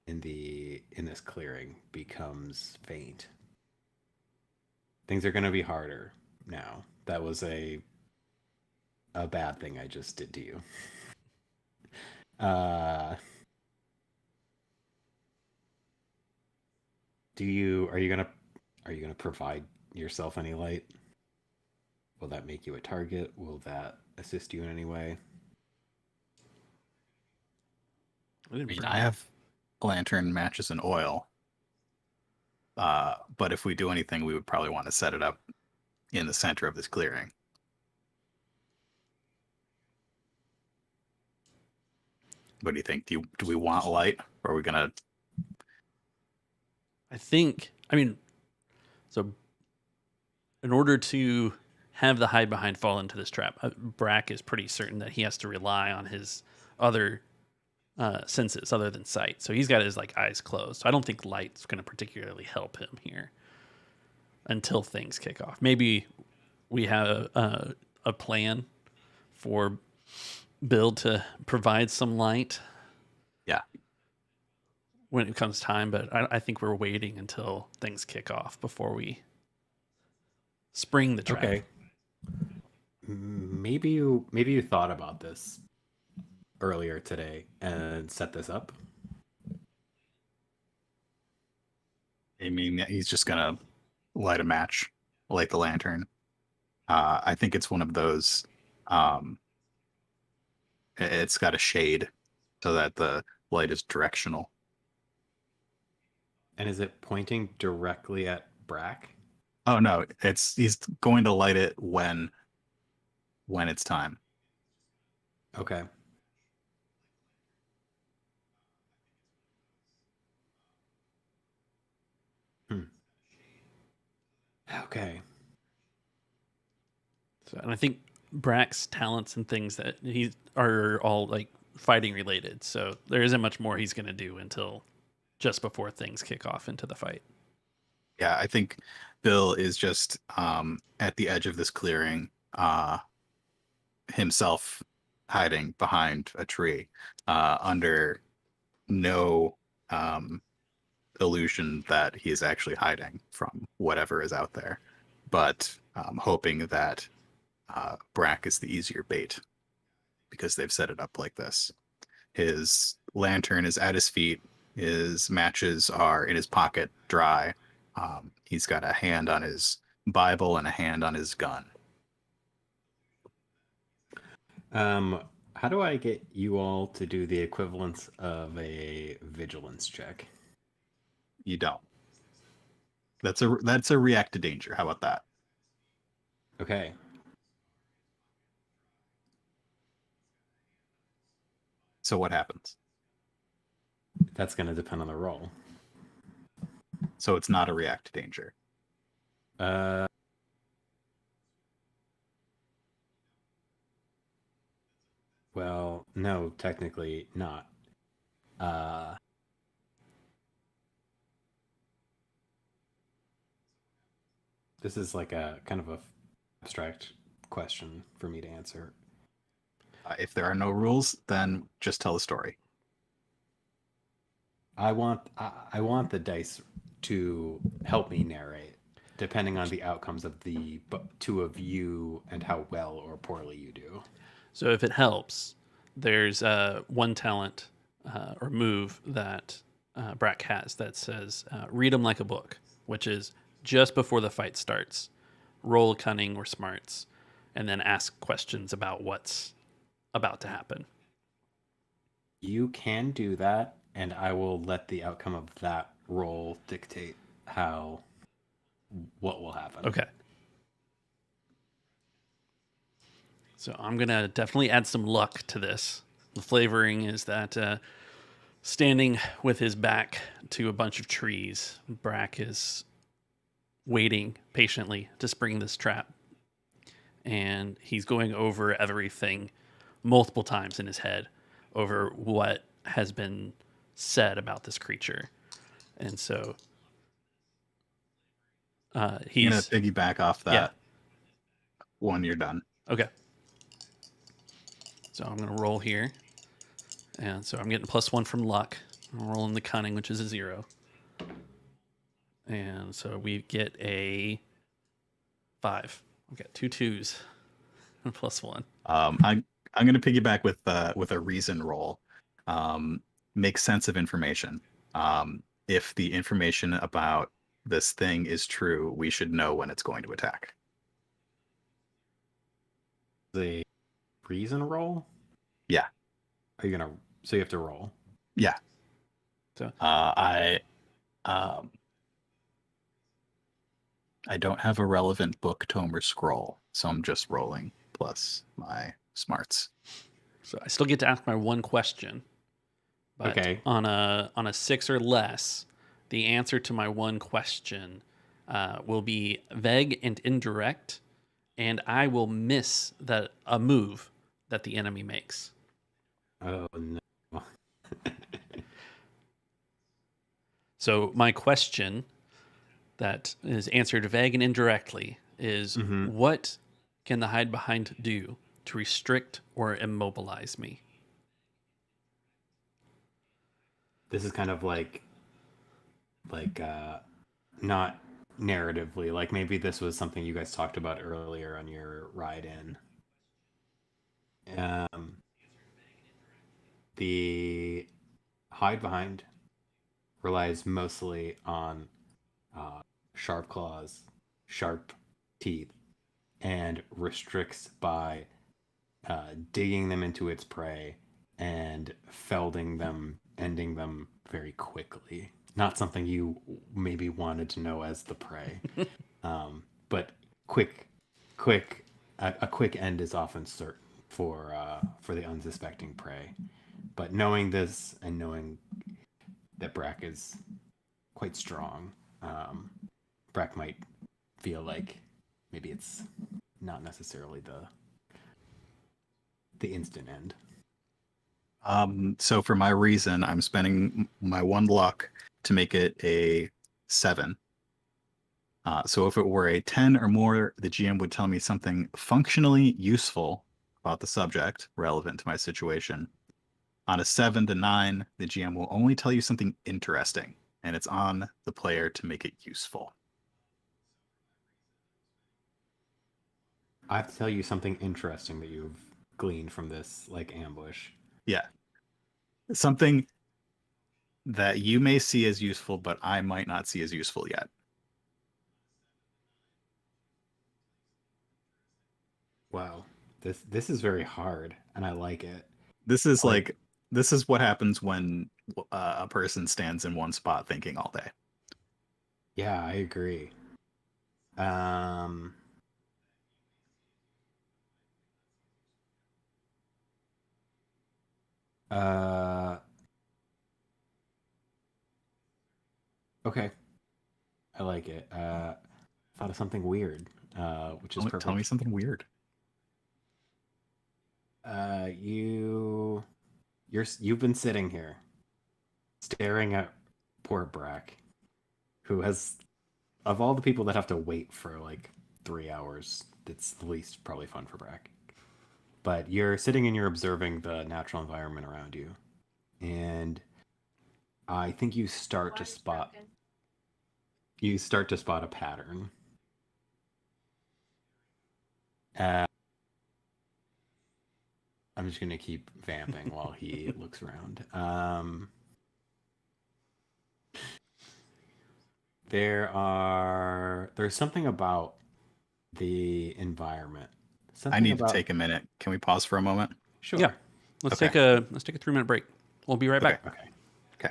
in this clearing becomes faint. Things are going to be harder now. That was a bad thing I just did to you. Are you gonna provide yourself any light? Will that make you a target? Will that assist you in any way? I have a lantern, matches, and oil. But if we do anything, we would probably want to set it up in the center of this clearing. What do you think? Do we want light, or are we gonna? So in order to have the hide behind fall into this trap, Brack is pretty certain that he has to rely on his other senses other than sight. So he's got his eyes closed. So I don't think light's going to particularly help him here until things kick off. Maybe we have a plan for Bill to provide some light. Yeah. When it comes time, but I think we're waiting until things kick off before we spring the trap. Okay. Maybe you thought about this earlier today and set this up. I mean, he's just gonna light a match, light the lantern. I think it's one of those. It's got a shade so that the light is directional. And is it pointing directly at Brack? Oh no, he's going to light it when it's time. Okay. Okay. So, and I think Brack's talents and things that he are all like fighting related. So there isn't much more he's going to do until just before things kick off into the fight. Yeah, I think Bill is just at the edge of this clearing, himself hiding behind a tree, under no illusion that he is actually hiding from whatever is out there, but hoping that Brack is the easier bait because they've set it up like this. His lantern is at his feet. His matches are in his pocket, dry. He's got a hand on his Bible and a hand on his gun. How do I get you all to do the equivalence of a vigilance check? You don't. That's a react to danger. How about that? Okay. So what happens? That's going to depend on the roll. So it's not a react to danger. Well, no, technically not. This is like a kind of a abstract question for me to answer. If there are no rules, then just tell the story. I want the dice to help me narrate, depending on the outcomes of the two of you and how well or poorly you do. So if it helps, there's one talent or move that Brack has that says read them like a book, which is just before the fight starts, roll cunning or smarts, and then ask questions about what's about to happen. You can do that, and I will let the outcome of that roll dictate what will happen. Okay. So I'm going to definitely add some luck to this. The flavoring is that standing with his back to a bunch of trees, Brack is waiting patiently to spring this trap. And he's going over everything multiple times in his head over what has been said about this creature. And so he's going to piggyback off that when you're done. Okay. So I'm going to roll here. And so I'm getting +1 from luck. I'm rolling the cunning, which is a 0. And so we get a 5. We've got 2 2s and +1. I'm going to piggyback with a reason roll. Make sense of information. If the information about this thing is true, we should know when it's going to attack. The reason roll? Yeah. Are you gonna? So you have to roll. Yeah. So I don't have a relevant book, tome, or scroll, so I'm just rolling plus my smarts. So I still get to ask my one question. But Okay. on a 6 or less, the answer to my one question will be vague and indirect, and I will miss a move that the enemy makes. Oh no. So my question that is answered vague and indirectly is what can the hide behind do to restrict or immobilize me? This is kind of like not narratively, like maybe this was something you guys talked about earlier on your ride in. The hide behind relies mostly on sharp claws, sharp teeth, and restricts by digging them into its prey and felding them, ending them very quickly. not something you maybe wanted to know as the prey. But a quick end is often certain for the unsuspecting prey. But knowing this and knowing that Brack is quite strong, Brack might feel like maybe it's not necessarily the instant end. So for my reason, I'm spending my 1 luck to make it a 7. So if it were a 10 or more, the GM would tell me something functionally useful about the subject relevant to my situation. On a 7 to 9, the GM will only tell you something interesting, and it's on the player to make it useful. I have to tell you something interesting that you've gleaned from this, like, ambush. Yeah. Something that you may see as useful, but I might not see as useful yet. Wow. This is very hard, and I like it. This is this is what happens when a person stands in one spot thinking all day. Yeah, I agree. Okay. I like it. Thought of something weird, which is perfect. Tell me something weird. You've been sitting here staring at poor Brack, who has, of all the people that have to wait for like 3 hours, it's the least probably fun for Brack. But you're sitting and you're observing the natural environment around you, and I think you start to spot a pattern. I'm just gonna keep vamping while he looks around. There's something about the environment. I need to take a minute. Can we pause for a moment? Sure. Yeah. Let's take a 3-minute break. We'll be right back. Okay.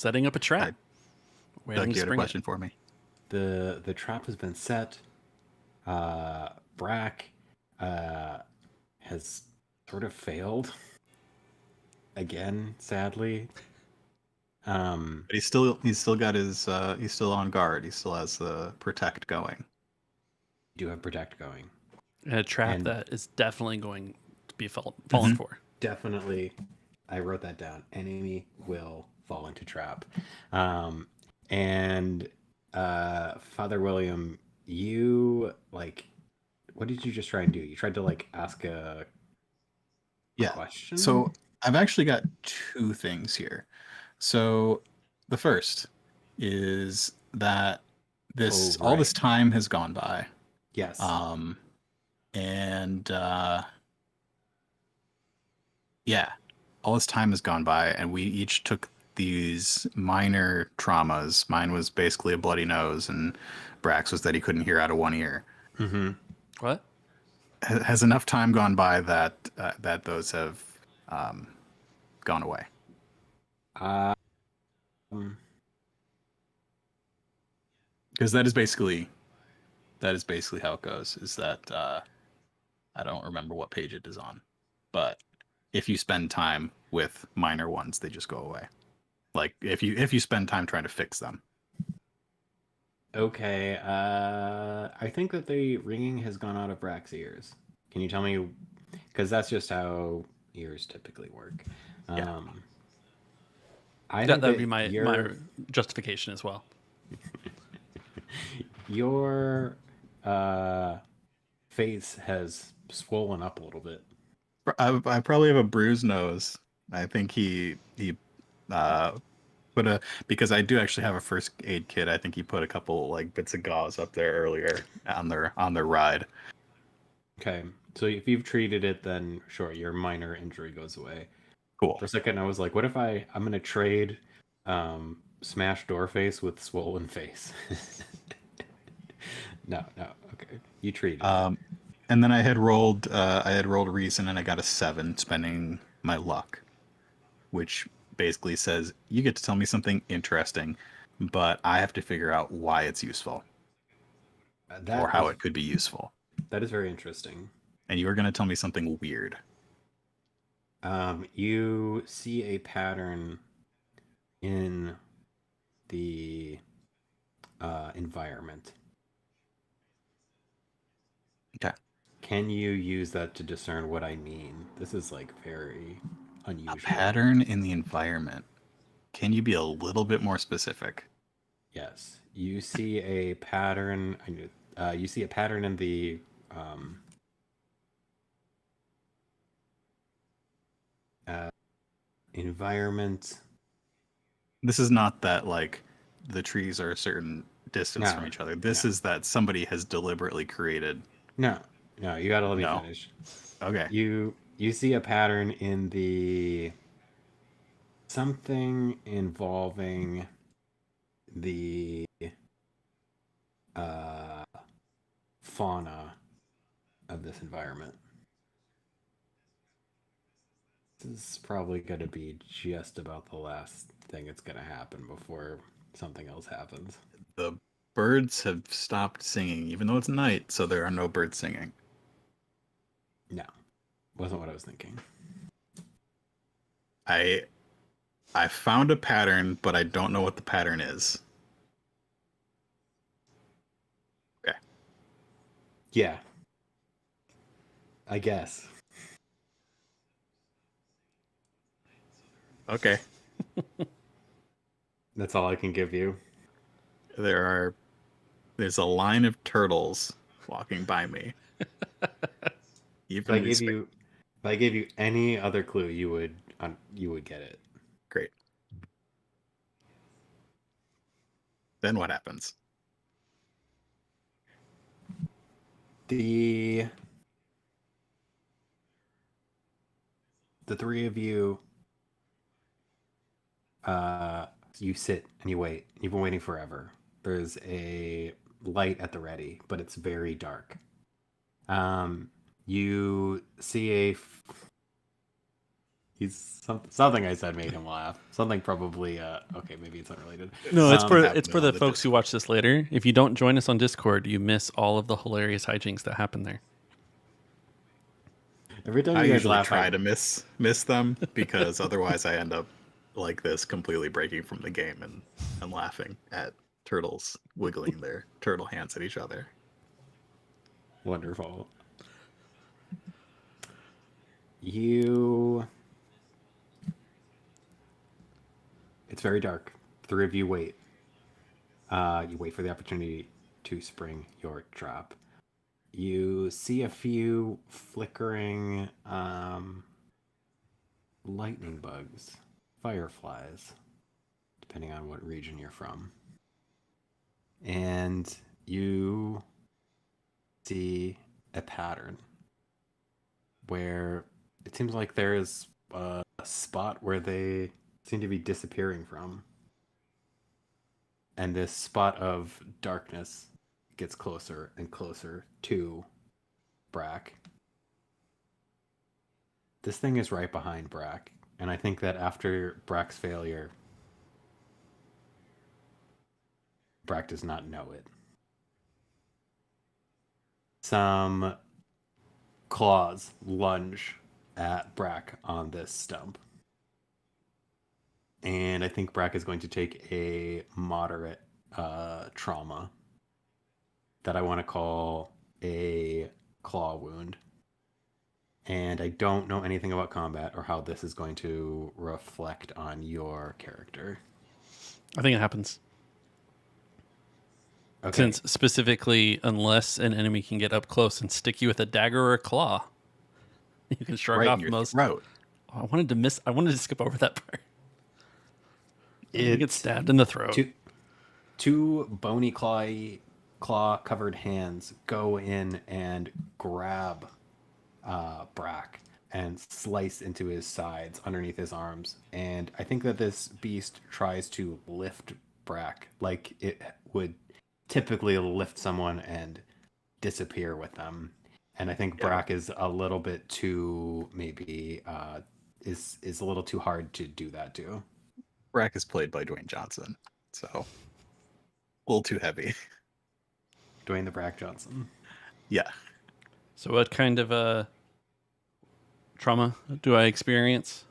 setting up a trap. Doug, you had a question for me. The trap has been set. Brack has sort of failed again, sadly. But he's still got his he's still on guard. He still has the protect going. Do have protect going. And a trap And- that is definitely going to be fallen for. Definitely, I wrote that down. Enemy will fall into trap. And Father William, you what did you just try and do? You tried to ask a question. So I've actually got two things here. So the first is that all this time has gone by. Yes. And yeah, all this time has gone by, and we each took these minor traumas. Mine was basically a bloody nose, and Brax was that he couldn't hear out of one ear. Mm-hmm. What? Has enough time gone by that those have gone away? Because that is basically how it goes. Is that I don't remember what page it is on, but if you spend time with minor ones, they just go away. Like if you spend time trying to fix them. Okay. I think that the ringing has gone out of Brack's ears. Can you tell me? Because that's just how ears typically work. Yeah. I That think would be my justification as well. Your face has swollen up a little bit. I probably have a bruised nose. I think he put because I do actually have a first aid kit. I think he put a couple bits of gauze up there earlier on their ride. Okay, so if you've treated it, then sure, your minor injury goes away. Cool. For a second, I was like, what if I'm gonna trade smashed door face with swollen face? No, okay, you treated it. And then I had rolled reason, and I got a 7, spending my luck, which basically says you get to tell me something interesting, but I have to figure out why it's useful or how it could be useful. That is very interesting. And you were going to tell me something weird. You see a pattern in the environment. Okay. Can you use that to discern what I mean? This is very unusual. A pattern in the environment. Can you be a little bit more specific? Yes. You see a pattern. You see a pattern in the environment. This is not that the trees are a certain distance from each other. This is that somebody has deliberately created. No, you gotta let me finish. Okay. You see a pattern in the something involving the fauna of this environment. This is probably going to be just about the last thing that's going to happen before something else happens. The birds have stopped singing, even though it's night, so there are no birds singing. No, wasn't what I was thinking. I found a pattern, but I don't know what the pattern is. Okay. Yeah. I guess. Okay. That's all I can give you. There's a line of turtles walking by me. If I gave you any other clue, you would get it. Great. Then what happens? The three of you, you sit and you wait. You've been waiting forever. There's a light at the ready, but it's very dark. You see Something I said made him laugh. Something probably okay, maybe it's unrelated. No, it's for happened the on the folks who watch this later. If you don't join us on Discord, you miss all of the hilarious hijinks that happen there. Every time I you guys usually laugh, try to miss them because otherwise I end up like this, completely breaking from the game and laughing at turtles wiggling their turtle hands at each other. Wonderful. It's very dark. The three of you wait. You wait for the opportunity to spring your trap. You see a few flickering lightning bugs, fireflies, depending on what region you're from. And you see a pattern where it seems like there's a spot where they seem to be disappearing from. And this spot of darkness gets closer and closer to Brack. This thing is right behind Brack, and I think that after Brack's failure, Brack does not know it. Some claws lunge at Brack on this stump. And I think Brack is going to take a moderate trauma that I want to call a claw wound. And I don't know anything about combat or how this is going to reflect on your character. I think it happens. Okay. Since specifically, unless an enemy can get up close and stick you with a dagger or a claw, you can shrug Right off in your most. throat. Oh, I wanted to skip over that part. You get stabbed in the throat. Two bony claw-covered hands go in and grab Brack and slice into his sides underneath his arms. And I think that this beast tries to lift Brack like it would typically lift someone and disappear with them. And I think Brack is a little bit too, maybe, is a little too hard to do that to. Brack is played by Dwayne Johnson, so a little too heavy. Dwayne the Brack Johnson. Yeah. So what kind of trauma do I experience?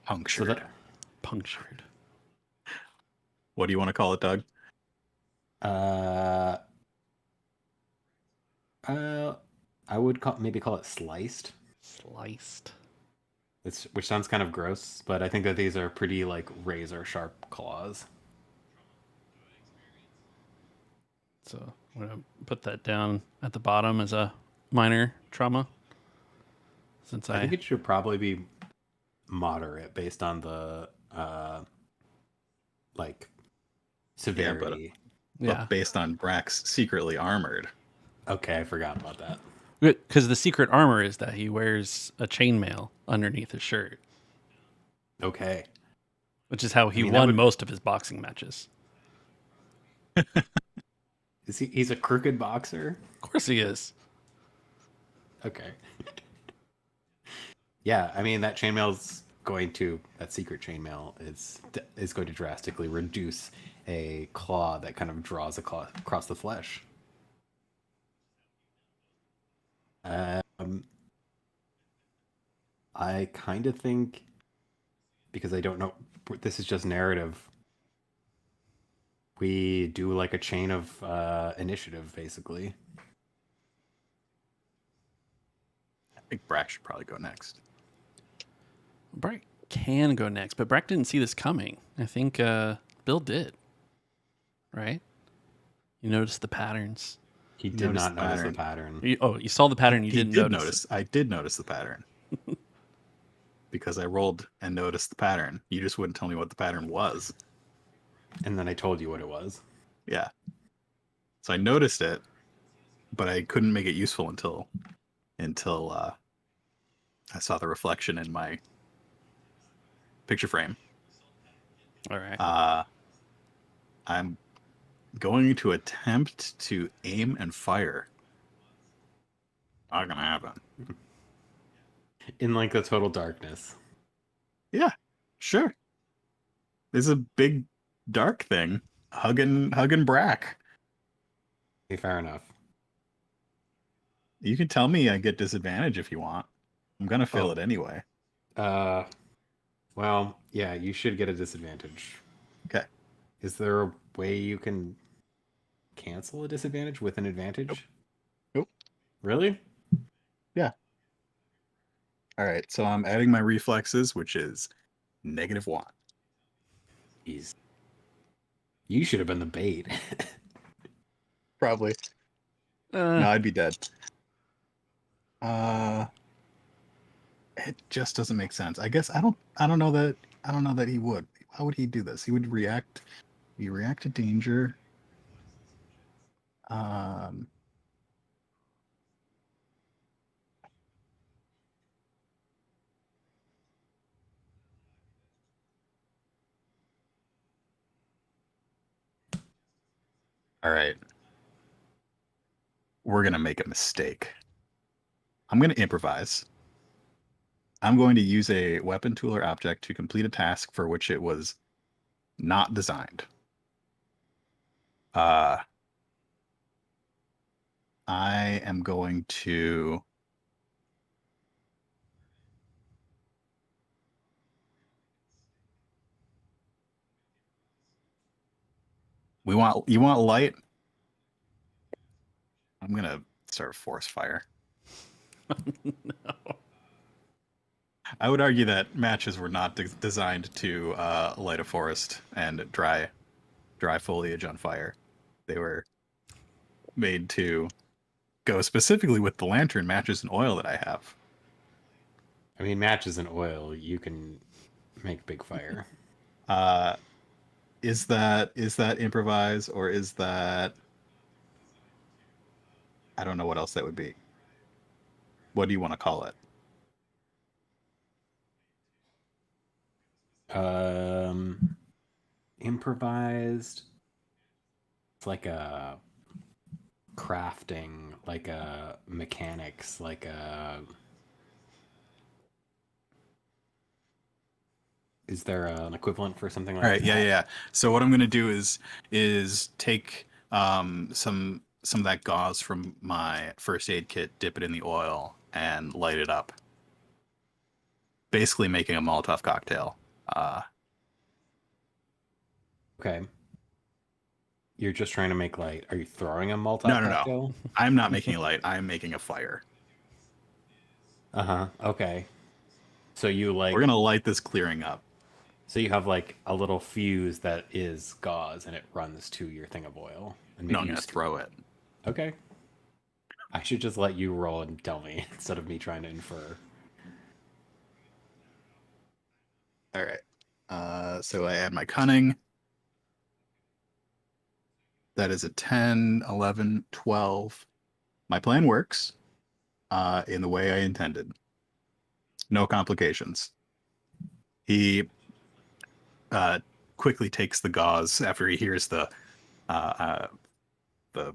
Punctured. Punctured. What do you want to call it, Doug? I would maybe call it sliced. Sliced. Which sounds kind of gross, but I think that these are pretty like razor sharp claws. So I'm gonna put that down at the bottom as a minor trauma. Since I think it should probably be moderate based on the like severity. But based on Brack's secretly armored. Okay, I forgot about that. Because the secret armor is that he wears a chainmail underneath his shirt. Okay. Which is how he won most of his boxing matches. He's a crooked boxer? Of course he is. Okay. Yeah, I mean that secret chainmail is going to drastically reduce a claw that kind of draws across the flesh. I kind of think, because I don't know, this is just narrative, we do like a chain of initiative, basically. I think Brack should probably go next. Brack can go next, but Brack didn't see this coming. I think Bill did. Right? You noticed the patterns. He did not notice the pattern. You saw the pattern. You didn't notice. I did notice the pattern. Because I rolled and noticed the pattern. You just wouldn't tell me what the pattern was. And then I told you what it was. Yeah. So I noticed it, but I couldn't make it useful until I saw the reflection in my picture frame. All right. I'm going to attempt to aim and fire. Not gonna happen. In like the total darkness. Yeah, sure. There's a big dark thing hugging Brack. Okay, fair enough. You can tell me I get disadvantage if you want. I'm gonna fail Oh. it anyway. Well, yeah, you should get a disadvantage. Okay. Is there a way you can cancel a disadvantage with an advantage? Nope. Really? Yeah. All right. So I'm adding my reflexes, which is -1. Jeez. You should have been the bait. Probably. No, I'd be dead. It just doesn't make sense. I guess I don't know that he would. How would he do this? He would react. You react to danger. Um. All right. We're gonna make a mistake. I'm gonna improvise. I'm going to use a weapon, tool, or object to complete a task for which it was not designed. I am going to you want light? I'm gonna start force fire. No. I would argue that matches were not designed to light a forest and dry foliage on fire. They were made to go specifically with the lantern, matches, and oil that I have. I mean, matches and oil, you can make big fire. Is that improvise, or is that, I don't know what else that would be. What do you want to call it? Improvised. It's like a crafting, like a mechanics, like a. Is there an equivalent for something like All right, that? yeah. So what I'm gonna do is take some of that gauze from my first aid kit, dip it in the oil, and light it up. Basically making a Molotov cocktail. Okay. You're just trying to make light. Are you throwing a Molotov No. cocktail? I'm not making a light. I'm making a fire. Uh-huh. Okay. So you like We're gonna light this clearing up. so you have like a little fuse that is gauze and it runs to your thing of oil. And No, I'm you gonna throw it. Okay. I should just let you roll and tell me instead of me trying to infer. All right. So I add my cunning. That is a 10, 11, 12. My plan works in the way I intended. No complications. He quickly takes the gauze after he hears the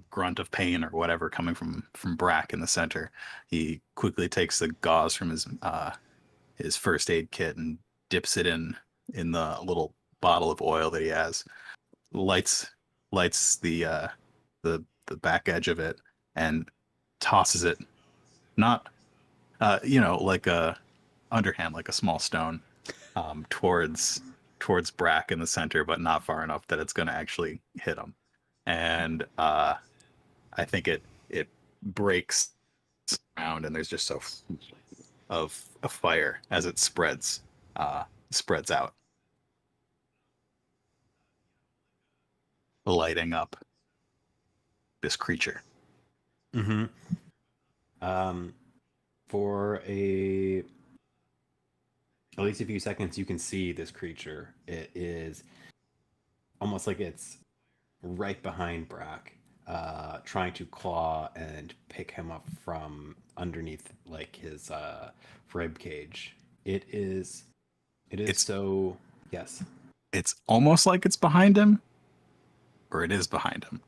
grunt of pain or whatever coming from Brack in the center. He quickly takes the gauze from his first aid kit and dips it in the little bottle of oil that he has. Lights the back edge of it and tosses it, not like a underhand, like a small stone, towards Brack in the center, but not far enough that it's going to actually hit him. And I think it breaks around, and there's just of fire as it spreads out, lighting up this creature. Mm-hmm. For at least a few seconds, you can see this creature. It is almost like it's right behind Brack, trying to claw and pick him up from underneath like his rib cage. It's so yes. It's almost like it's behind him, or it is behind him.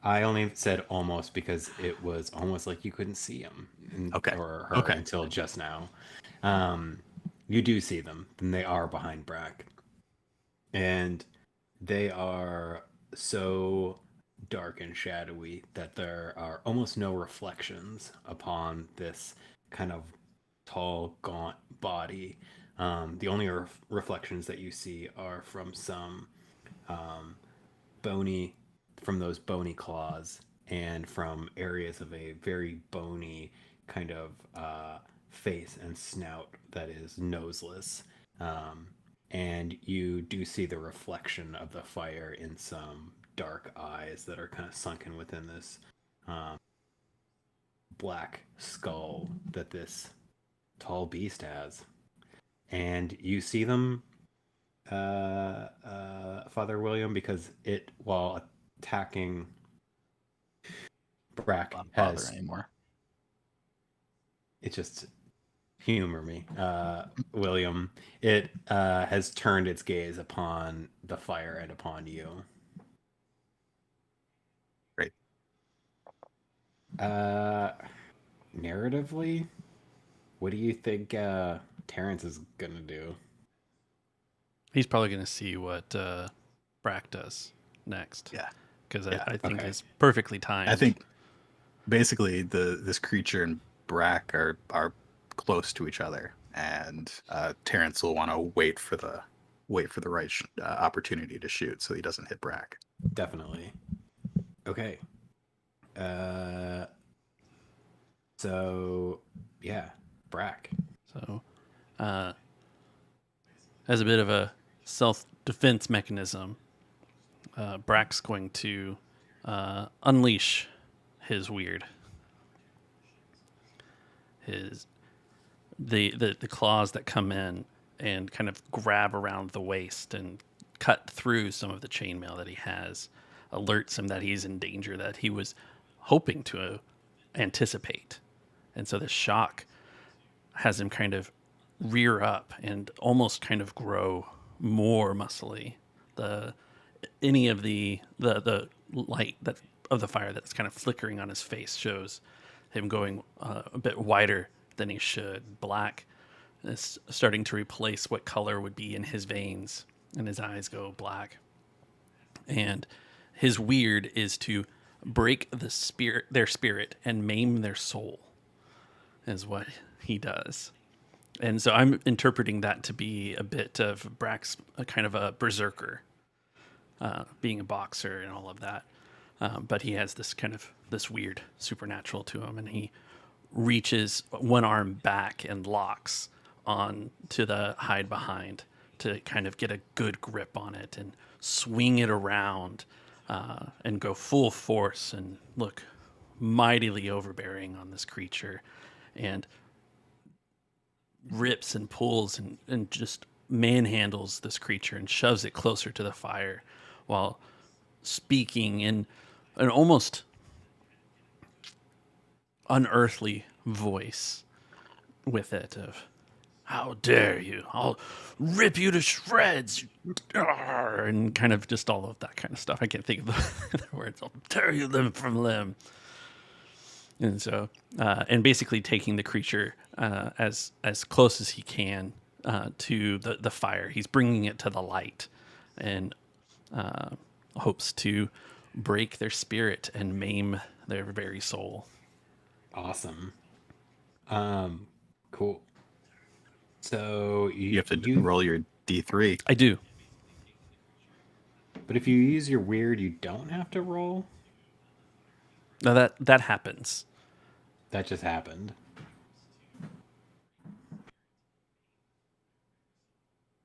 I only said almost because it was almost like you couldn't see him Okay. or her Okay. until just now. You do see them, and they are behind Brack. And they are so dark and shadowy that there are almost no reflections upon this kind of tall, gaunt body. The only reflections that you see are from some um, bony, from those bony claws, and from areas of a very bony kind of face and snout that is noseless. Um, and you do see the reflection of the fire in some dark eyes that are kind of sunken within this um, black skull that this tall beast has. And you see them, Father William, because it, while attacking Brack, Not bother has anymore. it just humor me, William. It has turned its gaze upon the fire and upon you. Great. Narratively, what do you think Terrence is gonna do? He's probably going to see what Brack does next. Yeah. Because Yeah, I think okay. it's perfectly timed. I think basically this creature and Brack are close to each other, and Terrence will want to wait for the right opportunity to shoot, so he doesn't hit Brack. Definitely. Okay. So yeah, Brack. So, as a bit of a self-defense mechanism, Brack's going to unleash his weird. The claws that come in and kind of grab around the waist and cut through some of the chainmail that he has, alerts him that he's in danger that he was hoping to anticipate. And so the shock has him kind of rear up and almost kind of grow more muscly. Any of the light that of the fire that's kind of flickering on his face shows him going a bit wider than he should. Black is starting to replace what color would be in his veins, and his eyes go black. And his weird is to break their spirit and maim their soul, is what he does. And so I'm interpreting that to be a bit of Brack's a kind of a berserker, being a boxer and all of that. But he has this weird supernatural to him, and he reaches one arm back and locks on to the hide behind to kind of get a good grip on it and swing it around and go full force and look mightily overbearing on this creature, and rips and pulls and just manhandles this creature and shoves it closer to the fire while speaking in an almost unearthly voice with it of, "How dare you? I'll rip you to shreds," and kind of just all of that kind of stuff. I can't think of the words. "I'll tear you limb from limb." And so, and basically taking the creature as close as he can to the fire. He's bringing it to the light, and hopes to break their spirit and maim their very soul. Awesome. Cool. So You have to roll your D3. I do. But if you use your weird, you don't have to roll. Now that happens. That just happened.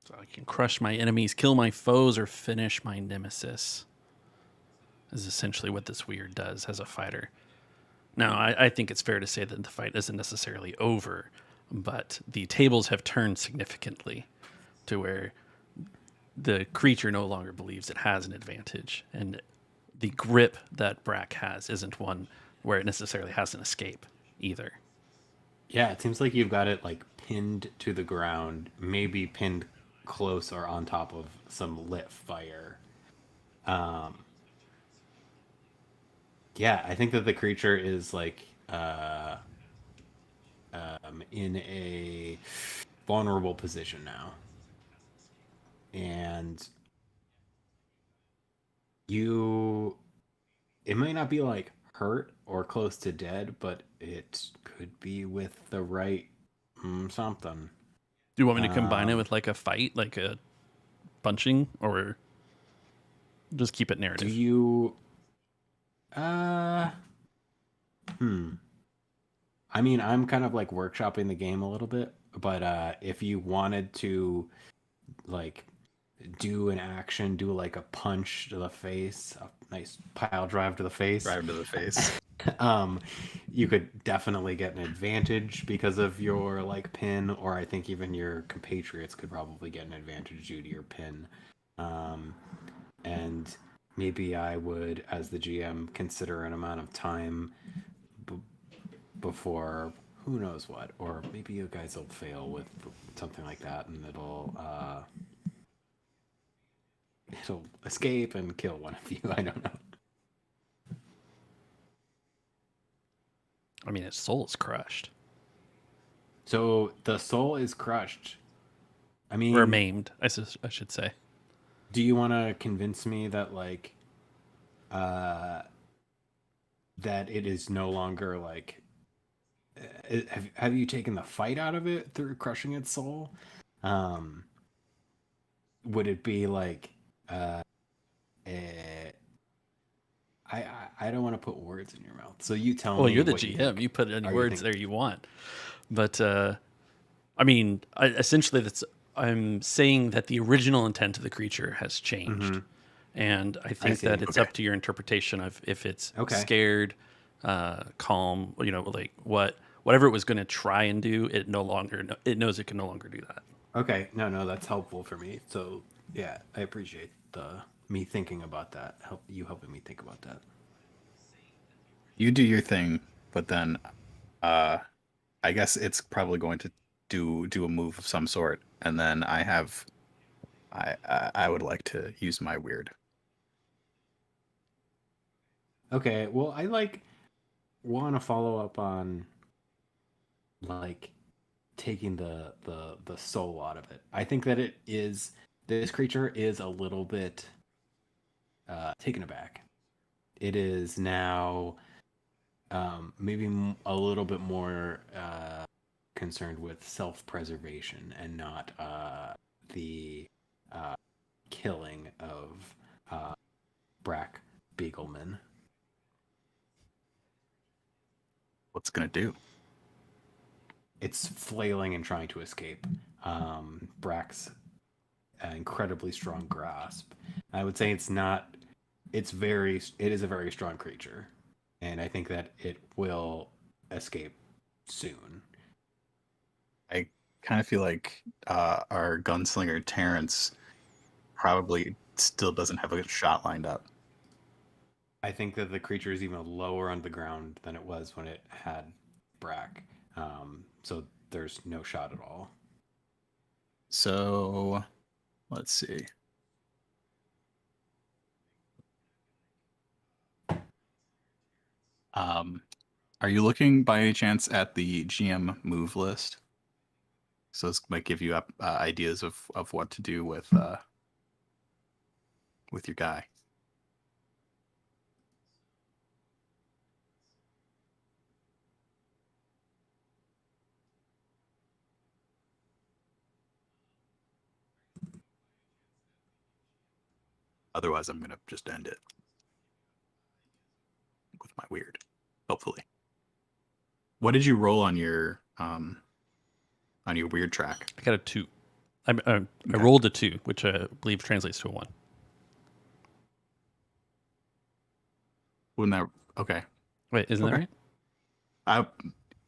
So I can crush my enemies, kill my foes, or finish my nemesis. Is essentially what this weird does as a fighter. Now, I think it's fair to say that the fight isn't necessarily over, but the tables have turned significantly to where the creature no longer believes it has an advantage, and the grip that Brack has isn't one where it necessarily has an escape either. Yeah, it seems like you've got it like pinned to the ground, maybe pinned close or on top of some lit fire. Yeah, I think that the creature is like in a vulnerable position now. And it might not be like hurt or close to dead, but it could be with the right something. Do you want me to combine it with like a fight, like a punching, or just keep it narrative? Do you I mean, I'm kind of like workshopping the game a little bit, but if you wanted to like do an action, do like a punch to the face, a nice pile drive to the face. Drive to the face. You could definitely get an advantage because of your like pin, or I think even your compatriots could probably get an advantage due to your pin. And maybe I would, as the GM, consider an amount of time before who knows what, or maybe you guys will fail with something like that, and it'll escape and kill one of you. I don't know. I mean, its soul is crushed. So the soul is crushed. I mean, or maimed, I should say. Do you want to convince me that like, that it is no longer like? Have you taken the fight out of it through crushing its soul? Would it be like? I don't want to put words in your mouth, so you tell me. Well, you're the what GM. You put any Are you words thinking? there you want. But I mean, essentially, I'm saying that the original intent of the creature has changed, and I think see. that it's up to your interpretation of if it's scared, calm. You know, like whatever it was going to try and do, it knows it can no longer do that. Okay, no, that's helpful for me. So yeah, I appreciate me thinking about that. Helping me think about that. You do your thing, but then I guess it's probably going to do a move of some sort, and then I would like to use my weird. Okay, well, I want to follow up on like taking the soul out of it. I think that this creature is a little bit taken aback. It is now maybe a little bit more concerned with self-preservation and not the killing of Brack Beagleman. What's it gonna do? It's flailing and trying to escape. Brack's incredibly strong grasp. I would say it is a very strong creature, and I think that it will escape soon. I kind of feel like our gunslinger Terrence probably still doesn't have a shot lined up. I think that the creature is even lower on the ground than it was when it had Brack. So there's no shot at all. So let's see. Are you looking by any chance at the GM move list? So this might give you ideas of what to do with your guy. Otherwise, I'm gonna just end it with my weird. Hopefully. What did you roll on your weird track? I got a 2. I rolled a 2, which I believe translates to a 1. Wouldn't that okay? Wait, isn't that right?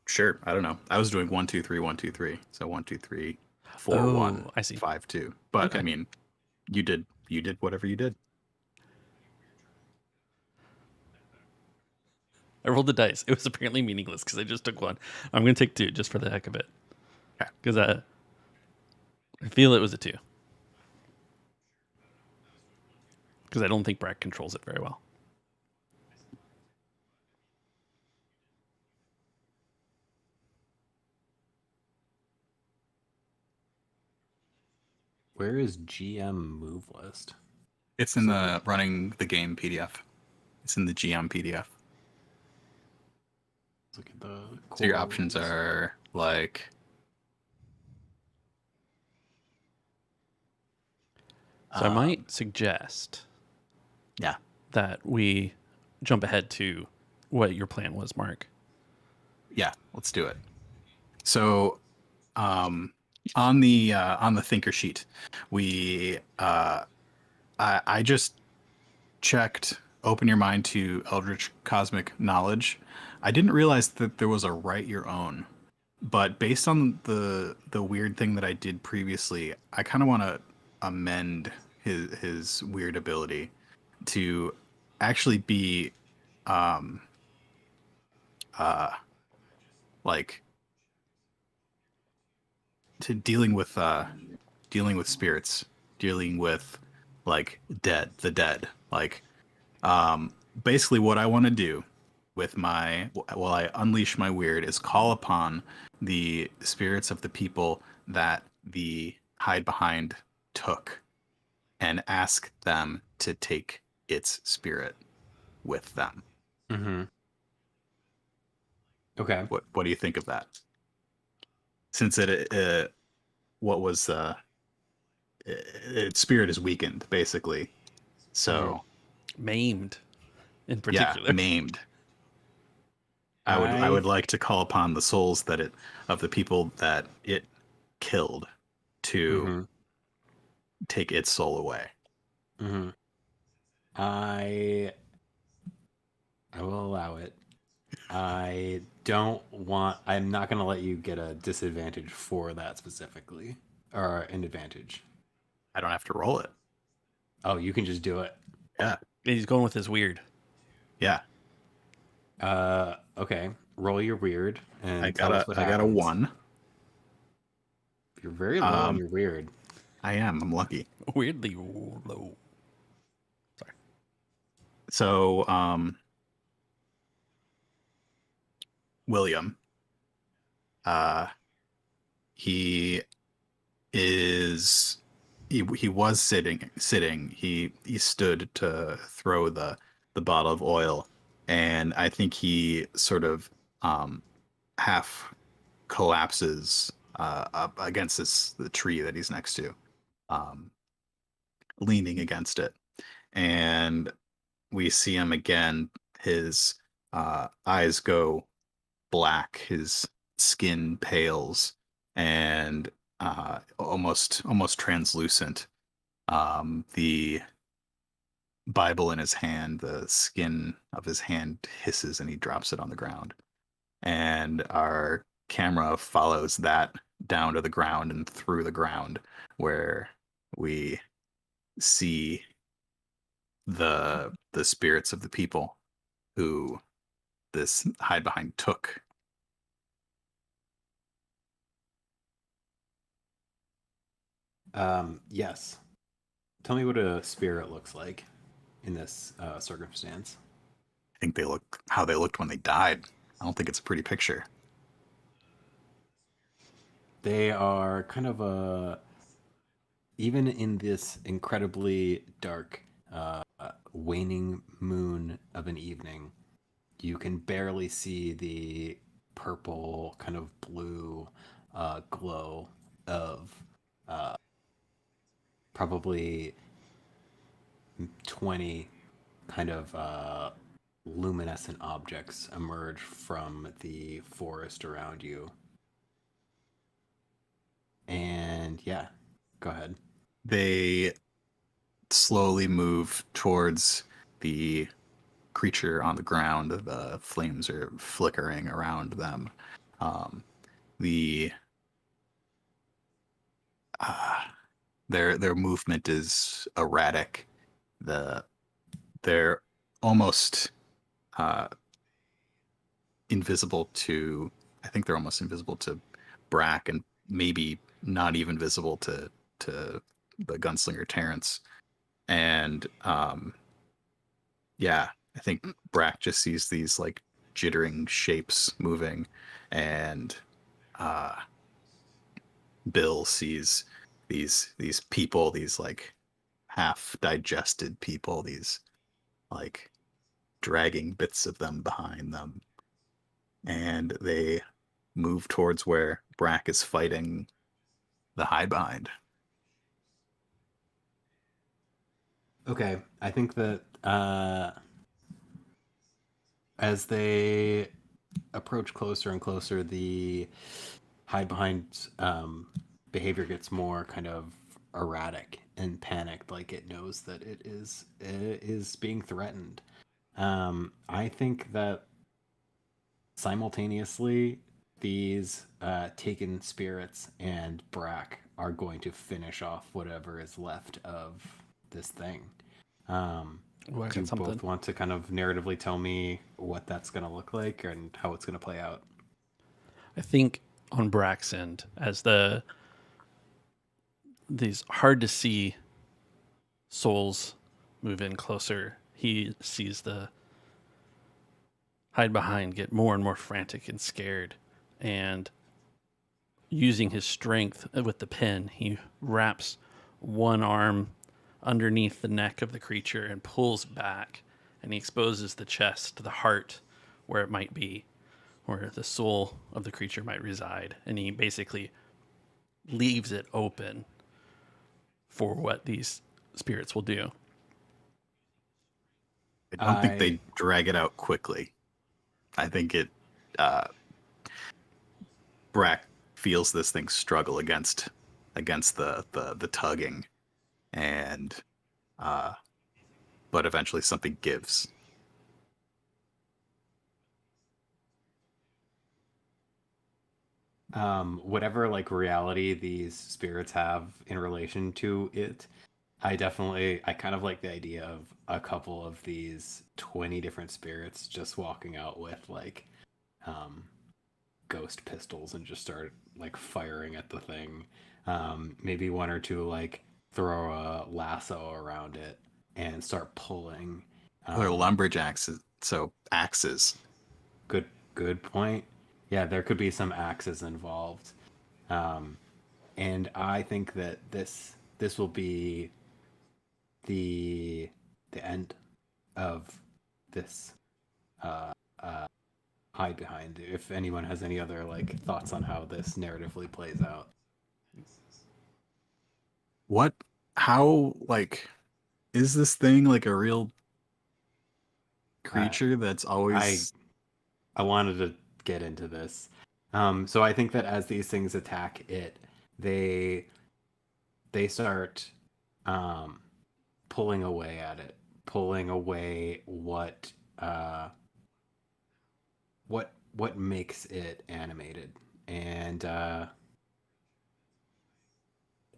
Sure. I don't know. I was doing 1 2 3 1 2 3. So 1 2 3 4 Oh, 1 I see. 5 2. But Okay. I mean, you did whatever you did. I rolled the dice. It was apparently meaningless because I just took 1. I'm going to take 2 just for the heck of it. Okay. Because I feel it was a 2. Because I don't think Brack controls it very well. Where is GM move list? It's in the running the game PDF. It's in the GM PDF. Let's look at the So your options rules. are like So I might suggest yeah. that we jump ahead to what your plan was, Mark. Yeah, let's do it. So on the thinker sheet, we I just checked open your mind to eldritch cosmic knowledge. I didn't realize that there was a write your own, but based on the weird thing that I did previously, I kind of want to amend his weird ability to actually be um uh like to dealing with spirits, dealing with like the dead. Like basically what I want to do with my while I unleash my weird is call upon the spirits of the people that the hide behind took and ask them to take its spirit with them. Mm-hmm. Okay. What do you think of that? Since what was its spirit is weakened basically, so Maimed, in yeah, particular. maimed. I would like to call upon the souls that of the people that it killed to Mm-hmm. take its soul away. Mm-hmm. I will allow it. I don't want. I'm not going to let you get a disadvantage for that specifically, or an advantage. I don't have to roll it. Oh, you can just do it. Yeah, He's going with his weird. yeah. Okay. Roll your weird and I tell us what happens. got a 1. You're very low on your weird. I am. I'm lucky. Weirdly low. Sorry. So, William, he is he was sitting. He stood to throw the bottle of oil, and I think he sort of half collapses up against the tree that he's next to, leaning against it, and we see him again. His eyes go black, his skin pales, and almost translucent. The Bible in his hand, the skin of his hand hisses, and he drops it on the ground. And our camera follows that down to the ground and through the ground, where we see the spirits of the people who this hide behind took. Yes. Tell me what a spirit looks like in this circumstance. I think they look how they looked when they died. I don't think it's a pretty picture. They are kind of a, even in this incredibly dark, waning moon of an evening, you can barely see the purple, kind of blue glow of probably 20 kind of luminescent objects emerge from the forest around you. And yeah, go ahead. They slowly move towards the creature on the ground. The flames are flickering around them. The their movement is erratic. They're almost invisible to. I think they're almost invisible to Brack, and maybe not even visible to the gunslinger Terrence. And yeah, I think Brack just sees these like jittering shapes moving, and Bill sees these people, these like half digested people, these like dragging bits of them behind them, and they move towards where Brack is fighting the hide behind. Okay, I think that as they approach closer and closer, the hide behind behavior gets more kind of erratic and panicked, like it knows that it is being threatened. I think that simultaneously, these taken spirits and Brack are going to finish off whatever is left of this thing. Ooh, I Do you got something. both want to kind of narratively tell me what that's going to look like and how it's going to play out? I think on Brack's end, as these hard to see souls move in closer, he sees the hide behind get more and more frantic and scared, and using his strength with the pen, he wraps one arm underneath the neck of the creature and pulls back, and he exposes the chest to the heart where it might be, where the soul of the creature might reside, and he basically leaves it open for what these spirits will do. I don't think they drag it out quickly. I think Brack feels this thing struggle against the tugging, and but eventually something gives. Whatever like reality these spirits have in relation to it, I kind of like the idea of a couple of these 20 different spirits just walking out with like ghost pistols and just start like firing at the thing. Maybe one or two like throw a lasso around it and start pulling. They're lumberjacks, so axes. Good point. Yeah, there could be some axes involved. And I think that this will be the end of this hide behind. If anyone has any other like thoughts on how this narratively plays out. How like is this thing like a real creature that's always I wanted to get into this. So I think that as these things attack it, they start pulling away at it, pulling away what makes it animated, and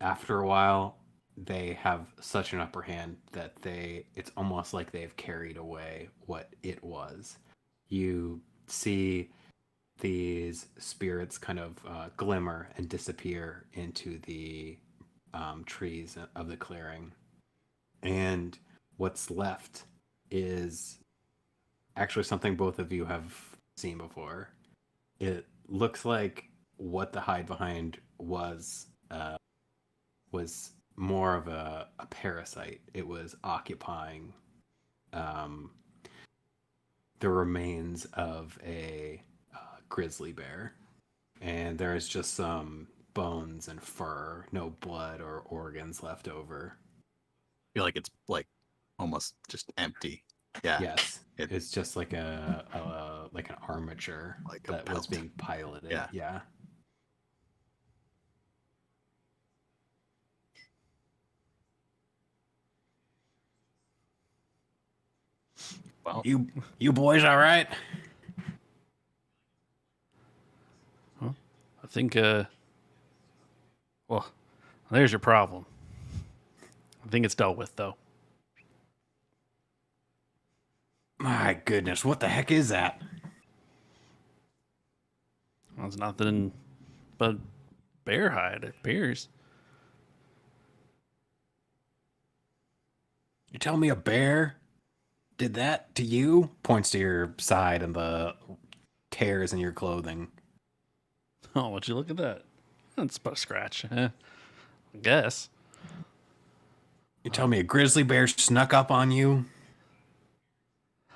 after a while, they have such an upper hand that it's almost like they've carried away what it was. You see these spirits kind of glimmer and disappear into the trees of the clearing. And what's left is actually something both of you have seen before. It looks like what the hide behind was more of a parasite. It was occupying the remains of a grizzly bear, and there's just some bones and fur, no blood or organs left over. I feel like it's like almost just empty. Yeah. Yes, it's just like like an armature Like a that was belt. being piloted. Yeah. Yeah. Well, You boys all right? I think, well, there's your problem. I think it's dealt with, though. My goodness, what the heck is that? Well, it's nothing but bear hide. It appears. You tell me a bear did that to you? Points to your side and the tears in your clothing. Oh, would you look at that? That's but a scratch. I guess. You tell me a grizzly bear snuck up on you?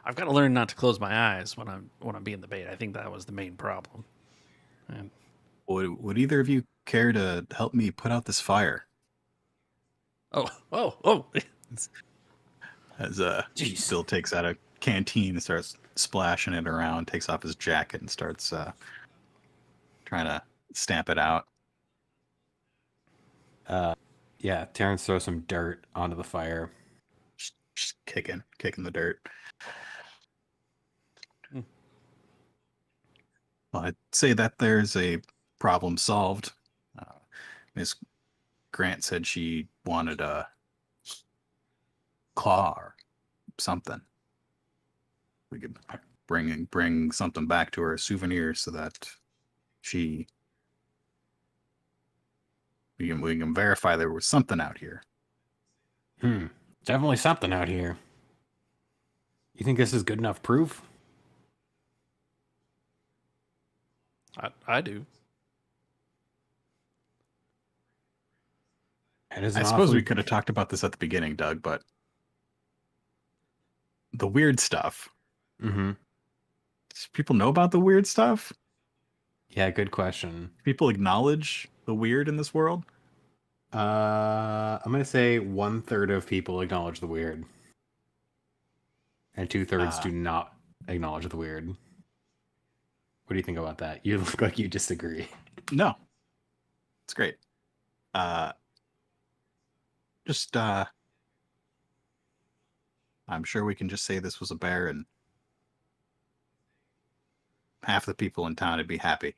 I've got to learn not to close my eyes when I'm being the bait. I think that was the main problem. And Would either of you care to help me put out this fire? oh! As Jeez. Bill takes out a canteen and starts splashing it around, takes off his jacket and starts trying to stamp it out. Yeah, Terrence throws some dirt onto the fire. Just kicking the dirt. Hmm. Well, I'd say that there's a problem solved. Miss Grant said she wanted a claw or something. We could bring something back to her, a souvenir, so that we can verify there was something out here. Definitely something out here. You think this is good enough proof? I do. I suppose we could have talked about this at the beginning, Doug, but the weird stuff. Mm-hmm. Does people know about the weird stuff? Yeah, good question. People acknowledge the weird in this world? I'm gonna say 1/3 of people acknowledge the weird, and 2/3 do not acknowledge the weird. What do you think about that? You look like you disagree. No, it's great. I'm sure we can just say this was a bear, and half the people in town would be happy.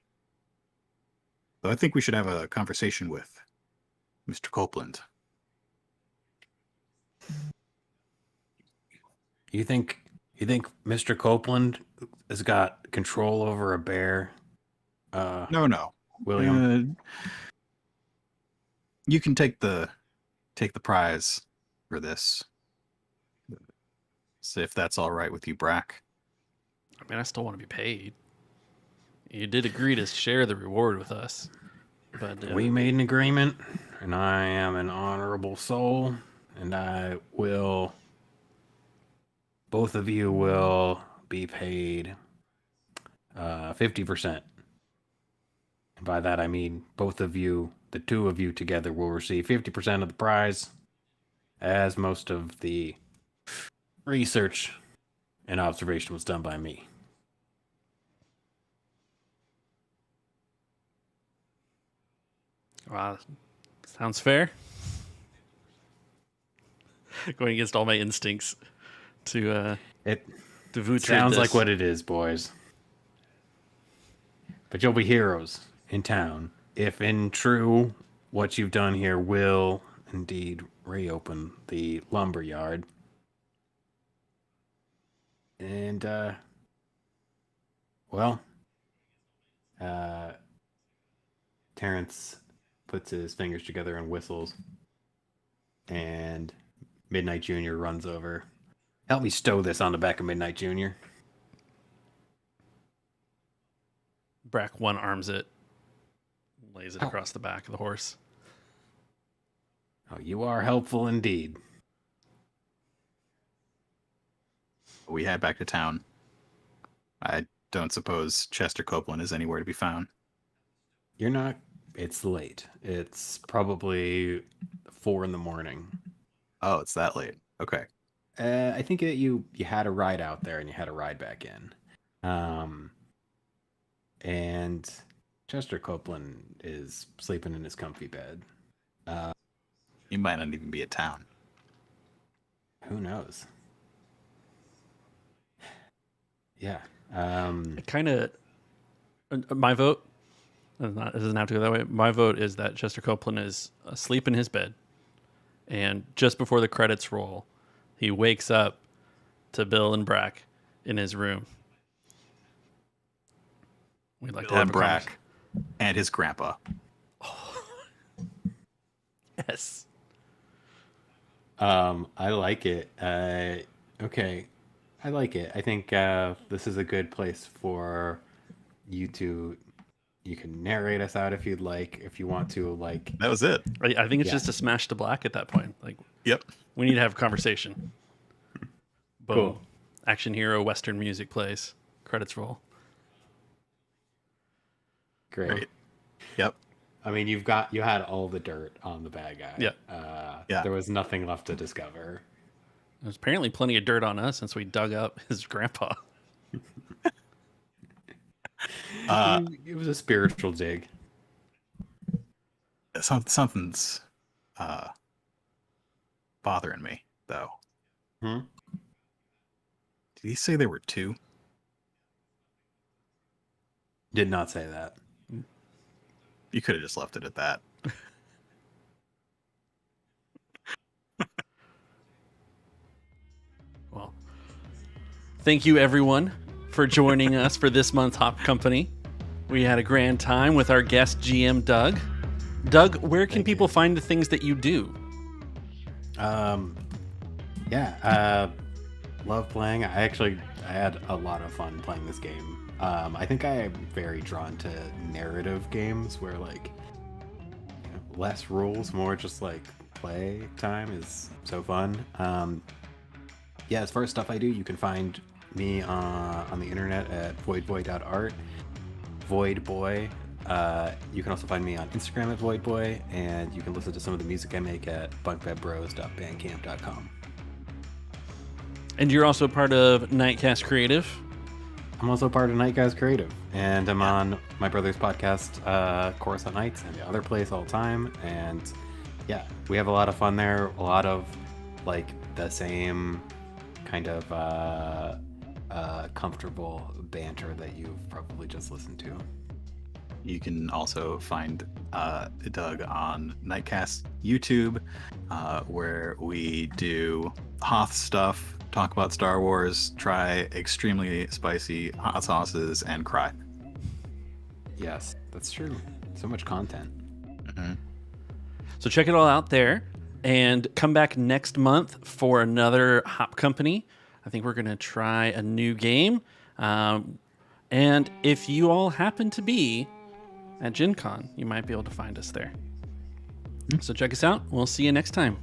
So I think we should have a conversation with Mr. Copeland. You think Mr. Copeland has got control over a bear? No, William. You can take the prize for this. So if that's all right with you, Brack. I mean, I still want to be paid. You did agree to share the reward with us, but We made an agreement, and I am an honorable soul, and both of you will be paid 50%. And by that I mean both of you, the two of you together, will receive 50% of the prize, as most of the research and observation was done by me. wow, sounds fair. Going against all my instincts to It Vutrid sounds this. like what it is, boys. But you'll be heroes in town if, in true, what you've done here will indeed reopen the lumber yard. And, Terrence puts his fingers together and whistles. And Midnight Junior runs over. Help me stow this on the back of Midnight Junior. Brack one arms it, lays it across the back of the horse. Oh, you are helpful indeed. We head back to town. I don't suppose Chester Copeland is anywhere to be found. You're not. It's late. It's probably 4 a.m. Oh, it's that late. Okay. I think that you had a ride out there and you had a ride back in. And Chester Copeland is sleeping in his comfy bed. He might not even be at town. Who knows? Yeah. Kind of. My vote. It doesn't have to go that way. My vote is that Chester Copeland is asleep in his bed, and just before the credits roll, he wakes up to Bill and Brack in his room. We'd like Bill to have and a Brack and his grandpa. Yes. I like it. Okay. I like it. I think this is a good place for you to You can narrate us out if you'd like. If you want to, like, That was it. I think it's Yeah. just a smash to black at that point. Like, Yep. we need to have a conversation. Boom. Cool. Action hero, Western music plays. Credits roll. great. Yep. I mean, you had all the dirt on the bad guy. Yeah. Yeah. There was nothing left to discover. There's apparently plenty of dirt on us since we dug up his grandpa. It was a spiritual dig. Something's bothering me, though. Hmm? Did he say there were two? Did not say that. You could have just left it at that. Well, thank you everyone for joining us for this month's Hop Company. We had a grand time with our guest GM Doug. Doug, where can people find the things that you do? Love playing. I had a lot of fun playing this game. I think I am very drawn to narrative games where, like, less rules, more just like play time is so fun. As far as stuff I do, you can find me on the internet at voidboy.art. Voidboy. You can also find me on Instagram at voidboy, and you can listen to some of the music I make at bunkbedbros.bandcamp.com. And you're also part of Nightcast Creative. I'm also part of Night Guys Creative, and I'm on my brother's podcast, Coruscant Nights, and the other place all the time. And yeah, we have a lot of fun there. A lot of like the same kind of comfortable banter that you've probably just listened to. You can also find Doug on Nightcast YouTube, where we do Hoth stuff, talk about Star Wars, try extremely spicy hot sauces, and cry. Yes, that's true. So much content. Mm-hmm. So check it all out there and come back next month for another Hop Company. I think we're going to try a new game. And if you all happen to be at Gen Con, you might be able to find us there. So check us out. We'll see you next time.